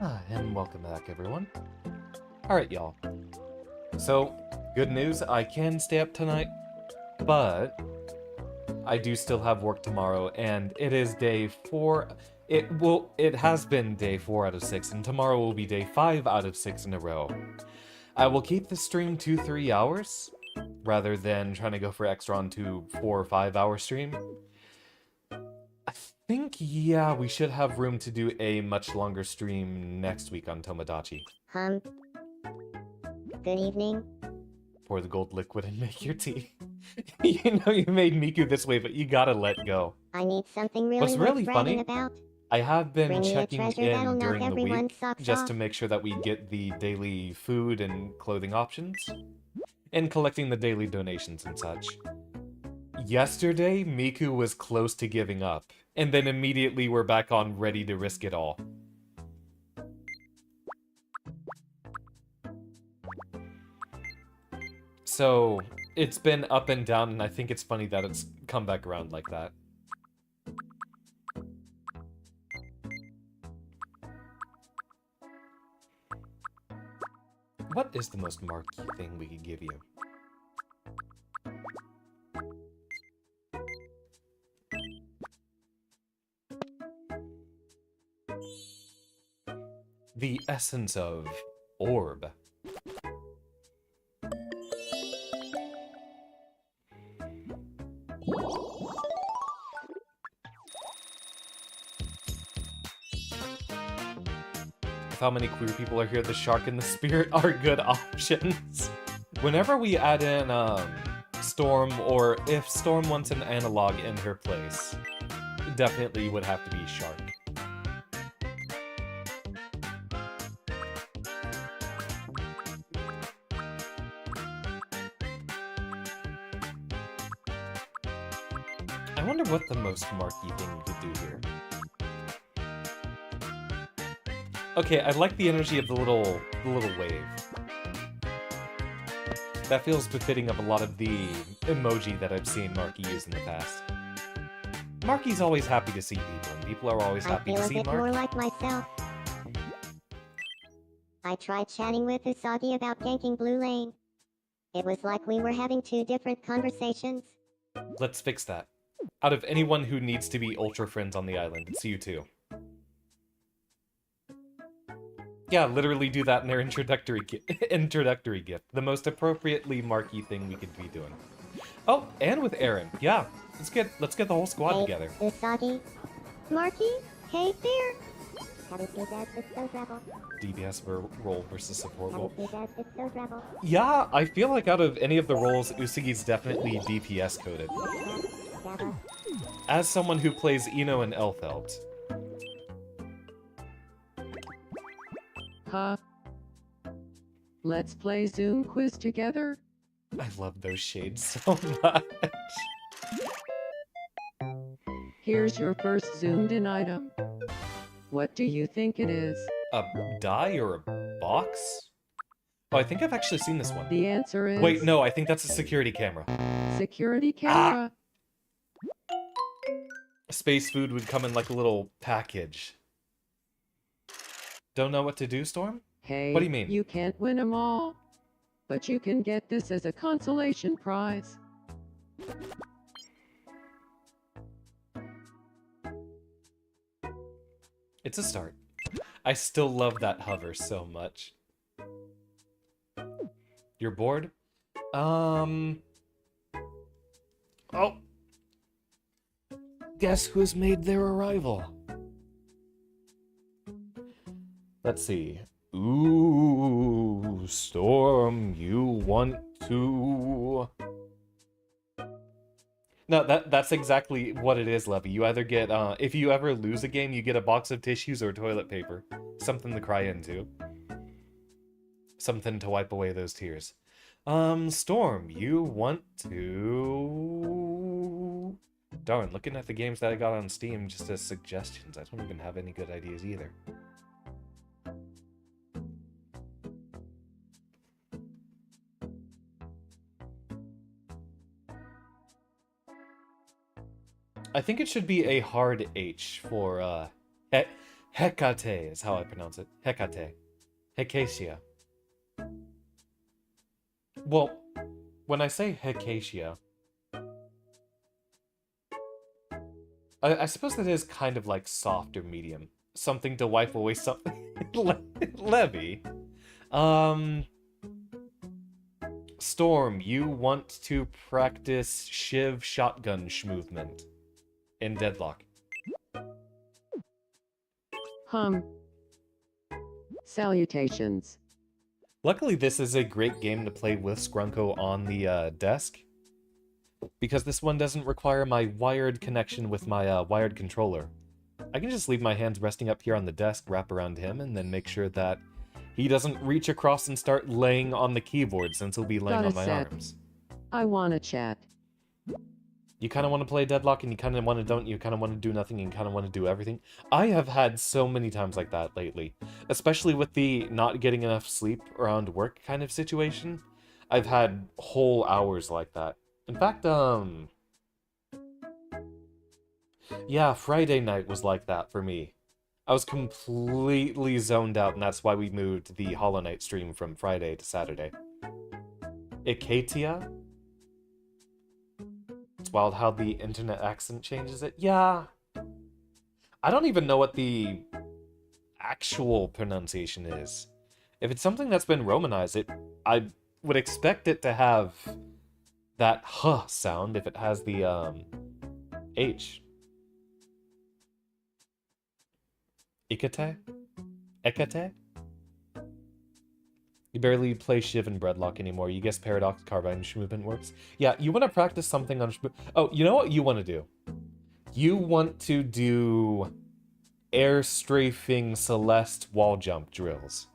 S1: And welcome back, everyone. Alright, y'all. So, good news, I can stay up tonight, but I do still have work tomorrow, and it is day 4. It has been day 4 out of 6, and tomorrow will be day 5 out of 6 in a row. I will keep the stream to 3 hours, rather than trying to go for extra on to 4 or 5 hour stream. I think, yeah, we should have room to do a much longer stream next week on Tomodachi.
S5: Good evening.
S1: Pour the gold liquid and make your tea. You know you made Miku this way, but you gotta let go.
S5: I need something really
S1: What's
S5: worth
S1: really
S5: bragging
S1: funny,
S5: about.
S1: I have been
S5: Bring me a
S1: checking
S5: treasure that'll
S1: in
S5: knock
S1: during the
S5: everyone's
S1: week
S5: socks
S1: just
S5: off.
S1: to make sure that we get the daily food and clothing options, and collecting the daily donations and such. Yesterday, Miku was close to giving up, and then immediately we're back on ready to risk it all. So, it's been up and down, and I think it's funny that it's come back around like that. What is the most marquee thing we could give you? The essence of orb. With how many queer people are here, the shark and the spirit are good options. Whenever we add in Storm, or if Storm wants an analog in her place, it definitely would have to be shark. I wonder what the most marquee thing we could do here. Okay, I like the energy of the little wave. That feels befitting of a lot of the emoji that I've seen Marky use in the past. Marky's always happy to see people, and people are always happy
S5: I
S1: to
S5: feel a
S1: see
S5: bit more
S1: Marky.
S5: like myself. I tried chatting with Usagi about ganking Blue Lane. It was like we were having 2 different conversations.
S1: Let's fix that. Out of anyone who needs to be ultra friends on the island, it's you two. Yeah, literally do that in their introductory gift. The most appropriately marquee thing we could be doing. Oh, and with Aaron. Yeah, let's get the whole squad
S5: Hey,
S1: together.
S5: Usagi. Marky? Hey there. Haven't seen that since those rebels.
S1: DPS role versus support role.
S5: Haven't seen that since those rebels.
S1: Yeah, I feel like out of any of the roles, Usagi's definitely DPS coded. As someone who plays Ino and Elfeld.
S2: Huh? Let's play Zoom quiz together?
S1: I love those shades so much.
S2: Here's your first zoomed-in item. What do you think it is?
S1: A die or a box? Oh, I think I've actually seen this one.
S2: The answer is...
S1: Wait, no, I think that's a security camera.
S2: Security camera.
S1: Space food would come in like a little package. Don't know what to do, Storm?
S2: Hey,
S1: What do you mean?
S2: You can't win them all. But you can get this as a consolation prize.
S1: It's a start. I still love that hover so much. You're bored? Oh. Guess who's made their arrival? Let's see. Ooh, Storm, you want to... No, that's exactly what it is, Levy. You either get, if you ever lose a game, you get a box of tissues or toilet paper. Something to cry into. Something to wipe away those tears. Storm, you want to... Darn, looking at the games that I got on Steam just as suggestions, I don't even have any good ideas either. I think it should be a hard H for, Hecate is how I pronounce it. Hecate. Hecasia. Well, when I say Hecasia, I suppose that is kind of like soft or medium. Something to wipe away something. Levy. Storm, you want to practice Shiv shotgun movement in Deadlock.
S2: Salutations.
S1: Luckily, this is a great game to play with Scrunko on the desk, because this one doesn't require my wired connection with my wired controller. I can just leave my hands resting up here on the desk, wrap around him, and then make sure that he doesn't reach across and start laying on the keyboard, since he'll be laying on my arms.
S2: I wanna chat.
S1: You kind of want to play Deadlock, and you kind of want to don't. You kind of want to do nothing, and you kind of want to do everything. I have had so many times like that lately, especially with the not getting enough sleep around work kind of situation. I've had whole hours like that. In fact, yeah, Friday night was like that for me. I was completely zoned out, and that's why we moved the Hollow Knight stream from Friday to Saturday. Ikatia? It's wild how the internet accent changes it. Yeah. I don't even know what the actual pronunciation is. If it's something that's been romanized, I would expect it to have that huh sound if it has the H. Ikate? Ekate? You barely play Shiv and Breadlock anymore. You guess Paradox Carbine movement works? Yeah, you want to practice something on... Oh, you know what you want to do? You want to do air strafing Celeste wall jump drills.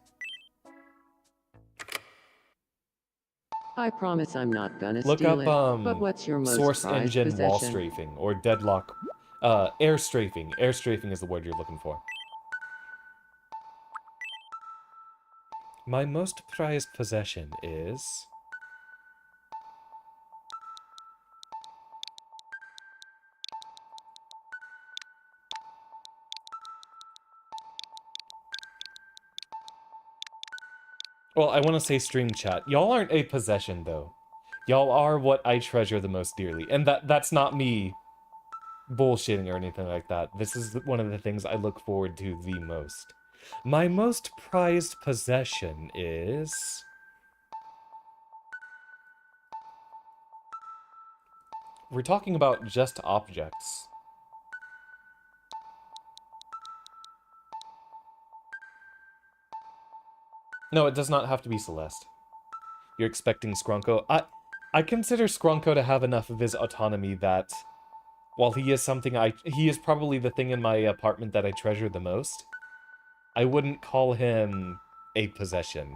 S2: I promise I'm not gonna
S1: Look
S2: steal
S1: up
S2: it, but what's your most
S1: Source
S2: prized
S1: Engine
S2: possession?
S1: wall strafing, or Deadlock... air strafing. Air strafing is the word you're looking for. My most prized possession is... Well, I want to say stream chat. Y'all aren't a possession, though. Y'all are what I treasure the most dearly. And that's not me bullshitting or anything like that. This is one of the things I look forward to the most. My most prized possession is... We're talking about just objects. No, it does not have to be Celeste. You're expecting Scrunko. I consider Scrunko to have enough of his autonomy that, while he is something he is probably the thing in my apartment that I treasure the most, I wouldn't call him a possession.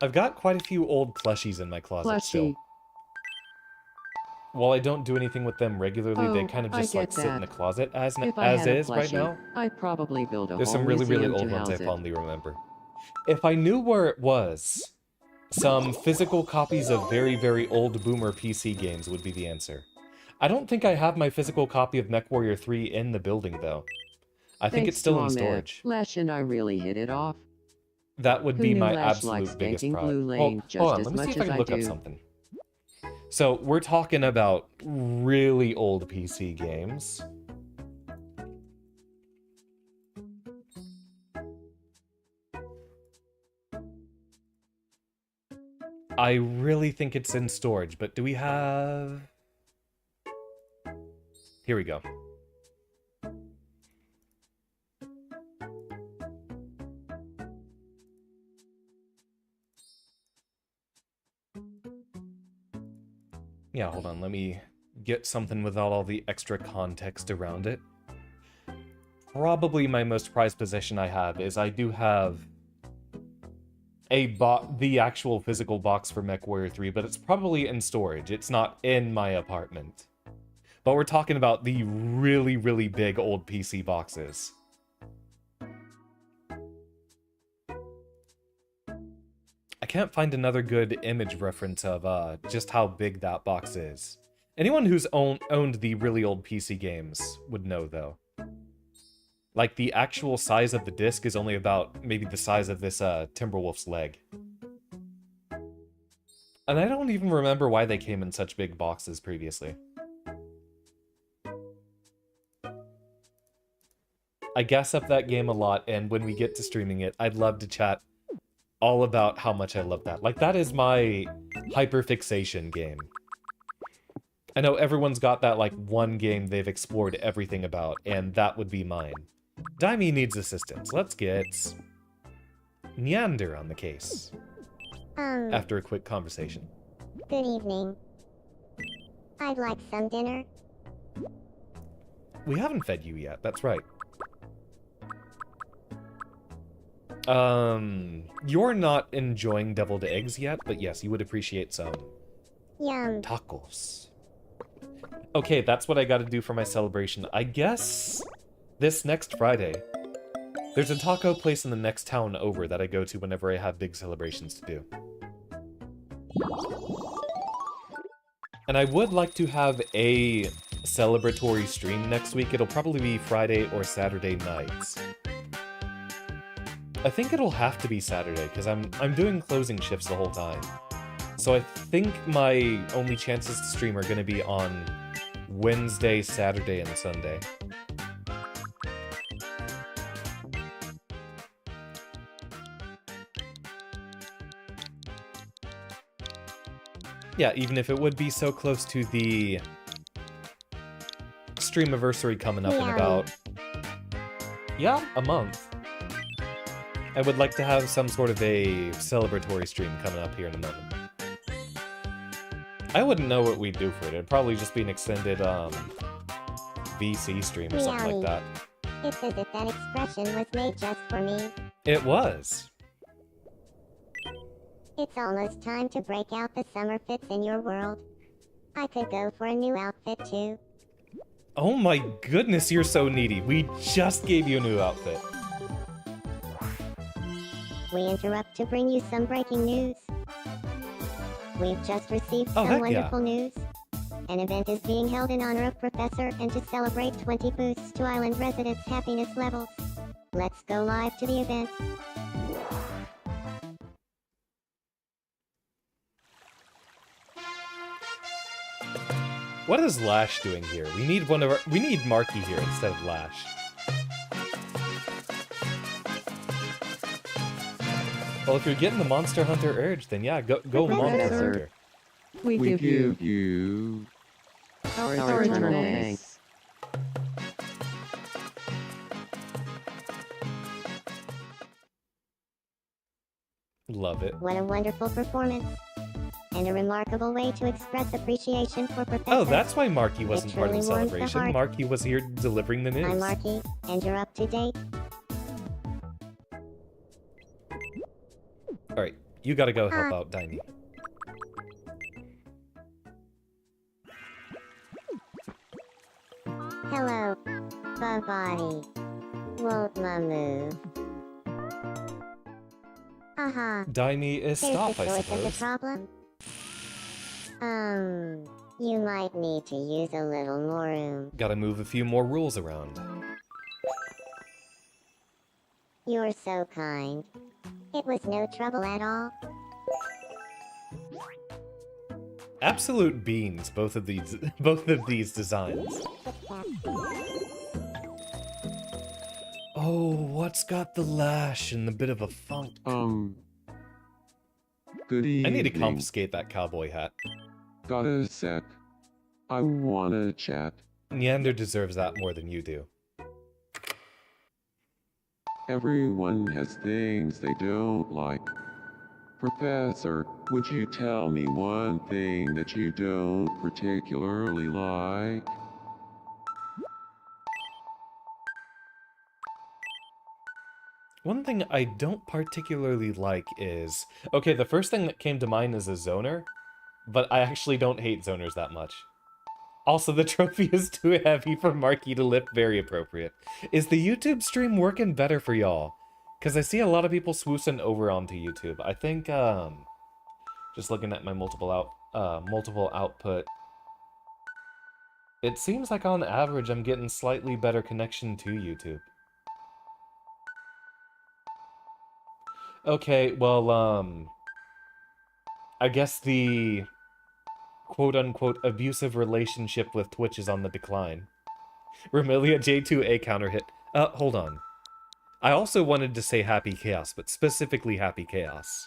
S1: I've got quite a few old plushies in my closet still. While I don't do anything with them regularly, they kind of just like sit in the closet as is right now.
S2: I'd probably build a
S1: There's some really, really old ones I fondly remember. If I knew where it was, some physical copies of very, very old boomer PC games would be the answer. I don't think I have my physical copy of MechWarrior 3 in the building, though. I think it's still in storage.
S2: Lash and I really hit it off.
S1: That would be my absolute biggest prize. Hold on, let me see if I can look up something. So, we're talking about really old PC games. I really think it's in storage, but do we have... Here we go. Yeah, hold on, let me get something without all the extra context around it. Probably my most prized possession I have is I do have the actual physical box for MechWarrior 3, but it's probably in storage. It's not in my apartment. But we're talking about the really, really big old PC boxes. I can't find another good image reference of just how big that box is. Anyone who's owned the really old PC games would know, though. Like, the actual size of the disc is only about maybe the size of this Timberwolf's leg. And I don't even remember why they came in such big boxes previously. I gas up that game a lot, and when we get to streaming it, I'd love to chat all about how much I love that. Like, that is my hyperfixation game. I know everyone's got that, like, one game they've explored everything about, and that would be mine. Daimi needs assistance. Let's get Neander on the case. After a quick conversation.
S3: Good evening. I'd like some dinner.
S1: We haven't fed you yet, that's right. You're not enjoying deviled eggs yet, but yes, you would appreciate some
S3: Yum.
S1: tacos. Okay, that's what I gotta do for my celebration. I guess this next Friday, there's a taco place in the next town over that I go to whenever I have big celebrations to do. And I would like to have a celebratory stream next week. It'll probably be Friday or Saturday nights. I think it'll have to be Saturday, because I'm doing closing shifts the whole time. So I think my only chances to stream are going to be on Wednesday, Saturday, and Sunday. Yeah, even if it would be so close to the streamiversary coming up in about, a month. I would like to have some sort of a celebratory stream coming up here in a moment. I wouldn't know what we'd do for it. It'd probably just be an extended VC stream or something like that.
S3: It's as if that expression was made just for me.
S1: It was.
S3: It's almost time to break out the summer fits in your world. I could go for a new outfit too.
S1: Oh my goodness, you're so needy. We just gave you a new outfit.
S3: We interrupt to bring you some breaking news. We've just received some wonderful news. An event is being held in honor of Professor and to celebrate 20 boosts to island residents' happiness levels. Let's go live to the event.
S1: What is Lash doing here? We need Marky here instead of Lash. Well, if you're getting the Monster Hunter urge, then yeah, go Monster Hunter.
S2: We give
S4: you
S2: our eternal thanks.
S1: Love it.
S3: What a wonderful performance. And a remarkable way to express appreciation for Professor.
S1: Oh, that's why Marky wasn't part of the
S3: truly warms the
S1: celebration.
S3: heart.
S1: Marky was here delivering the news.
S3: I'm Marky, and you're up to date.
S1: Alright, you gotta go help out Daimi.
S3: Hello, body. Won't ma move?
S1: Daimi is stop, I
S3: Is the
S1: suppose.
S3: problem? You might need to use a little more room.
S1: Gotta move a few more rules around.
S3: You're so kind. It was no trouble at all.
S1: Absolute beans, both of these designs. Oh, what's got the lash and a bit of a funk?
S4: Good evening.
S1: I need to confiscate that cowboy hat.
S4: Got a sec. I wanna chat.
S1: Neander deserves that more than you do.
S4: Everyone has things they don't like. Professor, would you tell me one thing that you don't particularly like?
S1: One thing I don't particularly like is... Okay, the first thing that came to mind is a zoner, but I actually don't hate zoners that much. Also, the trophy is too heavy for Marky to lift, very appropriate. Is the YouTube stream working better for y'all? Because I see a lot of people swoosing over onto YouTube. I think, just looking at my multiple output, it seems like on average I'm getting slightly better connection to YouTube. Okay, well, I guess the quote-unquote abusive relationship with Twitch is on the decline. Remilia J2A counter hit. Hold on. I also wanted to say Happy Chaos, but specifically Happy Chaos.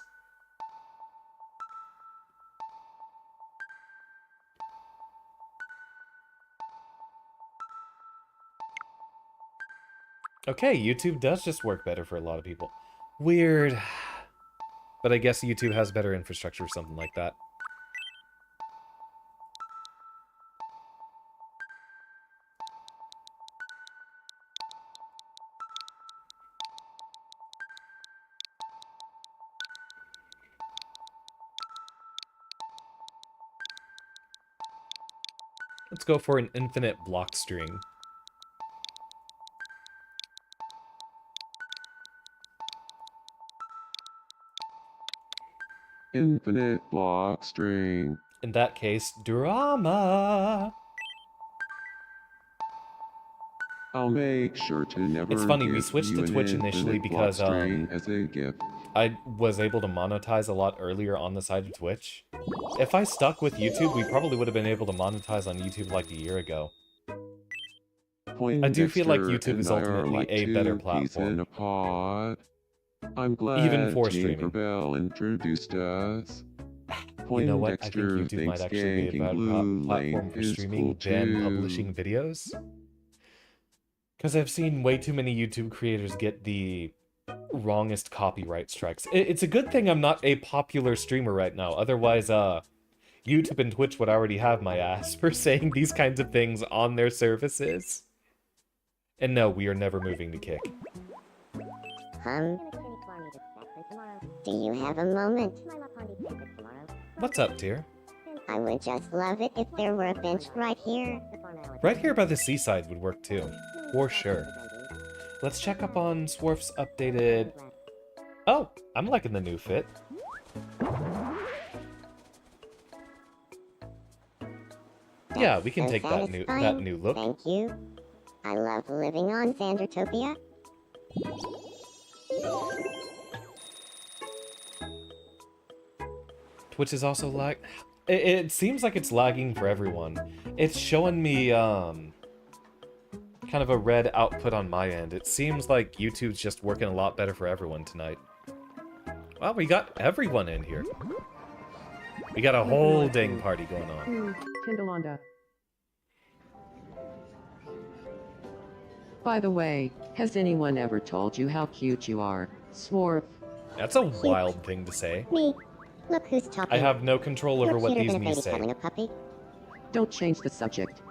S1: Okay, YouTube does just work better for a lot of people. Weird. But I guess YouTube has better infrastructure or something like that. Let's go for an infinite block string.
S4: Infinite block string.
S1: In that case, drama.
S4: I'll make sure to never
S1: It's funny, we
S4: give
S1: switched
S4: you
S1: to
S4: an
S1: Twitch initially
S4: infinite block
S1: because
S4: string as a gift.
S1: I was able to monetize a lot earlier on the side of Twitch. If I stuck with YouTube, we probably would have been able to monetize on YouTube like a year ago. I do feel like YouTube is ultimately a better platform.
S4: In a pod. I'm glad
S1: Even for streaming.
S4: Tinkerbell introduced us.
S1: You know what? I think YouTube might actually be a better platform for streaming than publishing videos. Because I've seen way too many YouTube creators get the wrongest copyright strikes. It's a good thing I'm not a popular streamer right now. Otherwise, YouTube and Twitch would already have my ass for saying these kinds of things on their services. And no, we are never moving to Kick.
S3: Do you have a moment?
S1: What's up, dear?
S3: I would just love it if there were a bench right here.
S1: Right here by the seaside would work too. For sure. Let's check up on Swarf's updated... Oh, I'm liking the new fit. Yeah, we can
S3: so
S1: take that new look.
S3: Thank you. I love living on Xandertopia.
S1: Twitch is also lag... It seems like it's lagging for everyone. It's showing me, kind of a red output on my end. It seems like YouTube's just working a lot better for everyone tonight. Well, we got everyone in here. We got a whole dang party going on.
S2: Kindalanda. By the way, has anyone ever told you how cute you are, Swarf?
S1: That's a wild thing to say.
S3: Me. Look who's talking.
S1: I have no control over what these me's say.
S3: A puppy.
S2: Don't change the subject.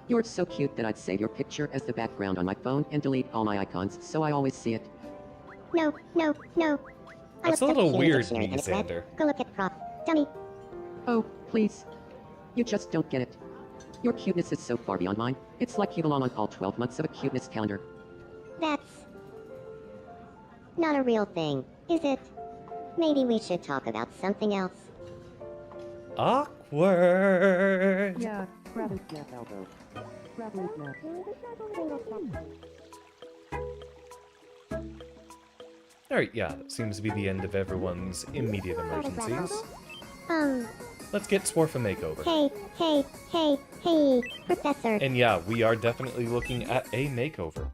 S2: You're so cute that I'd save your picture as the background on my phone and delete all my icons so I always see it.
S3: No.
S1: That's a little weird, me, Xander.
S3: Go look at prop. Dummy.
S2: Oh, please. You just don't get it. Your cuteness is so far beyond mine. It's like you belong on all 12 months of a cuteness calendar.
S3: That's not a real thing, is it? Maybe we should talk about something else.
S1: Awkward.
S2: Yeah, grab and snap elbow. Grab and snap.
S1: Alright, yeah, that seems to be the end of everyone's immediate emergencies. Let's get Swarf a makeover.
S3: Hey, Professor.
S1: And yeah, we are definitely looking at a makeover.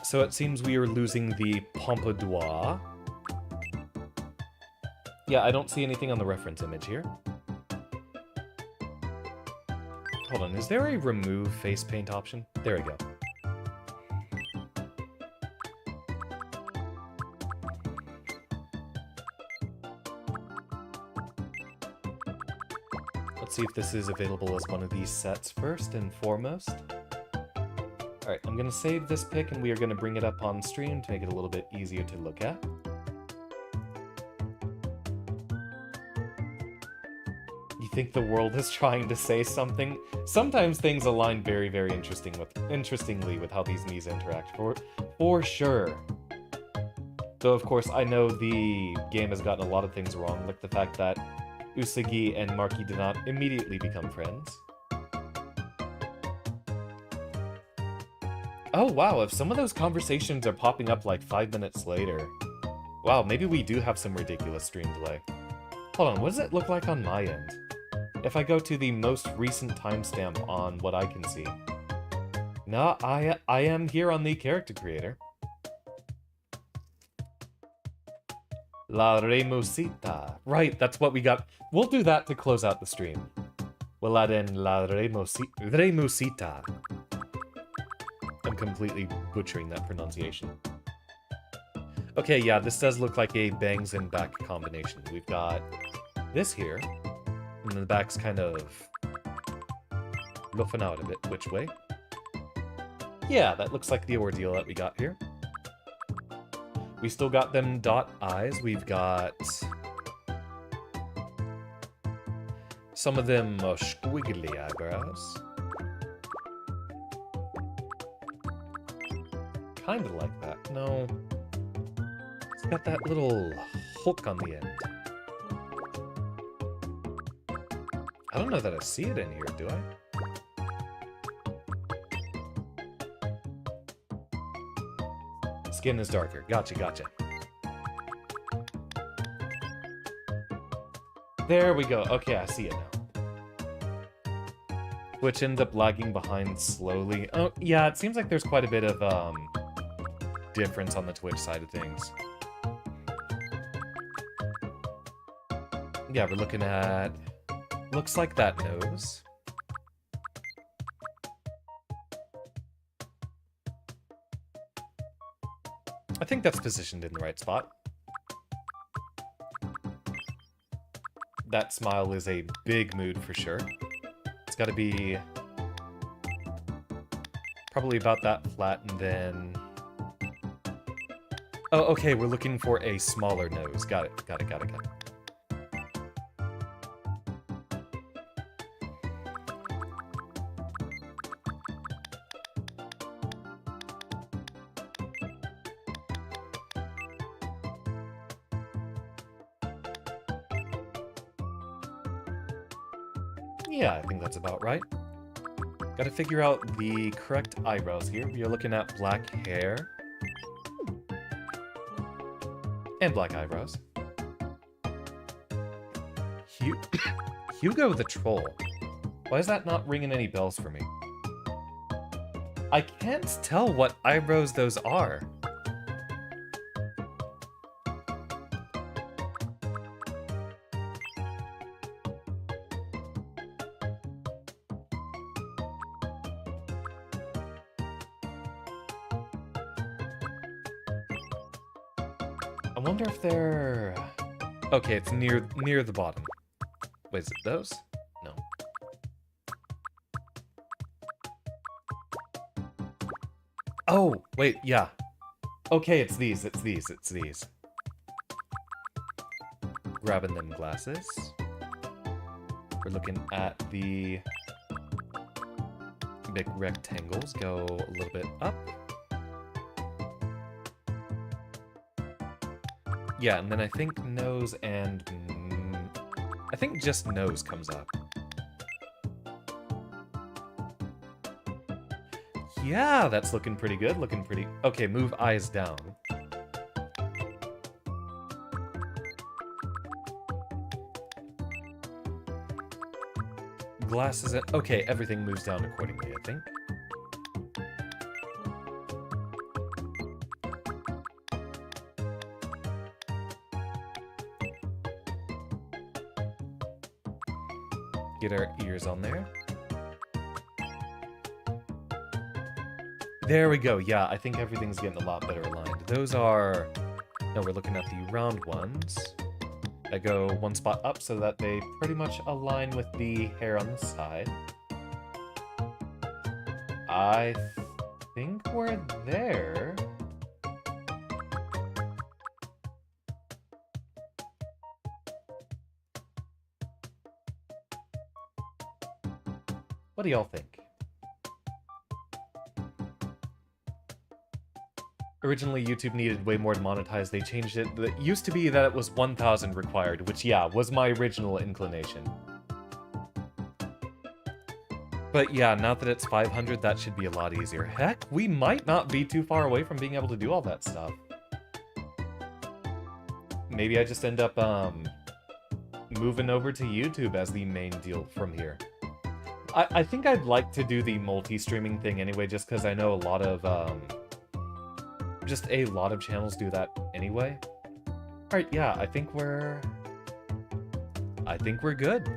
S1: So it seems we are losing the pompadour. Yeah, I don't see anything on the reference image here. Hold on, is there a remove face paint option? There we go. Let's see if this is available as one of these sets first and foremost. Alright, I'm going to save this pic and we are going to bring it up on stream to make it a little bit easier to look at. You think the world is trying to say something? Sometimes things align very, very interestingly with how these Miis interact, for sure. Though, of course, I know the game has gotten a lot of things wrong, like the fact that Usagi and Marky did not immediately become friends. Oh, wow, if some of those conversations are popping up like 5 minutes later. Wow, maybe we do have some ridiculous stream delay. Hold on, what does it look like on my end? If I go to the most recent timestamp on what I can see. No, I am here on the character creator. La Remosita. Right, that's what we got. We'll do that to close out the stream. We'll add in La Remosita. I'm completely butchering that pronunciation. Okay, yeah, this does look like a bangs and back combination. We've got this here, and then the back's kind of roughing out a bit. Which way? Yeah, that looks like the ordeal that we got here. We still got them dot eyes. We've got some of them squiggly eyebrows. Kind of like that. No. It's got that little hook on the end. I don't know that I see it in here, do I? Skin is darker. Gotcha, gotcha. There we go. Okay, I see it now. Which ends up lagging behind slowly. Oh, yeah, it seems like there's quite a bit of, difference on the Twitch side of things. Yeah, we're looking at... Looks like that nose. I think that's positioned in the right spot. That smile is a big mood for sure. It's gotta be... probably about that flat, and then... Oh, okay, we're looking for a smaller nose. Got it, got it, got it, got it. Yeah, I think that's about right. Gotta figure out the correct eyebrows here. We are looking at black hair. And black eyebrows. Hugo the Troll. Why is that not ringing any bells for me? I can't tell what eyebrows those are. I wonder if they're... Okay, it's near the bottom. Wait, is it those? No. Oh, wait, yeah. Okay, it's these. Grabbing them glasses. We're looking at the big rectangles. Go a little bit up. Yeah, and then I think nose and... I think just nose comes up. Yeah, that's looking pretty good, looking pretty... Okay, move eyes down. Glasses... Okay, everything moves down accordingly, I think. Get our ears on there. There we go. Yeah, I think everything's getting a lot better aligned. Those are... No, we're looking at the round ones. I go one spot up so that they pretty much align with the hair on the side. I think we're there. What do y'all think? Originally, YouTube needed way more to monetize. They changed it. It used to be that it was 1,000 required, which, yeah, was my original inclination. But yeah, now that it's 500, that should be a lot easier. Heck, we might not be too far away from being able to do all that stuff. Maybe I just end up, moving over to YouTube as the main deal from here. I think I'd like to do the multi-streaming thing anyway, just because I know a lot of, just a lot of channels do that anyway. Alright, yeah, I think we're good.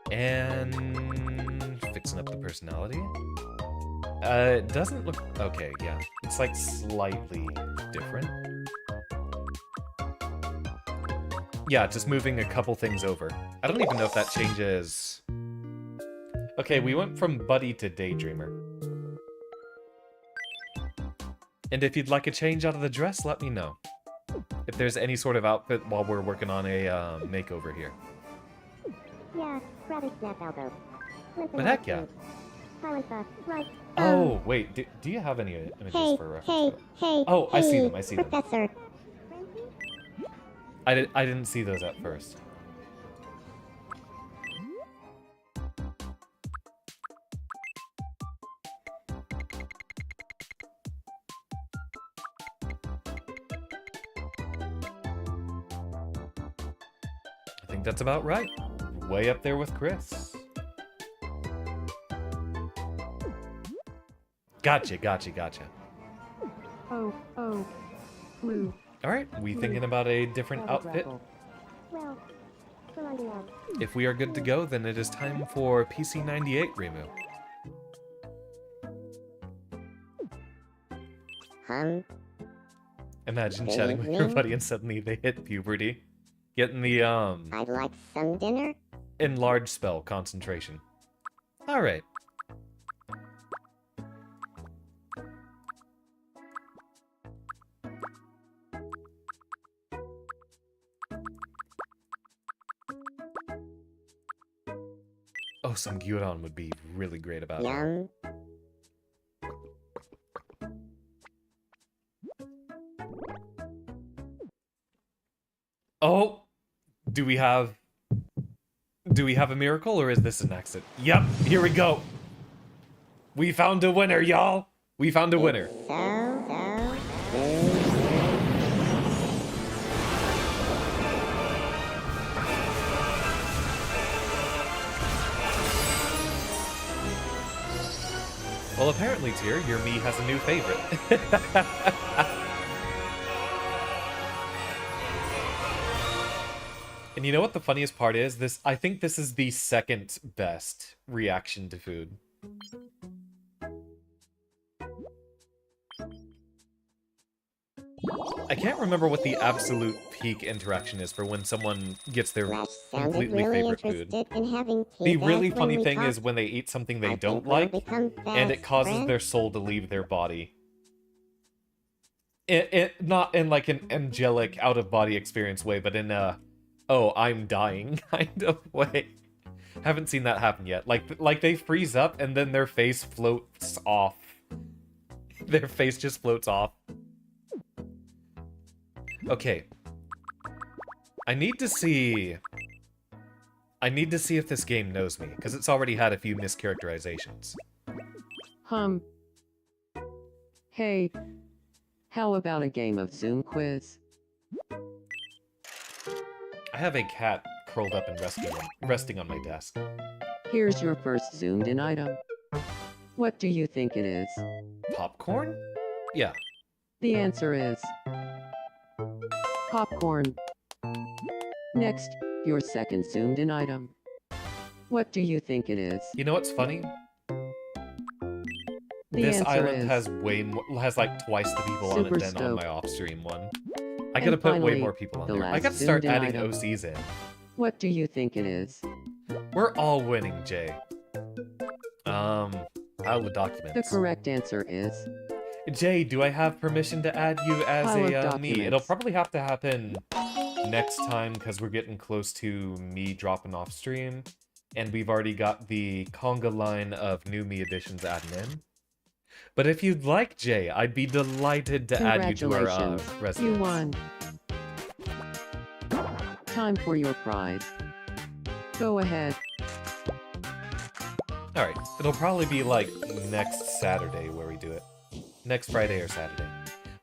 S1: And fixing up the personality. It doesn't look... Okay, yeah. It's like slightly different. Yeah, just moving a couple things over. I don't even know if that changes... Okay, we went from Buddy to Daydreamer. And if you'd like a change out of the dress, let me know. If there's any sort of outfit while we're working on a makeover here.
S5: Yeah, rather snap elbow.
S1: But heck yeah.
S5: Right.
S1: Oh, wait, do you have any images
S5: Hey,
S1: for reference?
S5: hey,
S1: Oh, I see them, I see them.
S5: Professor.
S1: I didn't see those at first. I think that's about right. Way up there with Chris. Gotcha.
S5: Oh, blue.
S1: Alright, we thinking about a different outfit?
S5: Well, we're on now.
S1: If we are good to go, then it is time for PC98 Remu. Imagine
S3: Good
S1: chatting with your
S3: evening.
S1: buddy and suddenly they hit puberty. Getting the,
S3: I'd like some dinner.
S1: enlarged spell concentration. Alright. Oh, some gyudon would be really great about it.
S3: Yum.
S1: Oh! Do we have a miracle, or is this an accident? Yep, here we go! We found a winner, y'all! We found a winner. Well, apparently, Tyr, your me has a new favorite. And you know what the funniest part is? I think this is the second best reaction to food. I can't remember what the absolute peak interaction is for when someone gets their
S3: Flash sounded
S1: completely
S3: really
S1: favorite food.
S3: interested in having tea
S1: The
S3: back
S1: really
S3: when
S1: funny
S3: we
S1: thing
S3: talked.
S1: is when they eat something they
S3: I
S1: don't
S3: think we'll
S1: like,
S3: become
S1: and it
S3: fast
S1: causes
S3: friends.
S1: their soul to leave their body. Not in like an angelic out-of-body experience way, but in a, oh, I'm dying kind of way. Haven't seen that happen yet. Like they freeze up and then their face floats off. Their face just floats off. Okay. I need to see if this game knows me, because it's already had a few mischaracterizations.
S2: Hey, how about a game of Zoom quiz?
S1: I have a cat curled up and resting on my desk.
S2: Here's your first zoomed in item. What do you think it is?
S1: Popcorn? Yeah.
S2: The answer is popcorn. Next, your second zoomed in item. What do you think it is?
S1: You know what's funny?
S2: The
S1: This
S2: answer
S1: island
S2: is
S1: has like twice the people on
S2: Super
S1: it than on
S2: Stove.
S1: my off-stream one. I
S2: And
S1: gotta put way
S2: finally,
S1: more people on
S2: the
S1: there. I
S2: last
S1: gotta start
S2: zoomed in
S1: adding
S2: item.
S1: OCs in.
S2: What do you think it is?
S1: We're all winning, Jay. Out of the
S2: The
S1: documents.
S2: correct answer is
S1: Jay, do I have permission to add you as
S2: Pile of
S1: a me?
S2: documents.
S1: It'll probably have to happen next time because we're getting close to me dropping off stream. And we've already got the conga line of new me additions added in. But if you'd like, Jay, I'd be delighted to add you to our
S2: Congratulations.
S1: residence.
S2: You won. Time for your prize. Go ahead.
S1: Alright, it'll probably be like next Saturday where we do it. Next Friday or Saturday.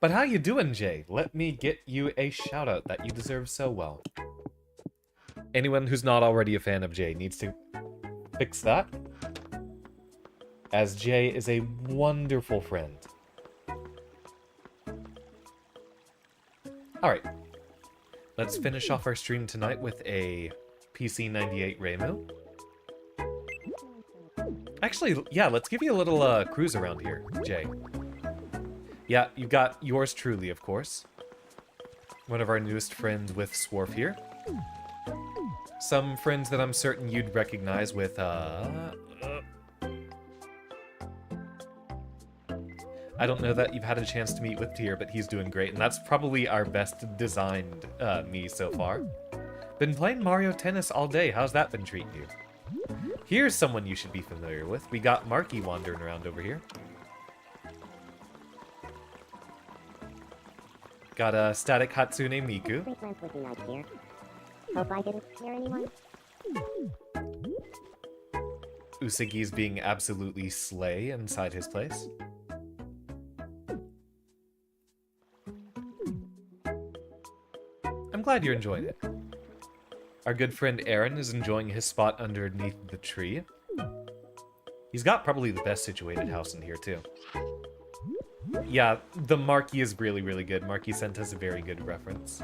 S1: But how you doing, Jay? Let me get you a shout out that you deserve so well. Anyone who's not already a fan of Jay needs to fix that, as Jay is a wonderful friend. Alright, let's finish off our stream tonight with a PC98 Raymu. Actually, yeah, let's give you a little cruise around here, Jay. Yeah, you've got yours truly, of course. One of our newest friends with Swarf here. Some friends that I'm certain you'd recognize with, I don't know that you've had a chance to meet with Tyr, but he's doing great, and that's probably our best designed me so far. Been playing Mario Tennis all day. How's that been treating you? Here's someone you should be familiar with. We got Marky wandering around over here. Got a Static Hatsune Miku.
S3: Free friends would be nice here. Hope I didn't scare anyone.
S1: Usagi's being absolutely slay inside his place. I'm glad you're enjoying it. Our good friend Aaron is enjoying his spot underneath the tree. He's got probably the best situated house in here, too. Yeah, the Marky is really, really good. Marky sent us a very good reference.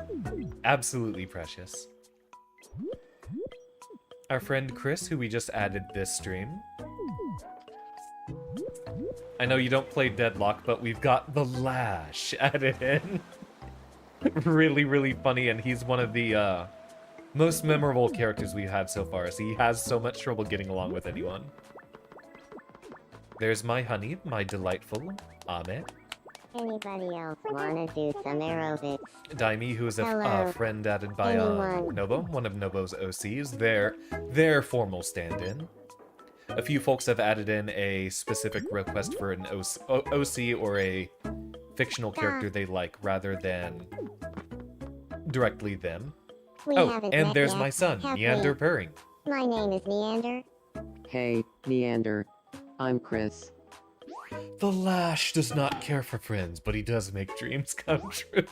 S1: Absolutely precious. Our friend Chris, who we just added this stream. I know you don't play Deadlock, but we've got the Lash added in. Really, really funny, and he's one of the most memorable characters we've had so far, so he has so much trouble getting along with anyone. There's my honey, my delightful Ame.
S3: Anybody else wanna do some aerobics?
S1: Daimi, who is a
S3: Hello.
S1: friend added by
S3: Anyone?
S1: Nobo, one of Nobo's OCs, their formal stand-in. A few folks have added in a specific request for an OC or a fictional character they like, rather than directly them.
S3: We
S1: Oh,
S3: haven't
S1: and
S3: met
S1: there's
S3: yet,
S1: my son,
S3: have
S1: Neander
S3: we?
S1: Purring.
S3: My name is Neander.
S2: Hey, Neander. I'm Chris.
S1: The Lash does not care for friends, but he does make dreams come true.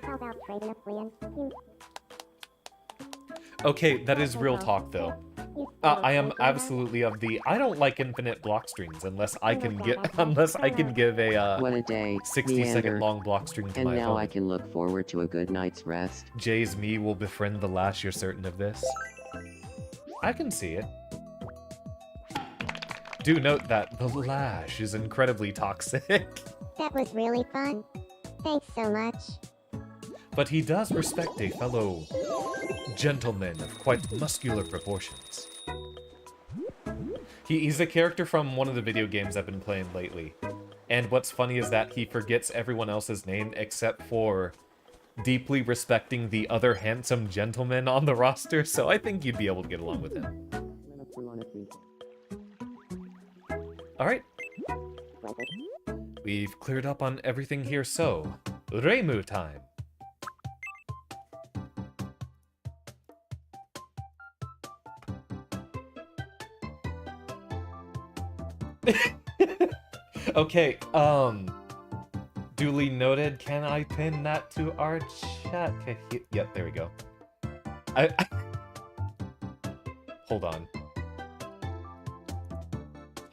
S3: How about trading a friend?
S1: Okay, that is real talk, though.
S3: You
S1: I am
S3: still
S1: absolutely of the I don't like infinite block strings unless I can give a
S2: What a day,
S1: 60-second
S2: Neander.
S1: long block string to
S2: And
S1: my
S2: now I
S1: opponent.
S2: can look forward to a good night's rest.
S1: Jay's me will befriend the Lash, you're certain of this? I can see it. Do note that the Lash is incredibly toxic,
S3: That was really fun. Thanks so much.
S1: but he does respect a fellow gentleman of quite muscular proportions. He's a character from one of the video games I've been playing lately. And what's funny is that he forgets everyone else's name except for deeply respecting the other handsome gentleman on the roster, so I think you'd be able to get along with him. Alright, we've cleared up on everything here, so Reimu time. Okay, duly noted. Can I pin that to our chat? Okay, yep, there we go. Hold on.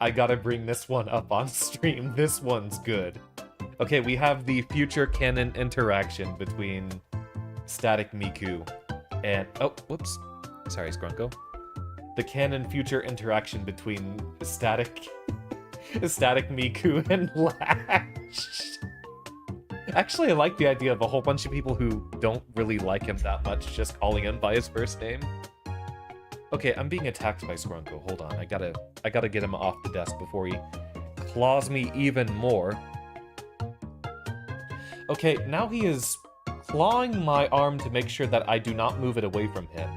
S1: I gotta bring this one up on stream. This one's good. Okay, we have the future canon interaction between Static Miku and... Oh, whoops. Sorry, Scrunko. The canon future interaction between Static Miku and Lash. Actually, I like the idea of a whole bunch of people who don't really like him that much just calling him by his first name. Okay, I'm being attacked by Scrunko. Hold on, I gotta get him off the desk before he claws me even more. Okay, now he is clawing my arm to make sure that I do not move it away from him.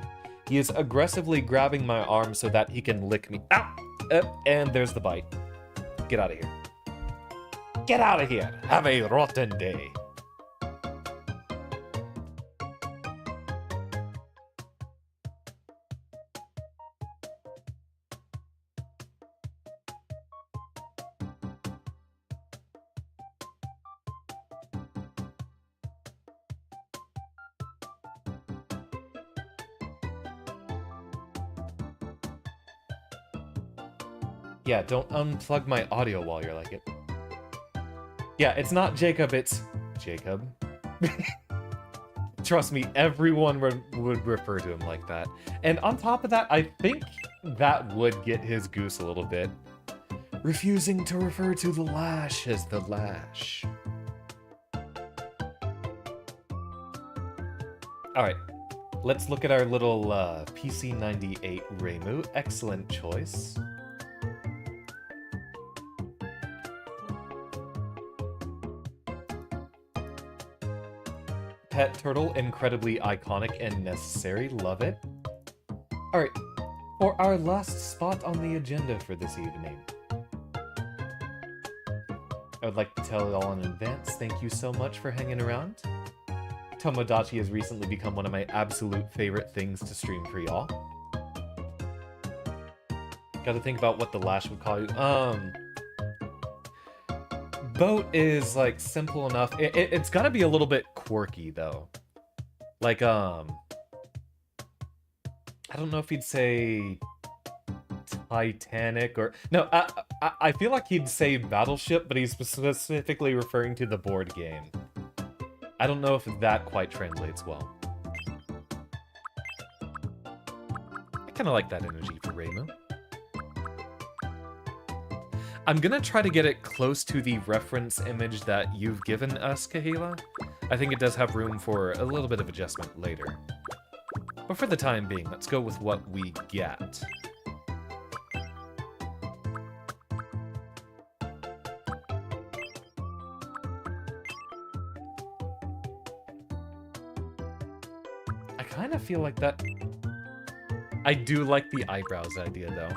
S1: He is aggressively grabbing my arm so that he can lick me. Ow! And there's the bite. Get out of here. Get out of here! Have a rotten day. Yeah, don't unplug my audio while you're like it. Yeah, it's not Jacob, it's Jacob. Trust me, everyone would refer to him like that. And on top of that, I think that would get his goose a little bit. Refusing to refer to the lash as the lash. Alright, let's look at our little PC98 Reimu. Excellent choice. Pet turtle, incredibly iconic and necessary. Love it. Alright, for our last spot on the agenda for this evening. I would like to tell you all in advance, thank you so much for hanging around. Tomodachi has recently become one of my absolute favorite things to stream for y'all. Gotta think about what the lash would call you. Boat is, like, simple enough. It's gotta be a little bit quirky, though. Like, I don't know if he'd say Titanic or... No, I feel like he'd say Battleship, but he's specifically referring to the board game. I don't know if that quite translates well. I kinda like that energy for Reimu. I'm gonna try to get it close to the reference image that you've given us, Kahila. I think it does have room for a little bit of adjustment later. But for the time being, let's go with what we get. I kind of feel like that... I do like the eyebrows idea, though.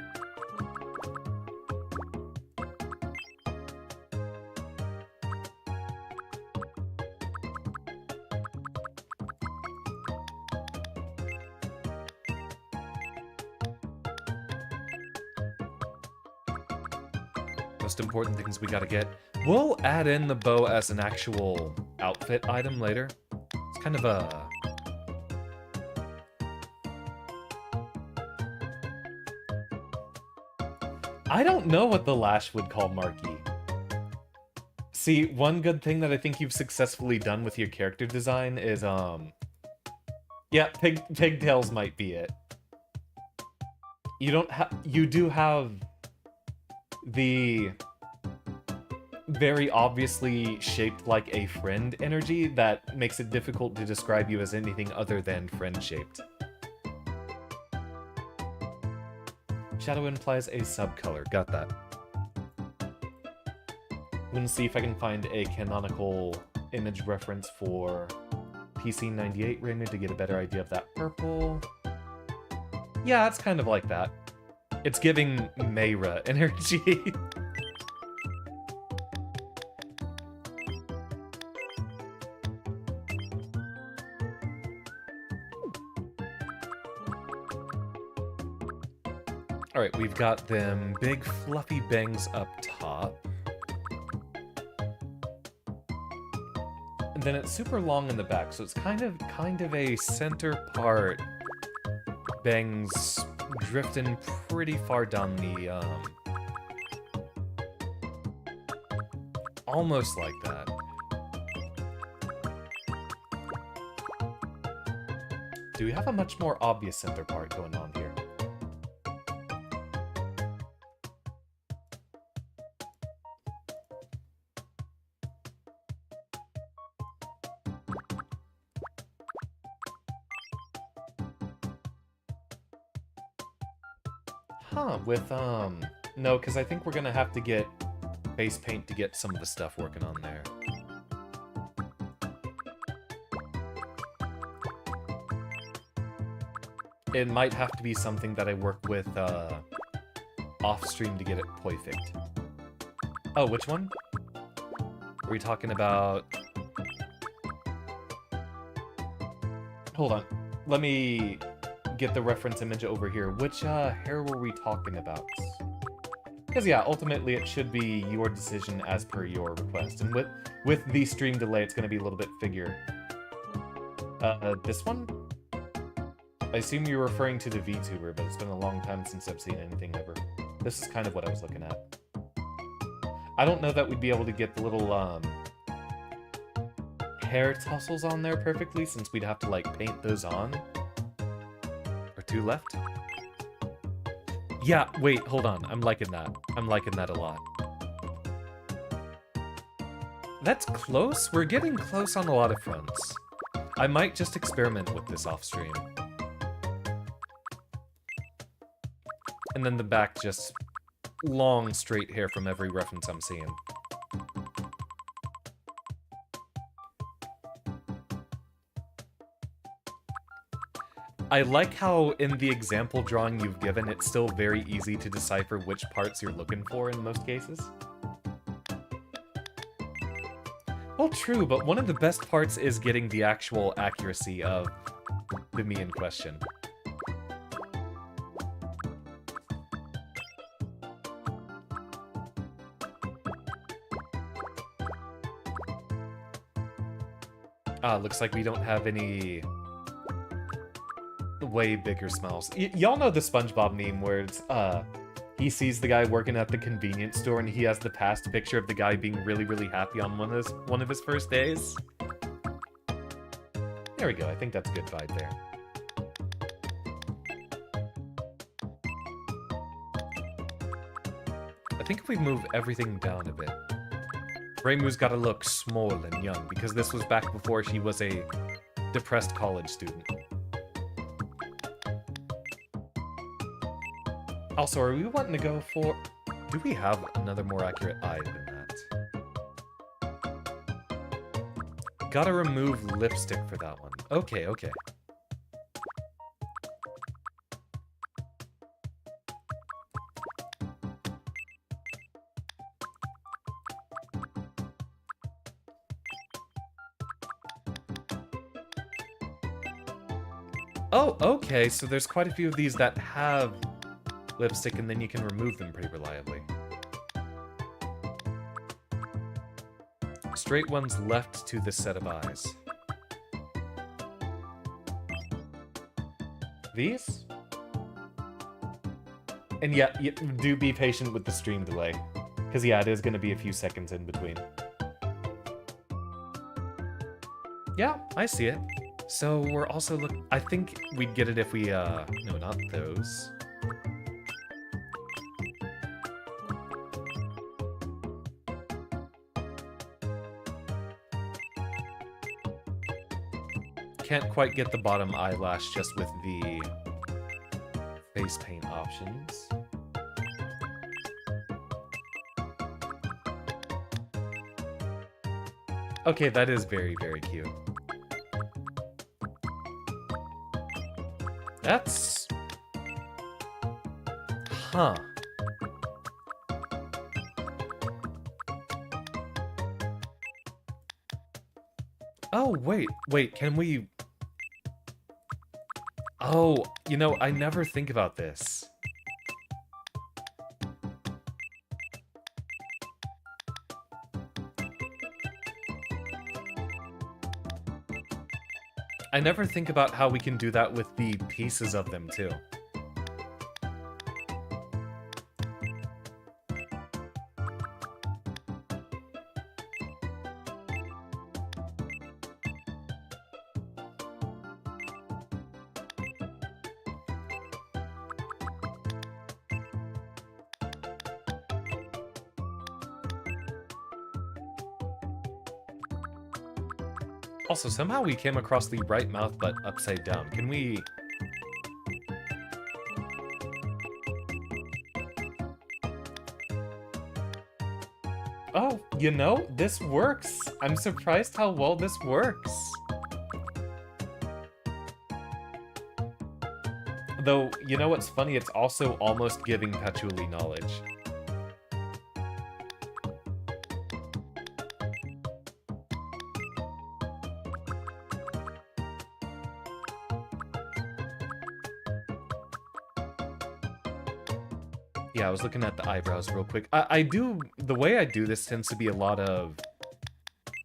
S1: Most important things we gotta get. We'll add in the bow as an actual outfit item later. It's kind of a... I don't know what the lash would call Marky. See, one good thing that I think you've successfully done with your character design is, yeah, pigtails might be it. You do have the very obviously shaped like a friend energy that makes it difficult to describe you as anything other than friend-shaped. Shadow implies a subcolor. Got that. I'm gonna see if I can find a canonical image reference for PC98 Reimu to get a better idea of that purple. Yeah, it's kind of like that. It's giving Mayra energy. Alright, we've got them big fluffy bangs up top. And then it's super long in the back, so it's kind of a center part. Bangs drifting pretty far down the, almost like that. Do we have a much more obvious center part going on here? Huh, with, no, because I think we're gonna have to get base paint to get some of the stuff working on there. it might have to be something that I work with off-stream to get it perfect. Oh, which one? Are we talking about... Hold on. Let me get the reference image over here. Which hair were we talking about? Because yeah, ultimately it should be your decision as per your request. And with the stream delay, it's going to be a little bit figure. This one? I assume you're referring to the VTuber, but it's been a long time since I've seen anything ever. This is kind of what I was looking at. I don't know that we'd be able to get the little, hair tussles on there perfectly, since we'd have to, like, paint those on. Or two left? Yeah, wait, hold on. I'm liking that. I'm liking that a lot. That's close. We're getting close on a lot of fronts. I might just experiment with this off-stream. And then the back, just long, straight hair from every reference I'm seeing. I like how in the example drawing you've given, it's still very easy to decipher which parts you're looking for in most cases. Well, true, but one of the best parts is getting the actual accuracy of the me in question. Ah, looks like we don't have any way bigger smiles. Y'all know the SpongeBob meme where it's, he sees the guy working at the convenience store and he has the past picture of the guy being really, really happy on one of his first days? There we go, I think that's a good vibe there. I think if we move everything down a bit, Reimu's gotta look small and young, because this was back before she was a depressed college student. Also, are we wanting to go for... Do we have another more accurate eye than that? Gotta remove lipstick for that one. Okay, okay. Oh, okay, so there's quite a few of these that have lipstick, and then you can remove them pretty reliably. Straight ones left to this set of eyes. These? And yeah, do be patient with the stream delay. Because yeah, it is going to be a few seconds in between. Yeah, I see it. So we're also I think we'd get it if we, no, not those. Can't quite get the bottom eyelash just with the face paint options. Okay, that is very, very cute. That's... Huh. Oh, wait, can we... Oh, you know, I never think about this. I never think about how we can do that with the pieces of them, too. Also, somehow we came across the right mouth but upside down. Can we... Oh, you know, this works. I'm surprised how well this works. Though, you know what's funny? It's also almost giving Patchouli knowledge. Yeah, I was looking at the eyebrows real quick. The way I do this tends to be a lot of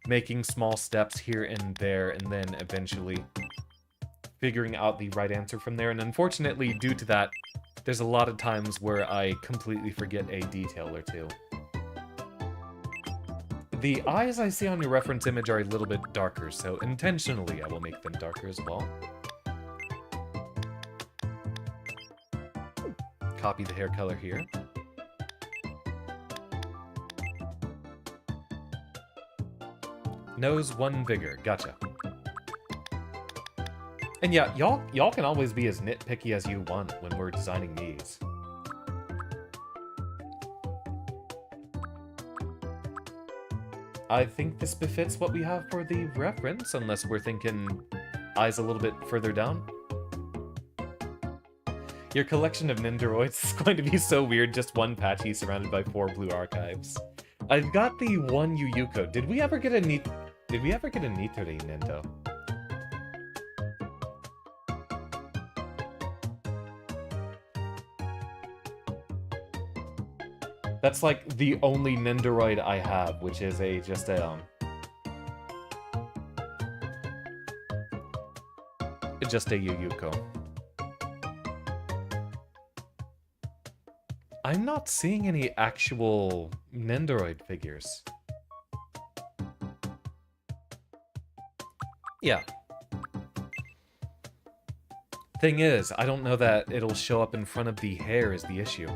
S1: making small steps here and there, and then eventually figuring out the right answer from there. And unfortunately, due to that, there's a lot of times where I completely forget a detail or two. The eyes I see on your reference image are a little bit darker, so intentionally I will make them darker as well. Copy the hair color here. Nose one bigger. Gotcha. And yeah, y'all can always be as nitpicky as you want when we're designing these. I think this befits what we have for the reference, unless we're thinking eyes a little bit further down. Your collection of Nindoroids is going to be so weird, just one Patchy surrounded by 4 blue archives. I've got the one Yuyuko. Did we ever get a Nitori Nendo? That's like the only Nindoroid I have, which is just a Yuyuko. I'm not seeing any actual Nendoroid figures. Yeah. Thing is, I don't know that it'll show up in front of the hair is the issue.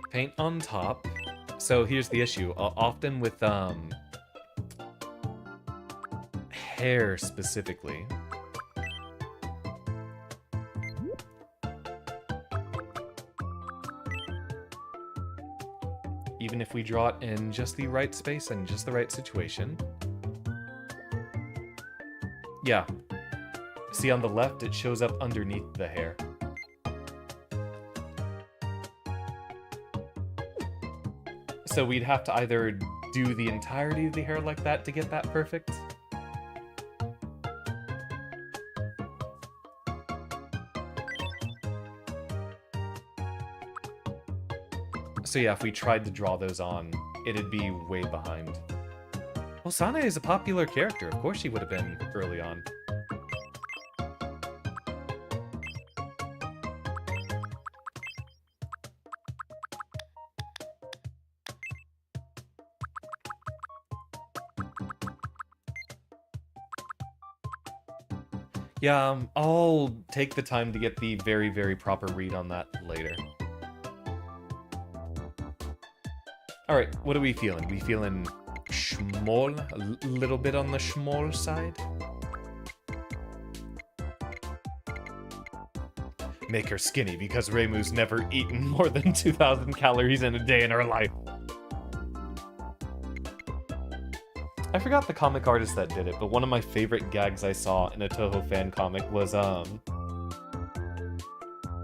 S1: Paint on top. So here's the issue. Often with hair specifically, even if we draw it in just the right space and just the right situation. Yeah. See on the left, it shows up underneath the hair. So we'd have to either do the entirety of the hair like that to get that perfect. So yeah, if we tried to draw those on, it'd be way behind. Well, Sanae is a popular character. Of course she would have been early on. Yeah, I'll take the time to get the very, very proper read on that later. Alright, what are we feeling? We feeling schmoll? A little bit on the schmoll side? Make her skinny because Reimu's never eaten more than 2,000 calories in a day in her life. I forgot the comic artist that did it, but one of my favorite gags I saw in a Toho fan comic was,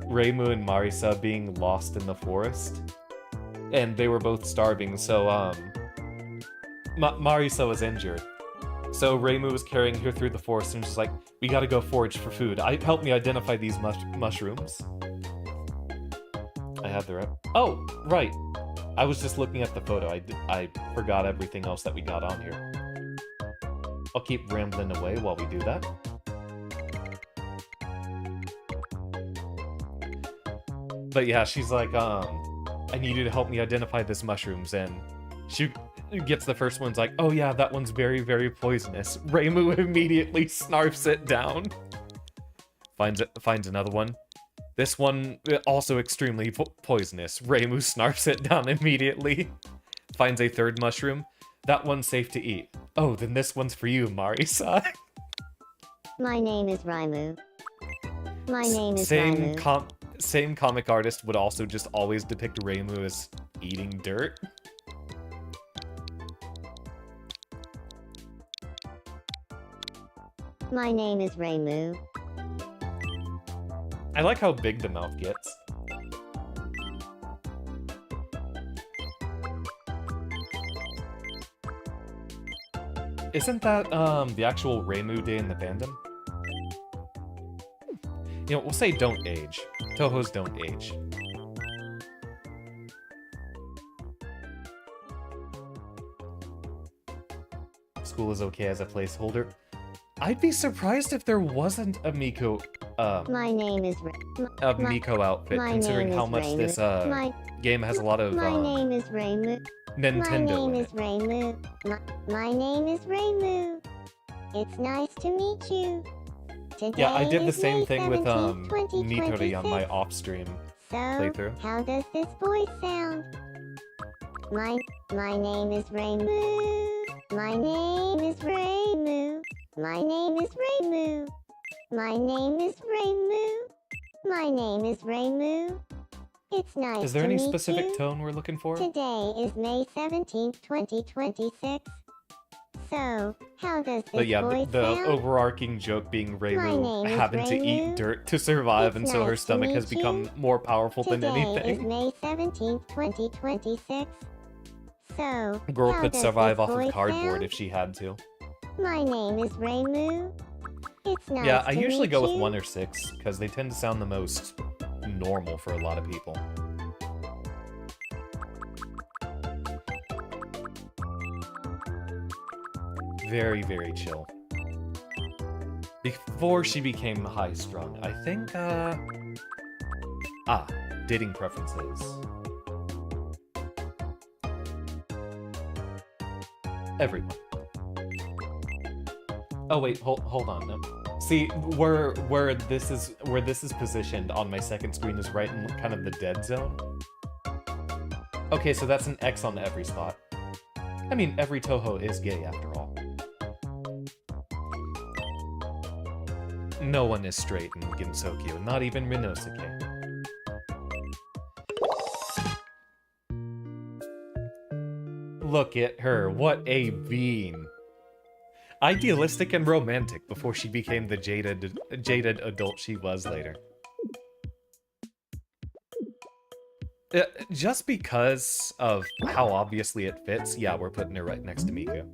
S1: Reimu and Marisa being lost in the forest. And they were both starving, so, Marisa was injured. So Reimu was carrying her through the forest and just like, we gotta go forage for food. Help me identify these mushrooms. I had the right... Oh, right. I was just looking at the photo. I forgot everything else that we got on here. I'll keep rambling away while we do that. But yeah, she's like, I need you to help me identify this mushrooms, and she gets the first one's like, oh yeah, that one's very, very poisonous. Reimu immediately snarfs it down. Finds another one. This one, also extremely poisonous. Reimu snarfs it down immediately. Finds a third mushroom. That one's safe to eat. Oh, then this one's for you, Marisa.
S5: My name is Reimu. My name is Reimu.
S1: same comic artist would also just always depict Reimu as eating dirt.
S5: My name is Reimu.
S1: I like how big the mouth gets. Isn't that, the actual Reimu Day in the fandom? You know, we'll say don't age. Tohos don't age. School is okay as a placeholder. I'd be surprised if there wasn't a Miko,
S5: My name is
S1: Miko outfit,
S5: my
S1: considering
S5: name
S1: how
S5: is
S1: much
S5: Reimu.
S1: this, game has a lot of,
S5: My name is Reimu.
S1: Nintendo
S5: My name
S1: in
S5: is
S1: it.
S5: Reimu. My name is Reimu. It's nice to meet you. Today
S1: Yeah, I did the
S5: is
S1: same
S5: May
S1: thing with,
S5: 17th,
S1: Nitori on my
S5: 2026.
S1: off-stream
S5: So,
S1: playthrough.
S5: how does this voice sound? My name is Reimu. My name is Reimu. My name is Reimu. My name is Reimu. My name is Reimu. It's nice
S1: Is there
S5: to
S1: any
S5: meet
S1: specific
S5: you.
S1: tone we're looking for?
S5: Today is May 17th, 2026. So, how does this
S1: But yeah,
S5: voice
S1: the
S5: sound?
S1: overarching joke being
S5: My
S1: Reimu
S5: name is
S1: having to eat
S5: Reimu.
S1: dirt to survive
S5: It's
S1: until her
S5: nice to
S1: stomach has
S5: meet
S1: become
S5: you.
S1: more powerful than
S5: Today is
S1: anything.
S5: May 17th, 2026. So,
S1: Girl
S5: how
S1: could
S5: does
S1: survive
S5: this
S1: off of
S5: voice
S1: cardboard
S5: sound?
S1: if she had to.
S5: My name is Reimu. It's nice
S1: Yeah, I
S5: to
S1: usually
S5: meet
S1: go with
S5: you.
S1: 1 or 6, because they tend to sound the most normal for a lot of people. Very, very chill. Before she became high-strung, I think, dating preferences. Everyone. Oh wait, hold on. No. See, where this is positioned on my second screen is right in kind of the dead zone. Okay, so that's an X on every spot. I mean, every Toho is gay after all. No one is straight in Ginsokyo, not even Rinosuke. Look at her, what a bean. Idealistic and romantic before she became the jaded adult she was later. Just because of how obviously it fits, yeah, we're putting her right next to Miko.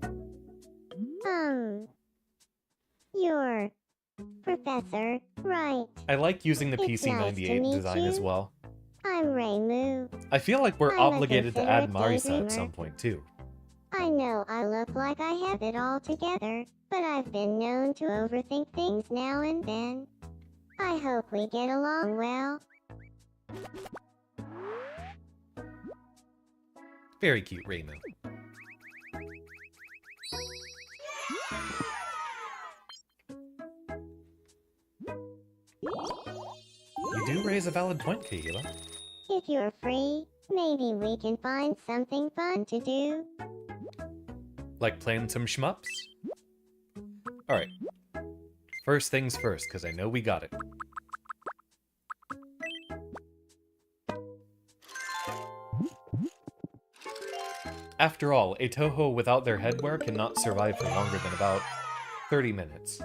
S5: You're Professor, right?
S1: I like using the
S5: It's nice to
S1: PC98
S5: meet
S1: design as
S5: you.
S1: well.
S5: I'm Reimu.
S1: I feel like we're
S5: I'm a
S1: obligated to add
S5: considerate
S1: Marisa at
S5: daydreamer.
S1: some point too.
S5: I know I look like I have it all together, but I've been known to overthink things now and then. I hope we get along well.
S1: Very cute, Reimu. You do raise a valid point, Kahila.
S5: If you're free, maybe we can find something fun to do.
S1: Like playing some shmups? Alright. First things first, because I know we got it. After all, a Toho without their headwear cannot survive for longer than about 30 minutes.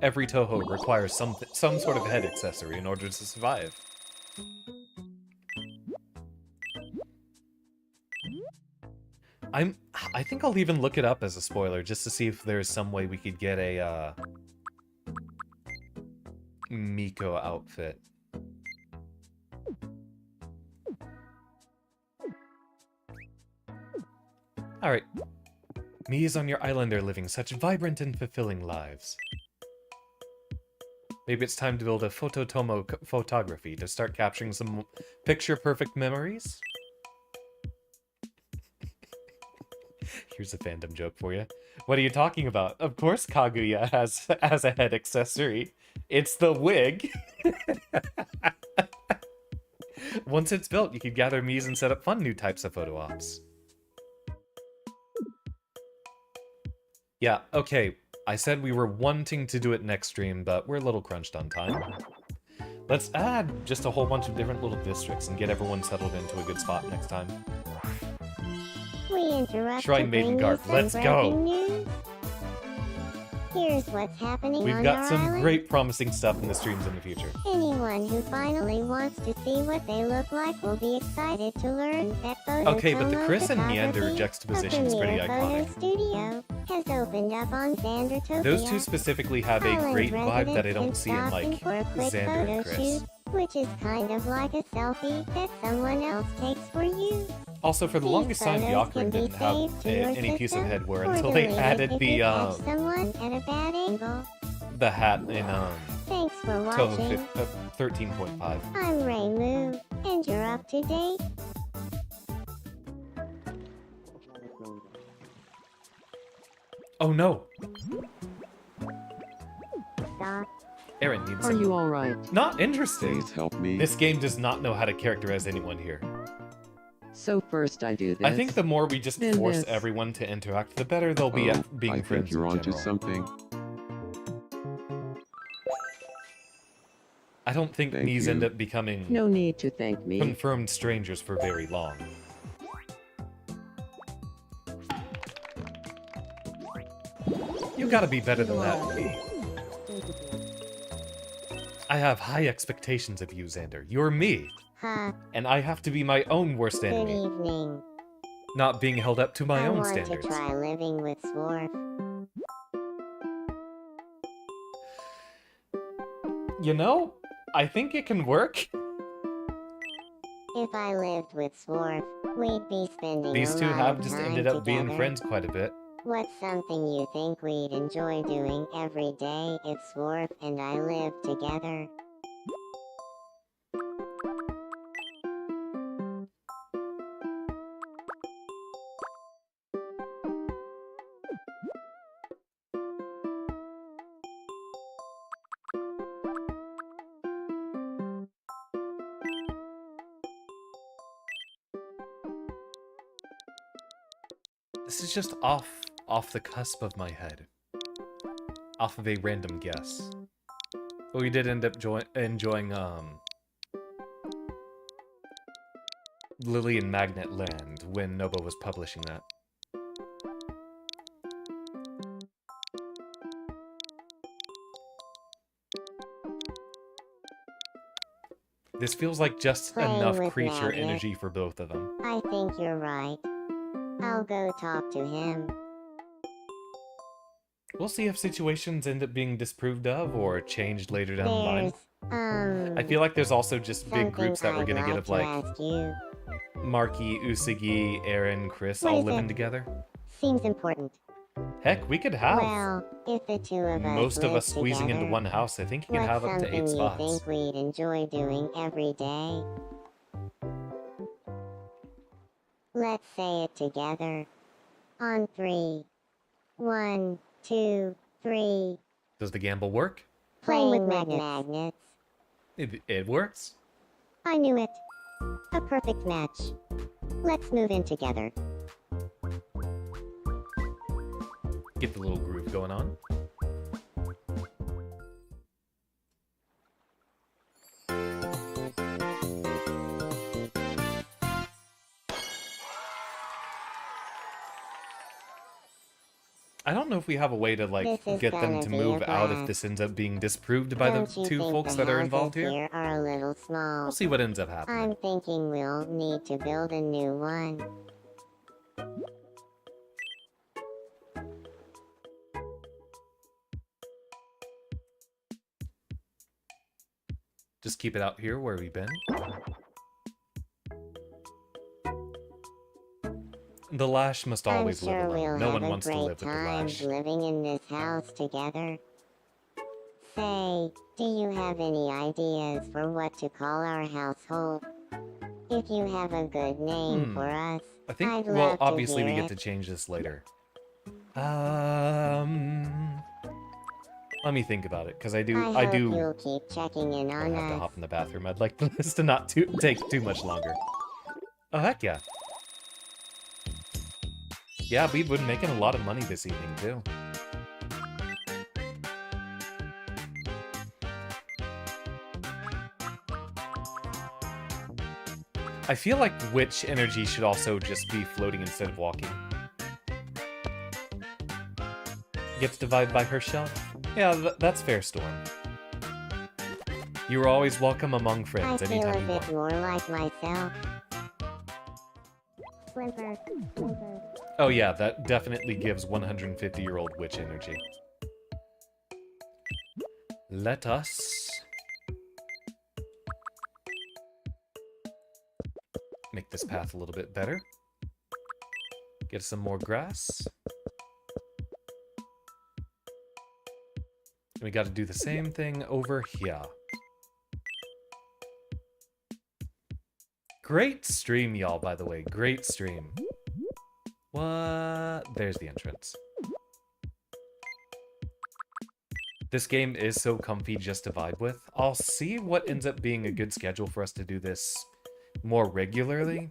S1: Every Toho requires some sort of head accessory in order to survive. I think I'll even look it up as a spoiler, just to see if there's some way we could get a, Miko outfit. Alright. Mi's on your island are living such vibrant and fulfilling lives. Maybe it's time to build a phototomo photography to start capturing some picture-perfect memories? Here's a fandom joke for you. What are you talking about? Of course Kaguya has a head accessory. It's the wig. Once it's built, you could gather Mi's and set up fun new types of photo ops. Yeah, okay. I said we were wanting to do it next stream, but we're a little crunched on time. Let's add just a whole bunch of different little districts and get everyone settled into a good spot next time.
S5: We interrupt
S1: Shrine
S5: to
S1: Maiden
S5: bring
S1: Garb,
S5: you some
S1: let's go.
S5: breaking news. Here's what's happening
S1: We've
S5: on
S1: got
S5: our
S1: some
S5: island.
S1: great promising stuff in the streams in the future.
S5: Anyone who finally wants to see what they look like will be excited to learn that Photo
S1: Okay, but the Chris and Neander
S5: Photography,
S1: juxtaposition
S5: a
S1: is pretty
S5: premier photo
S1: iconic.
S5: studio, has opened up on Xandertopia.
S1: Those two specifically have a
S5: Island
S1: great vibe that I don't
S5: residents
S1: see in,
S5: can stop
S1: like,
S5: for a quick
S1: Xander
S5: photo
S1: and Chris.
S5: shoot, which is kind of like a selfie that someone else takes for you.
S1: Also, for the
S5: These
S1: longest time,
S5: photos can
S1: Yakrin
S5: be
S1: didn't have
S5: saved to your
S1: any piece of
S5: system
S1: headwear
S5: or
S1: until they
S5: deleted
S1: added
S5: if
S1: the
S5: you catch someone at a bad angle.
S1: the hat in
S5: Thanks for
S1: Toho
S5: watching.
S1: 13.5.
S5: I'm Ray Moo, and you're up to date.
S1: Oh no,
S5: Stop.
S1: Aaron needs
S2: Are
S1: some.
S2: you alright?
S1: Not interesting.
S4: Please help me.
S1: This game does not know how to characterize anyone here.
S2: So first I do this.
S1: I think the more we just
S2: then
S1: force
S2: this.
S1: everyone to interact, the better they'll be at being
S4: I
S1: friends
S4: think you're
S1: in
S4: onto
S1: general.
S4: something.
S1: I don't think
S4: Thank
S1: these
S4: you.
S1: end up becoming
S2: No need to thank me.
S1: confirmed strangers for very long. You gotta be better than that, B. I have high expectations of you, Xander. You're me,
S5: Huh.
S1: and I have to be my own worst
S5: Good
S1: enemy,
S5: evening.
S1: not being held up to my
S5: I
S1: own
S5: want
S1: standards.
S5: to try living with Swarf.
S1: You know, I think it can work.
S5: If I lived with Swarf, we'd be spending
S1: These
S5: a
S1: two
S5: lot
S1: have
S5: of
S1: just
S5: time
S1: ended up being
S5: together.
S1: friends quite a bit.
S5: What's something you think we'd enjoy doing every day if Swarf and I lived together?
S1: This is just off the cusp of my head. Off of a random guess. But we did end up enjoying, Lily and Magnet Land when Noba was publishing that. This feels like just
S5: Playing
S1: enough
S5: with
S1: creature
S5: Magnet.
S1: energy for both of them.
S5: I think you're right. I'll go talk to him.
S1: We'll see if situations end up being disproved of or changed later down the line.
S5: There's,
S1: I feel like there's also just big
S5: something
S1: groups that we're
S5: I'd
S1: gonna get
S5: like
S1: of
S5: to
S1: like
S5: ask you.
S1: Marky, Usagi, Aaron, Chris
S5: What
S1: all
S5: is
S1: living
S5: it?
S1: together.
S5: Seems important.
S1: Heck, we could have
S5: Well, if the two of us
S1: most of
S5: lived
S1: us squeezing into
S5: together,
S1: one house. I think you can
S5: what's
S1: have up to 8
S5: something
S1: spots.
S5: you think we'd enjoy doing every day? Let's say it together. On 3. 1, 2, 3.
S1: Does the gamble work?
S5: Playing with magnets.
S1: It works.
S5: I knew it. A perfect match. Let's move in together.
S1: Get the little groove going on. I don't know if we have a way to like
S5: This is
S1: get them
S5: gonna
S1: to
S5: be
S1: move
S5: a
S1: out if
S5: blast.
S1: this ends up being disproved by the
S5: Don't you
S1: two
S5: think
S1: folks
S5: the
S1: that are
S5: houses
S1: involved here.
S5: here are a little small?
S1: We'll see what ends up happening.
S5: I'm thinking we'll need to build a new one.
S1: Just keep it out here where we've been. The Lash must always
S5: I'm sure
S1: live alone.
S5: we'll
S1: No
S5: have
S1: one
S5: a
S1: wants to
S5: great
S1: live with the
S5: time
S1: Lash.
S5: living in this house together. Say, do you have any ideas for what to call our household? If you have a good name for us,
S1: I think,
S5: I'd
S1: well,
S5: love to
S1: obviously we
S5: hear
S1: get
S5: it.
S1: to change this later. Let me think about it, because I
S5: hope
S1: do
S5: you'll keep checking in
S1: I
S5: on
S1: have to
S5: us.
S1: hop in the bathroom. I'd like this to not take too much longer. Oh, heck yeah. Yeah, we've been making a lot of money this evening, too. I feel like witch energy should also just be floating instead of walking. Gets divided by herself? Yeah, that's fair, Storm. You are always welcome among
S5: I
S1: friends
S5: feel a
S1: anytime you
S5: bit
S1: want.
S5: more like myself. Slimper, slimper.
S1: Oh yeah, that definitely gives 150-year-old witch energy. Let us make this path a little bit better. Get some more grass. We got to do the same thing over here. Great stream, y'all, by the way. Great stream. What? There's the entrance. This game is so comfy just to vibe with. I'll see what ends up being a good schedule for us to do this more regularly.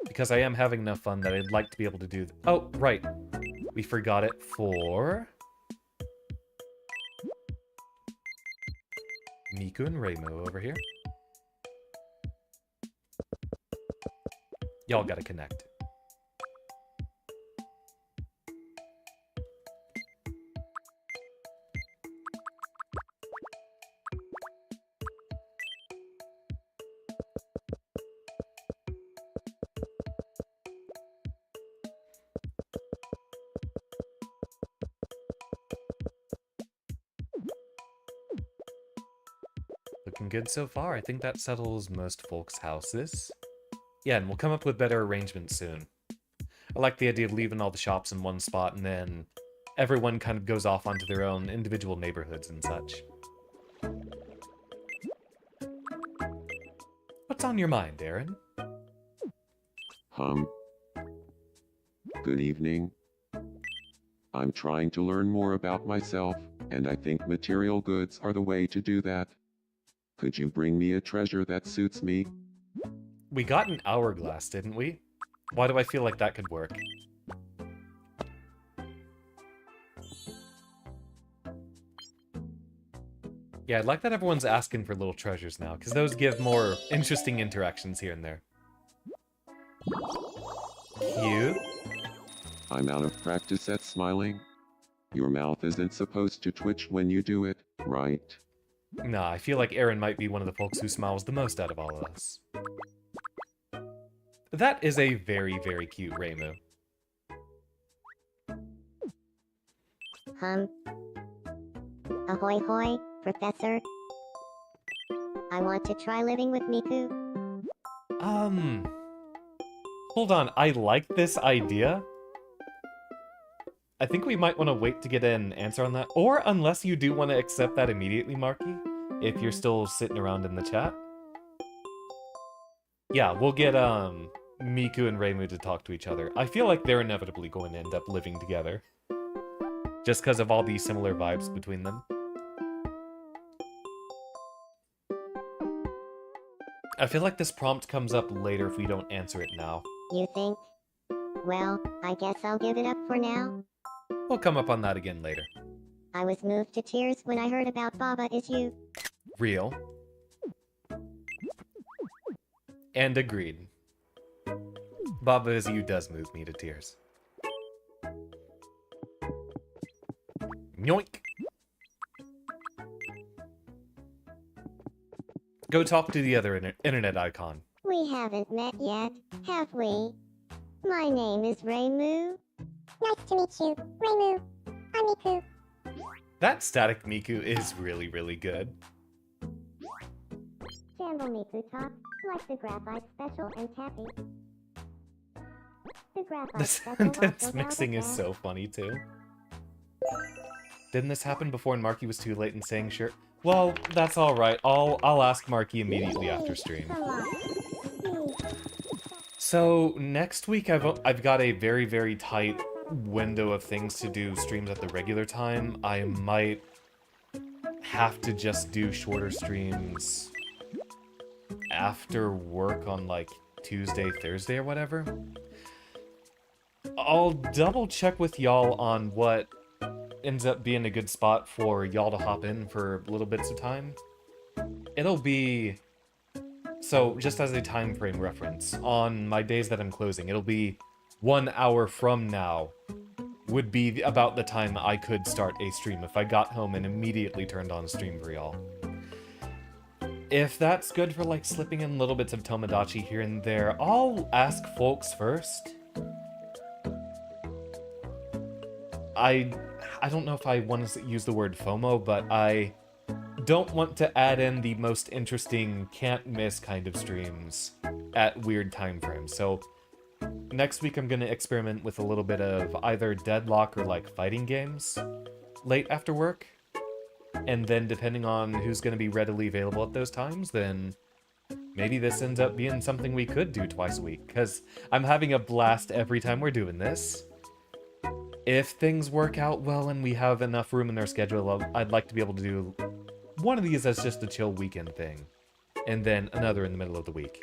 S1: Because I am having enough fun that I'd like to be able to do... Oh, right. We forgot it for... Miku and Reimu over here. Y'all gotta connect. Looking good so far. I think that settles most folks' houses. Yeah, and we'll come up with better arrangements soon. I like the idea of leaving all the shops in one spot and then everyone kind of goes off onto their own individual neighborhoods and such. What's on your mind, Aaron?
S4: Good evening. I'm trying to learn more about myself, and I think material goods are the way to do that. Could you bring me a treasure that suits me?
S1: We got an hourglass, didn't we? Why do I feel like that could work? Yeah, I'd like that everyone's asking for little treasures now, because those give more interesting interactions here and there. Cute.
S4: I'm out of practice at smiling. Your mouth isn't supposed to twitch when you do it, right?
S1: Nah, I feel like Aaron might be one of the folks who smiles the most out of all of us. That is a very, very cute Reimu.
S5: Ahoy hoy, Professor. I want to try living with Miku.
S1: Hold on, I like this idea. I think we might want to wait to get an answer on that. Or unless you do want to accept that immediately, Marky, if you're still sitting around in the chat. Yeah, we'll get, Miku and Reimu to talk to each other. I feel like they're inevitably going to end up living together. Just because of all the similar vibes between them. I feel like this prompt comes up later if we don't answer it now.
S5: You think? Well, I guess I'll give it up for now.
S1: We'll come up on that again later.
S5: I was moved to tears when I heard about Baba Is You.
S1: Real. And agreed. Baba Is You does move me to tears. Yoink! Go talk to the other internet icon.
S5: We haven't met yet, have we? My name is Reimu.
S3: Nice to meet you, Reimu. I'm Miku.
S1: That static Miku is really, really good.
S5: Sample Miku talk, like the graphite special and tappy. The graphite
S1: The
S5: special
S1: sentence
S5: also
S1: mixing is
S5: does
S1: so funny too. Didn't this happen before and Marky was too late in saying sure? Well, that's alright. I'll ask Marky immediately after stream.
S5: Come on.
S1: So, next week I've got a very, very tight window of things to do streams at the regular time. I might have to just do shorter streams after work on, like, Tuesday, Thursday, or whatever. I'll double check with y'all on what ends up being a good spot for y'all to hop in for little bits of time. It'll be So, just as a time frame reference, on my days that I'm closing, it'll be 1 hour from now would be about the time I could start a stream if I got home and immediately turned on stream for y'all. If that's good for, like, slipping in little bits of Tomodachi here and there, I'll ask folks first. I don't know if I want to use the word FOMO, but I don't want to add in the most interesting, can't-miss kind of streams at weird time frames. So next week I'm going to experiment with a little bit of either Deadlock or, like, fighting games late after work. And then depending on who's going to be readily available at those times, then maybe this ends up being something we could do twice a week, because I'm having a blast every time we're doing this. If things work out well and we have enough room in our schedule, I'd like to be able to do one of these as just a chill weekend thing, and then another in the middle of the week.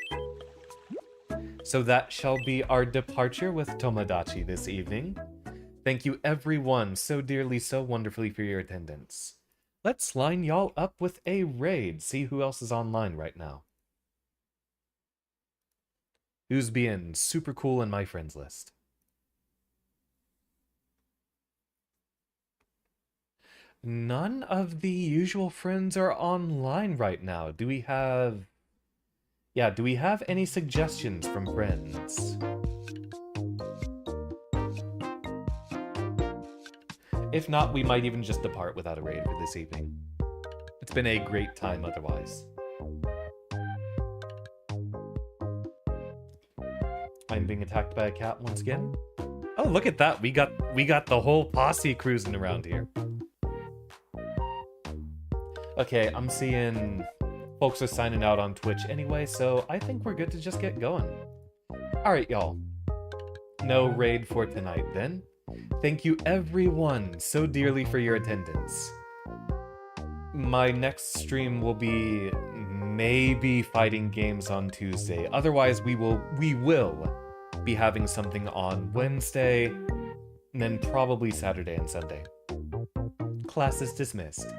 S1: So that shall be our departure with Tomodachi this evening. Thank you everyone so dearly, so wonderfully for your attendance. Let's line y'all up with a raid, see who else is online right now. Who's being super cool in my friends list? None of the usual friends are online right now. Do we have... Yeah, do we have any suggestions from friends? If not, we might even just depart without a raid for this evening. It's been a great time otherwise. I'm being attacked by a cat once again. Oh, look at that. We got the whole posse cruising around here. Okay, I'm seeing folks are signing out on Twitch anyway, so I think we're good to just get going. Alright, y'all. No raid for tonight, then. Thank you everyone so dearly for your attendance. My next stream will be maybe fighting games on Tuesday. Otherwise, we will be having something on Wednesday, and then probably Saturday and Sunday. Class is dismissed.